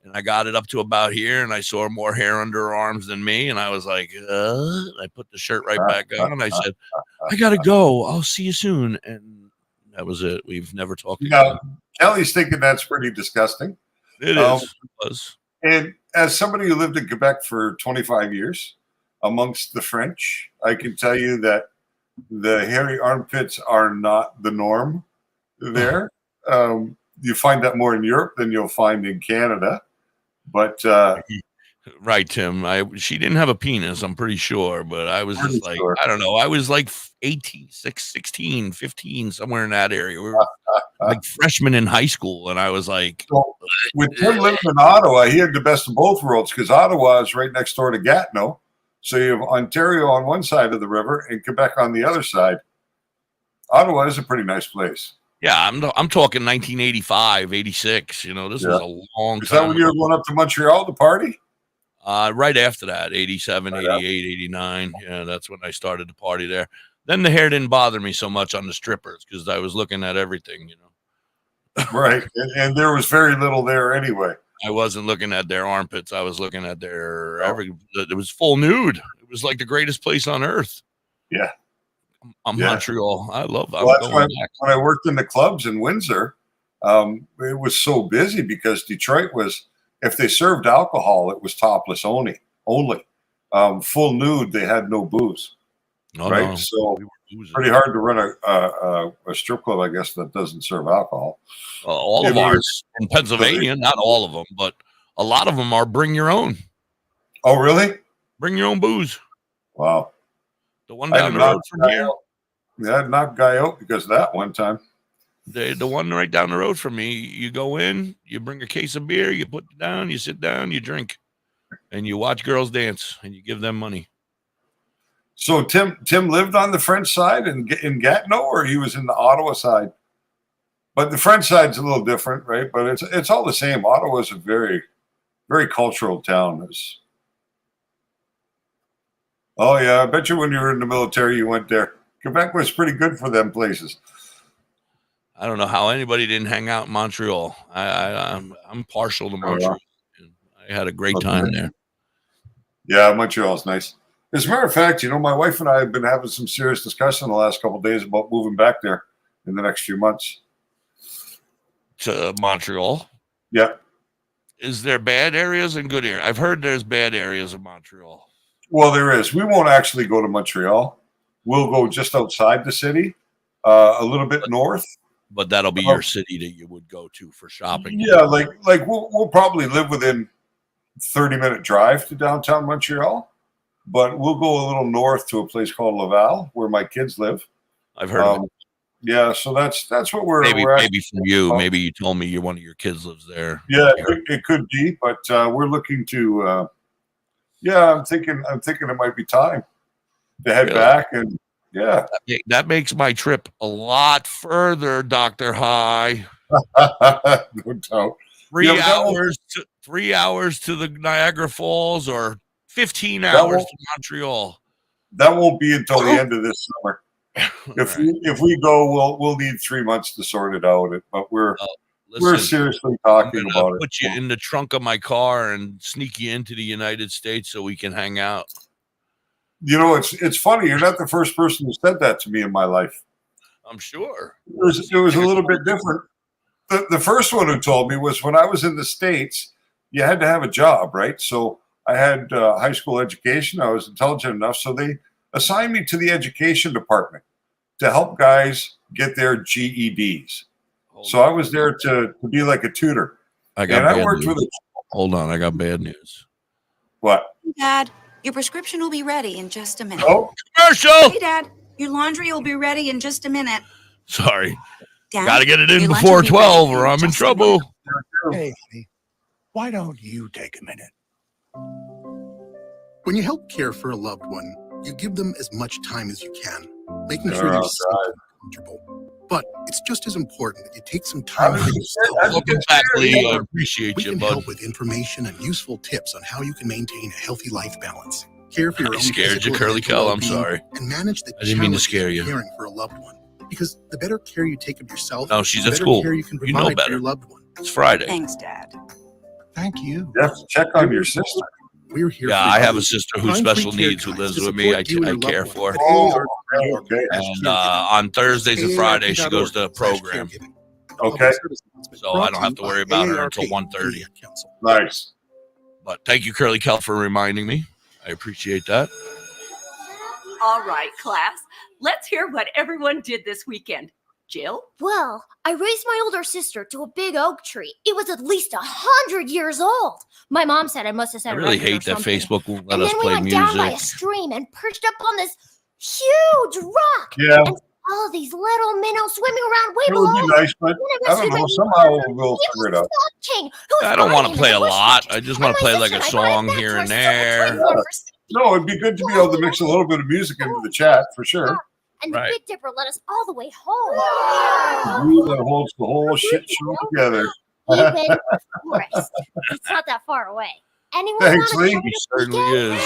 and I got it up to about here, and I saw more hair under her arms than me, and I was like, I put the shirt right back on, and I said, I gotta go. I'll see you soon. And that was it. We've never talked again. Kelly's thinking that's pretty disgusting. It is. And as somebody who lived in Quebec for 25 years amongst the French, I can tell you that the hairy armpits are not the norm there. You find that more in Europe than you'll find in Canada. But right, Tim. She didn't have a penis, I'm pretty sure, but I was just like, sure. I don't know. I was like 18, 16, 15, somewhere in that area. We were like freshmen in high school, and I was like, so with Tim living in Ottawa, he had the best of both worlds because Ottawa is right next door to Gatineau. So you have Ontario on one side of the river and Quebec on the other side. Ottawa is a pretty nice place. yeah, I'm talking 1985, 86. You know, this was a long time. Is that when you were going up to Montreal to party? Right after that, 87, 88, 89. Yeah, that's when I started to party there. Then the hair didn't bother me so much on the strippers because I was looking at everything, you know. Right. And there was very little there anyway. I wasn't looking at their armpits. I was looking at their it was full nude. It was like the greatest place on earth. Yeah. Montreal. I love that. Well, that's why when I worked in the clubs in Windsor, it was so busy because Detroit was, if they served alcohol, it was topless only. Full nude, they had no booze. Right? No. So pretty hard to run a strip club, I guess, that doesn't serve alcohol. All of ours in Pennsylvania, not all of them, but a lot of them are bring your own. Oh, really? Bring your own booze. Wow. The one down the road from here. Yeah, I knocked guy out because of that one time. The one right down the road from me, you go in, you bring a case of beer, you put it down, you sit down, you drink, and you watch girls dance, and you give them money. So Tim lived on the French side in Gatineau, or he was in the Ottawa side? But the French side's a little different, right? But it's all the same. Ottawa's a very, very cultural town. Oh, yeah. I bet you when you were in the military, you went there. Quebec was pretty good for them places. I don't know how anybody didn't hang out in Montreal. I'm partial to Montreal. I had a great time there. Yeah, Montreal's nice. As a matter of fact, you know, my wife and I have been having some serious discussion the last couple of days about moving back there in the next few months. To Montreal? Yeah. Is there bad areas and good areas? I've heard there's bad areas in Montreal. Well, there is. We won't actually go to Montreal. We'll go just outside the city, a little bit north. But that'll be your city that you would go to for shopping. Yeah, like we'll probably live within 30-minute drive to downtown Montreal, but we'll go a little north to a place called Laval where my kids live. I've heard of it. Yeah, so that's what we're maybe from you. Maybe you told me one of your kids lives there. Yeah, it could be, but we're looking to. I'm thinking it might be time to head back, and that makes my trip a lot further, DoktorHigh. No doubt. 3 hours to the Niagara Falls, or 15 hours to Montreal. That won't be until the end of this summer. If we go, we'll need 3 months to sort it out. But we're seriously talking about it. Put you in the trunk of my car and sneak you into the United States so we can hang out. You know, it's funny. You're not the first person who said that to me in my life. I'm sure. It was a little bit different. The first one who told me was when I was in the States, you had to have a job, right? So I had high school education. I was intelligent enough. So they assigned me to the education department to help guys get their GEDs. So I was there to be like a tutor. Hold on, I got bad news. What? Dad, your prescription will be ready in just a minute. Oh, commercial! Hey, Dad, your laundry will be ready in just a minute. Sorry. Dad, got to get it in before 12 or I'm in trouble. Hey, honey, why don't you take a minute? When you help care for a loved one, you give them as much time as you can, making sure they're safe and comfortable. But it's just as important that you take some time for yourself. Welcome back, Lee. I appreciate you, We can bud. help with information and useful tips on how you can maintain a healthy life balance. Care for your I own scared you, physical Curly and Kel. I'm well-being, sorry. and manage the I didn't mean to challenges scare of you. caring for a loved one. Because the better care you take of yourself, No, she's the at better school. care you can You provide know for better. your loved one. It's Friday. Thanks, Dad. Thank you. You have to check on your sister. We're here. Yeah, for I you. have a sister who's Find special free care needs who guides lives to with me. I support you and your care loved for. one. Okay. And on Thursdays and Fridays, she goes to a program. Okay. So I don't have to worry about her until 1:30. Nice. But thank you, Curly Kel, for reminding me. I appreciate that. All right, class. Let's hear what everyone did this weekend. Jill? Well, I raised my older sister to a big oak tree. It was at least 100 years old. My mom said I must have I said really hate that Facebook won't let us then we play went down by a music. stream and perched up on this huge rock. Yeah. And all these little minnows swimming around way It would below. be nice, but I don't know. Somehow we'll figure it out. King, I don't want to play a lot. I just want to play like a song here and there. Yeah. No, it'd be good to be able to mix a little bit of music into the chat for sure. And the Big Dipper led us all the way home. Glue that holds the whole shit show together. Even forest. It's not that far away. Anyone Thanks, want Lee. to He certainly is.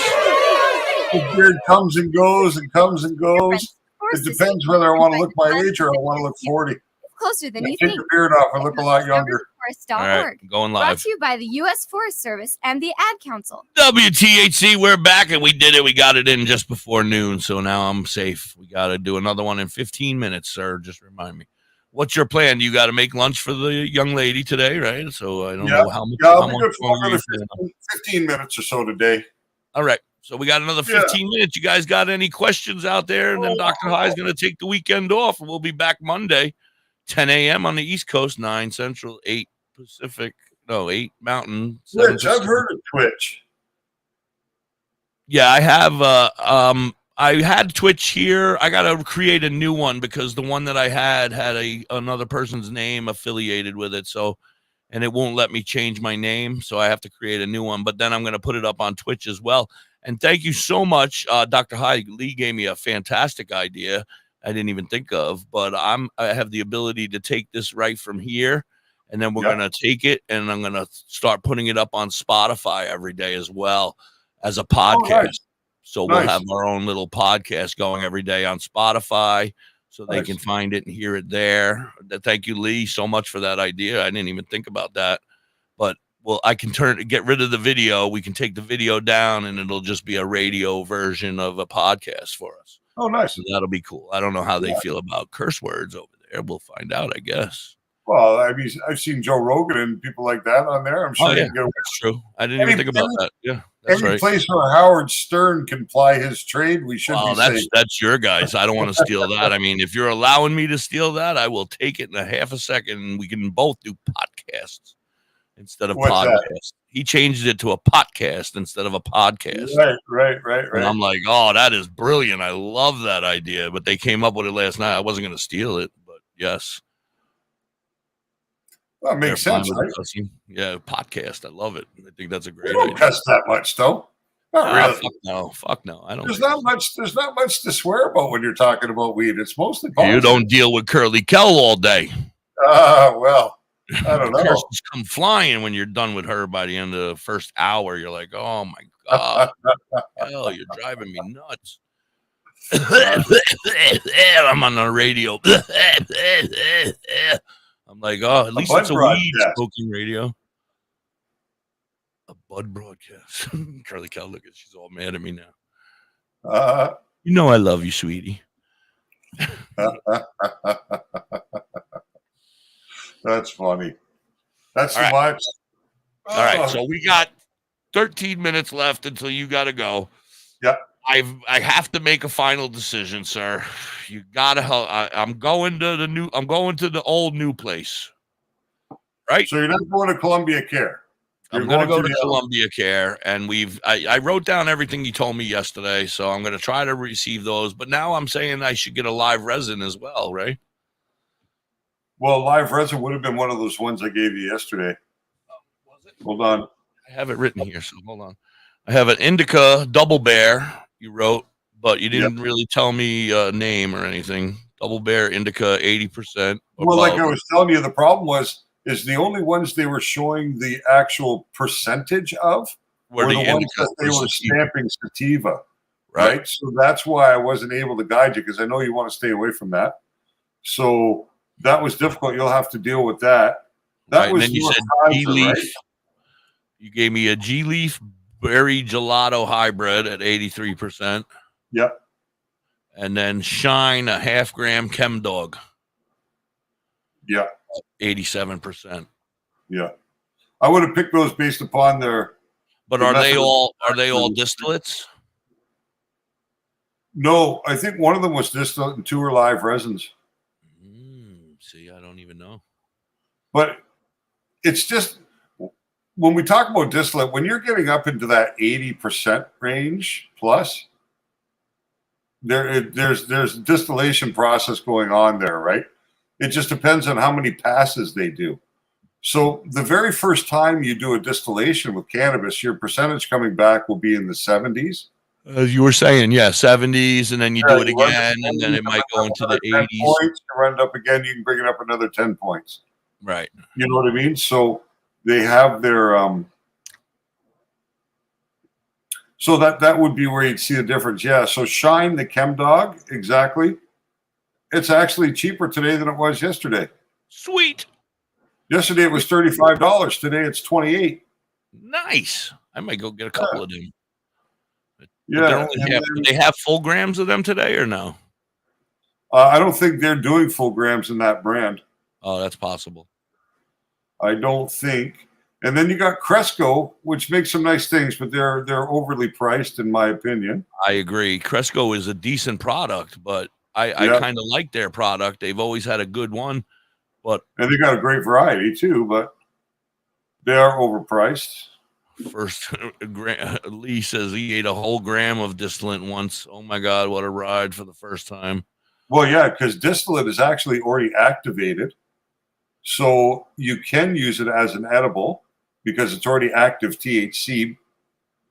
The beard comes and goes and comes and goes. It depends whether I want to look my age or I want to look 40. Closer than you Take think. the beard off. I look a lot younger. Forest.org. All right, going Brought live. to you by the U.S. Forest Service and the Ad Council. WTHC, we're back, and we did it. We got it in just before noon, so now I'm safe. We got to do another one in 15 minutes, sir. Just remind me. What's your plan? You got to make lunch for the young lady today, right? So I don't know how much. I'll how be much good for longer another you can- 15 minutes or so today. All right. So we got another 15 minutes. You guys got any questions out there? And then Dr. High is going to take the weekend off. We'll be back Monday, 10 a.m. on the East Coast, 9 Central, 8 Pacific. No, 8 Mountain. 7 Twitch. I've Pacific. heard of Twitch. Yeah, I have. I had Twitch here. I got to create a new one because the one that I had another person's name affiliated with it. So, and it won't let me change my name. So I have to create a new one. But then I'm going to put it up on Twitch as well. And thank you so much, Dr. High. Lee gave me a fantastic idea I didn't even think of. But I have the ability to take this right from here. And then we're going to take it and I'm going to start putting it up on Spotify every day as well as a podcast. Oh, nice. So we'll have our own little podcast going every day on Spotify so they can find it and hear it there. Thank you, Lee, so much for that idea. I didn't even think about that. But I can get rid of the video. We can take the video down and it'll just be a radio version of a podcast for us. Oh, nice. So that'll be cool. I don't know how they feel about curse words over there. We'll find out, I guess. Well, I mean, I've seen Joe Rogan and people like that on there. I'm sure you can get away. That's true. I didn't even think about that. Yeah, that's Any right. place where Howard Stern can ply his trade, we should be safe. That's your guys. I don't want to steal that. I mean, if you're allowing me to steal that, I will take it in a half a second and we can both do podcasts instead of What's podcasts. that? He changed it to a podcast instead of a podcast. Right. And I'm like, oh, that is brilliant. I love that idea. But they came up with it last night. I wasn't going to steal it, but yes. Well, it makes They're fine sense, with right? cussing. Yeah, podcast. I love it. I think that's a great We don't idea. cuss that much, though. Not really. Fuck no. I don't. There's not much. There's not much to swear about when you're talking about weed. It's mostly positive. You don't deal with Curly Kel all day. Well, I don't know. Curses come flying when you're done with her by the end of the first hour. You're like, oh my God. Hell, you're driving me nuts. I'm on the radio. I'm like, oh, at least it's a weed smoking radio. A bud broadcast. Curly Cal, look at, she's all mad at me now. You know I love you, sweetie. That's funny. That's All too right. much. All right, so we got 13 minutes left until you got to go. Yeah. I have to make a final decision, sir. You gotta help. I'm going to the old new place. Right. So you're not going to Columbia Care. I'm going to go to Columbia Care, and I wrote down everything you told me yesterday, so I'm going to try to receive those. But now I'm saying I should get a live resin as well, right? Well, live resin would have been one of those ones I gave you yesterday. Was it? Hold on. I have it written here, so hold on. I have an indica double bear you wrote, but you didn't really tell me a name or anything. Double bear indica 80%. Well, like I was telling you, the problem is the only ones they were showing the actual percentage of were the ones that they were stamping sativa. Right. So that's why I wasn't able to guide you, because I know you want to stay away from that. So that was difficult. You'll have to deal with that. That was and then you said G-Leaf. Right? You gave me a G-Leaf berry gelato hybrid at 83%. Yep. And then Shine, a half gram Chem Dog. Yeah. 87%. Yeah. I would have picked those based upon their But are they all distillates? No, I think one of them was distillate and 2 are live resins. See, I don't even know. But it's just when we talk about distillate, when you're getting up into that 80% range plus, there's distillation process going on there, right? It just depends on how many passes they do. So the very first time you do a distillation with cannabis, your percentage coming back will be in the 70s. As you were saying, 70s, and then you do it again, and then it might go into the 80s. Points, you run it up again, you can bring it up another 10 points. Right. You know what I mean? So they have their so that would be where you'd see the difference. Yeah. So Shine the Chem Dog, exactly. It's actually cheaper today than it was yesterday. Sweet. Yesterday it was $35. Today it's $28. Nice. I might go get a couple of them. Yeah. Do they have full grams of them today or no? I don't think they're doing full grams in that brand. Oh, that's possible. I don't think. And then you got Cresco, which makes some nice things, but they're overly priced, in my opinion. I agree. Cresco is a decent product, but I kind of like their product. They've always had a good one, and they got a great variety too, but they are overpriced. First, Lee says he ate a whole gram of distillate once. Oh my God, what a ride for the first time. Well, yeah, because distillate is actually already activated. So you can use it as an edible because it's already active THC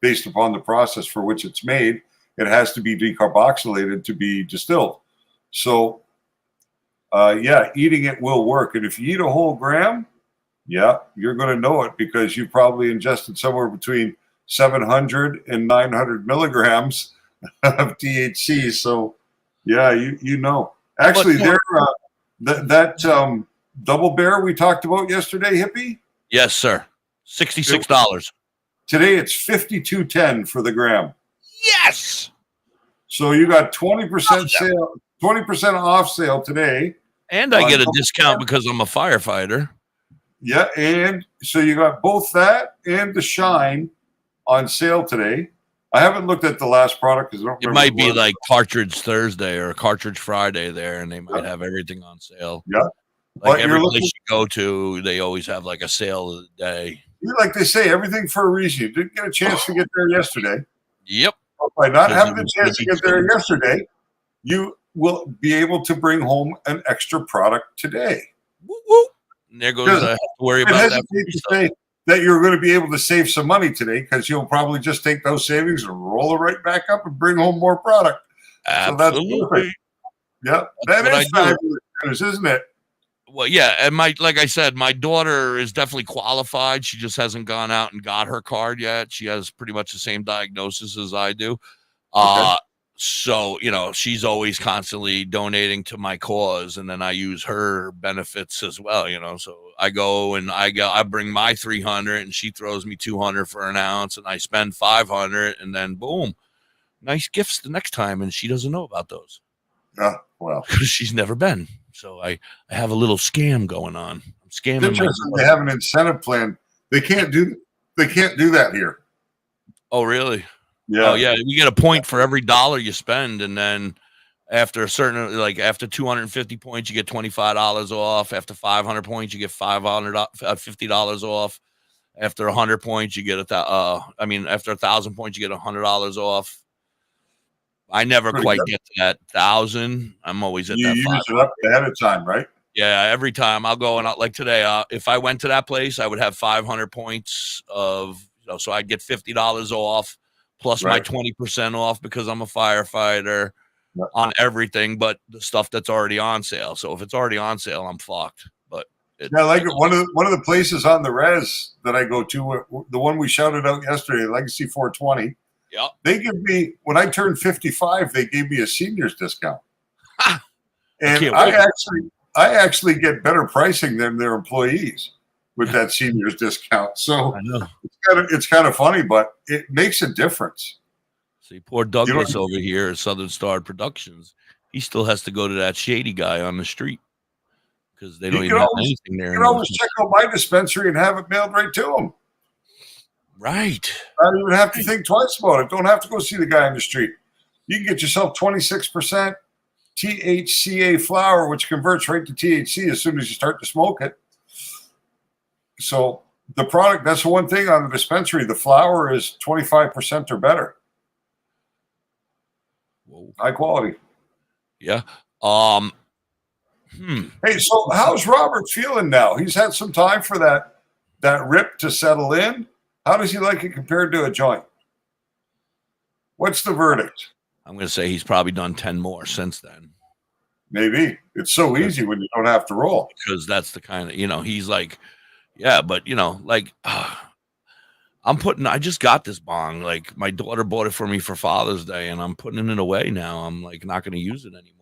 based upon the process for which it's made. It has to be decarboxylated to be distilled. So, eating it will work. And if you eat a whole gram, you're going to know it because you probably ingested somewhere between 700 and 900 milligrams of THC. So, you know. Actually, that Double Bear we talked about yesterday, Hippie? Yes, sir. $66. Today it's $52.10 for the gram. Yes. So you got 20% sale, 20% off sale today. And I get a discount because I'm a firefighter. Yeah, and so you got both that and the Shine on sale today. I haven't looked at the last product because I don't remember. It might be like Cartridge Thursday or Cartridge Friday there, and they might have everything on sale. Yeah. Like every place you go to, they always have like a sale of the day. Like they say, everything for a reason. You didn't get a chance to get there yesterday. Yep. But by not having the chance to get there yesterday, you will be able to bring home an extra product today. Woo-woo. And there goes, I have to worry about that. To say that you're going to be able to save some money today because you'll probably just take those savings and roll it right back up and bring home more product. Absolutely. So that's perfect. Yeah, that is fabulous, isn't it? Well, yeah, and like I said, my daughter is definitely qualified. She just hasn't gone out and got her card yet. She has pretty much the same diagnosis as I do. Okay. So, she's always constantly donating to my cause, and then I use her benefits as well, So I go and I bring my 300 and she throws me 200 for an ounce and I spend 500 and then boom, nice gifts the next time, and she doesn't know about those. Yeah, well, she's never been. So I have a little scam going on. I'm scamming. They have an incentive plan. They can't do that here. Oh, really? Yeah. Oh, yeah. You get a point for every dollar you spend, and then after after 250 points, you get $25 off. After 500 points, you get $50 off. After 100 points, you get after 1,000 points, you get $100 off. I never quite get to that 1,000. I'm always at that. You use it up ahead of time, right? Yeah, every time I'll go and like today. If I went to that place, I would have 500 points of, so I'd get $50 off plus my 20% off because I'm a firefighter on everything, but the stuff that's already on sale. So if it's already on sale, I'm fucked. But like one of the places on the res that I go to, the one we shouted out yesterday, Legacy 420. Yeah, they give me, when I turned 55, they gave me a seniors discount, and I actually get better pricing than their employees with that seniors discount. So it's kind of funny, but it makes a difference. See, poor Douglas over here at Southern Star Productions, he still has to go to that shady guy on the street because they don't even have anything there. You can always check out my dispensary and have it mailed right to him. Right. I don't even have to think twice about it. Don't have to go see the guy in the street. You can get yourself 26% THCA flower, which converts right to THC as soon as you start to smoke it. So the product, that's the one thing on the dispensary. The flower is 25% or better. Whoa. High quality. Yeah. Hey, so how's Robert feeling now? He's had some time for that rip to settle in. How does he like it compared to a joint? What's the verdict? I'm going to say he's probably done 10 more since then. Maybe. It's so easy when you don't have to roll. Because that's the kind of, he's like, yeah, but, I just got this bong. Like, my daughter bought it for me for Father's Day, and I'm putting it away now. I'm, like, not going to use it anymore.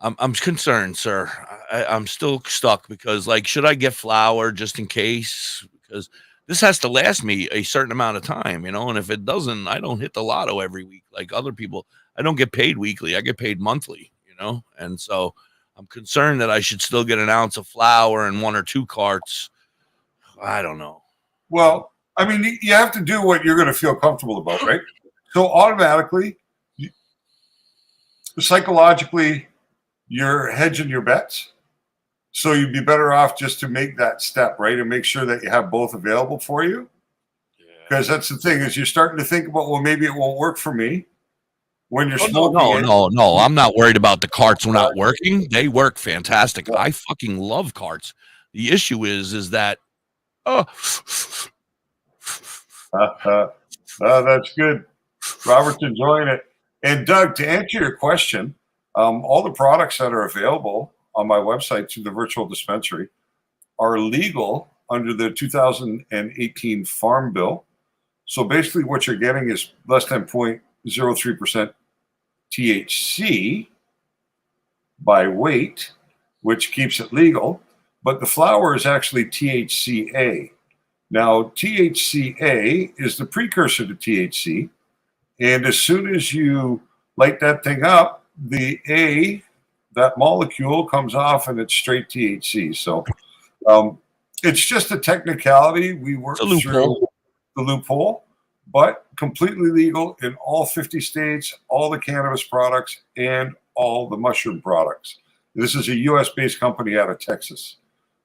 I'm concerned, sir. I'm still stuck because, like, should I get flour just in case? Because this has to last me a certain amount of time, and if it doesn't, I don't hit the lotto every week like other people. I don't get paid weekly. I get paid monthly, and so I'm concerned that I should still get an ounce of flour and 1 or 2 carts. I don't know. Well, I mean, you have to do what you're going to feel comfortable about, right? So automatically, psychologically, you're hedging your bets. So you'd be better off just to make that step, right? And make sure that you have both available for you. Because that's the thing, is you're starting to think about, well, maybe it won't work for me when you're smoking. No. I'm not worried about the carts not working. They work fantastic. I fucking love carts. The issue is that, that's good. Robert's enjoying it. And Doug, to answer your question, all the products that are available on my website through the virtual dispensary are legal under the 2018 Farm Bill. So basically what you're getting is less than 0.03% THC by weight, which keeps it legal. But the flower is actually THCA. Now, THCA is the precursor to THC. And as soon as you light that thing up, that molecule comes off and it's straight THC. So it's just a technicality. We work through the loophole, but completely legal in all 50 states, all the cannabis products, and all the mushroom products. This is a U.S.-based company out of Texas.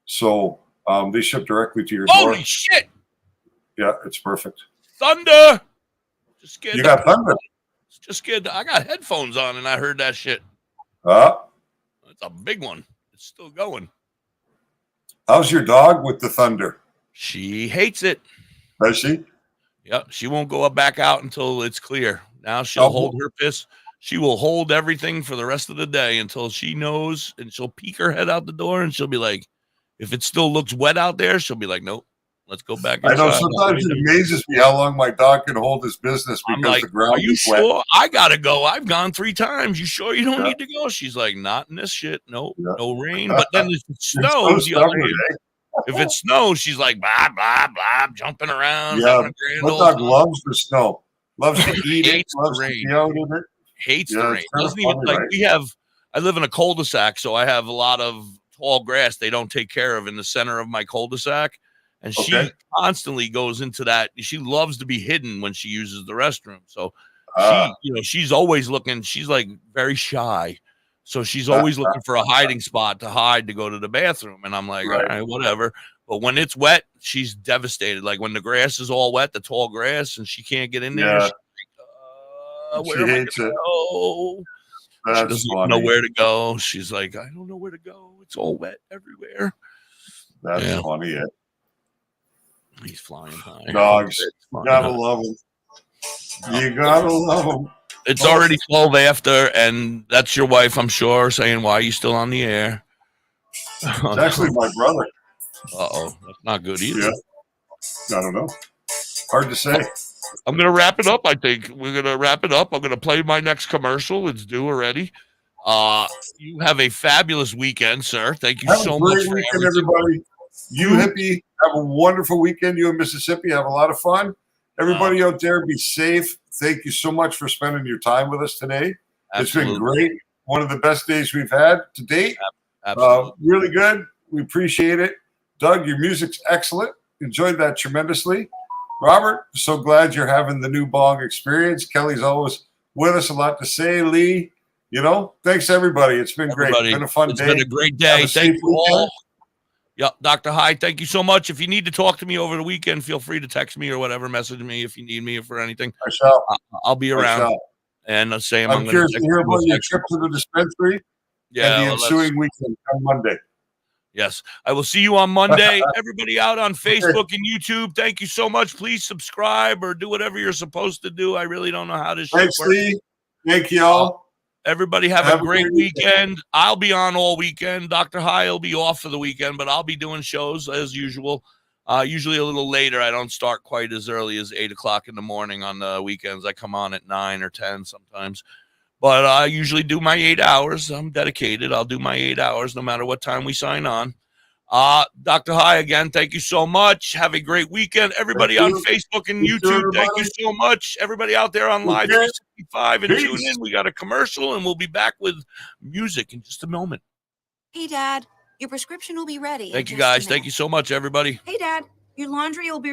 So they ship directly to your door. Holy shit! Yeah, it's perfect. Thunder! Just scared. You got thunder. Just scared. I got headphones on and I heard that shit. It's a big one. It's still going. How's your dog with the thunder? She hates it. Does she? Yep. She won't go back out until it's clear. Now she'll hold her piss. She will hold everything for the rest of the day until she knows, and she'll peek her head out the door and she'll be like, if it still looks wet out there, she'll be like, nope, let's go back inside. I know sometimes it amazes me how long my dog can hold his business because the ground is wet. Are you sure? I gotta go. I've gone 3 times. You sure you don't need to go? She's like, not in this shit. No rain. But then if it snows, if it snows, she's like, blah, blah, blah, jumping around. Yeah, my dog loves the snow. Loves to eat it. Loves to be out in it. Hates the rain. Doesn't even like I live in a cul-de-sac, so I have a lot of tall grass they don't take care of in the center of my cul-de-sac. And she constantly goes into that. She loves to be hidden when she uses the restroom. So she's always looking. She's like very shy. So she's always looking for a hiding spot to hide to go to the bathroom. And I'm like, all right, whatever. But when it's wet, she's devastated. Like when the grass is all wet, the tall grass, and she can't get in there. She's like, where am I gonna go? She doesn't even know where to go. She's like, I don't know where to go. It's all wet everywhere. That's funny. Yeah. He's flying high. Dogs. Gotta love them. You gotta love them. It's already 12 after, and that's your wife, I'm sure, saying, why are you still on the air? It's actually my brother. Uh-oh. That's not good either. Yeah. I don't know. Hard to say. I'm going to wrap it up, I think. We're going to wrap it up. I'm going to play my next commercial. It's due already. You have a fabulous weekend, sir. Thank you so much for weekend, everybody. You hippie, have a wonderful weekend. You in Mississippi, have a lot of fun. Everybody out there, be safe. Thank you so much for spending your time with us today. Absolutely. It's been great. One of the best days we've had to date. Absolutely. Really good. We appreciate it. Doug, your music's excellent. Enjoyed that tremendously. Robert, so glad you're having the new bong experience. Kelly's always with us, a lot to say. Lee, thanks everybody. It's been great. It's been a fun day. It's been a great day. Thank you all. Yeah, Dr. High, thank you so much. If you need to talk to me over the weekend, feel free to text me or whatever, message me if you need me for anything. I shall. I'll be around. And I'm curious to hear about your trip to the dispensary and the ensuing weekend on Monday. Yes, I will see you on Monday. Everybody out on Facebook and YouTube, thank you so much. Please subscribe or do whatever you're supposed to do. I really don't know how this shit Thanks, works. Lee. Thank y'all. Everybody have a great weekend. I'll be on all weekend. Dr. High will be off for the weekend, but I'll be doing shows as usual. Usually a little later. I don't start quite as early as 8 o'clock in the morning on the weekends. I come on at 9 or 10 sometimes. But I usually do my 8 hours. I'm dedicated. I'll do my 8 hours no matter what time we sign on. Dr. High, again, thank you so much. Have a great weekend. Everybody on Facebook and YouTube, thank you so much. Everybody out there on Live 365 and tune in. We got a commercial, and we'll be back with music in just a moment. Hey, Dad, your prescription will be ready. Thank you, guys. Thank you so much, everybody. Hey, Dad, your laundry will be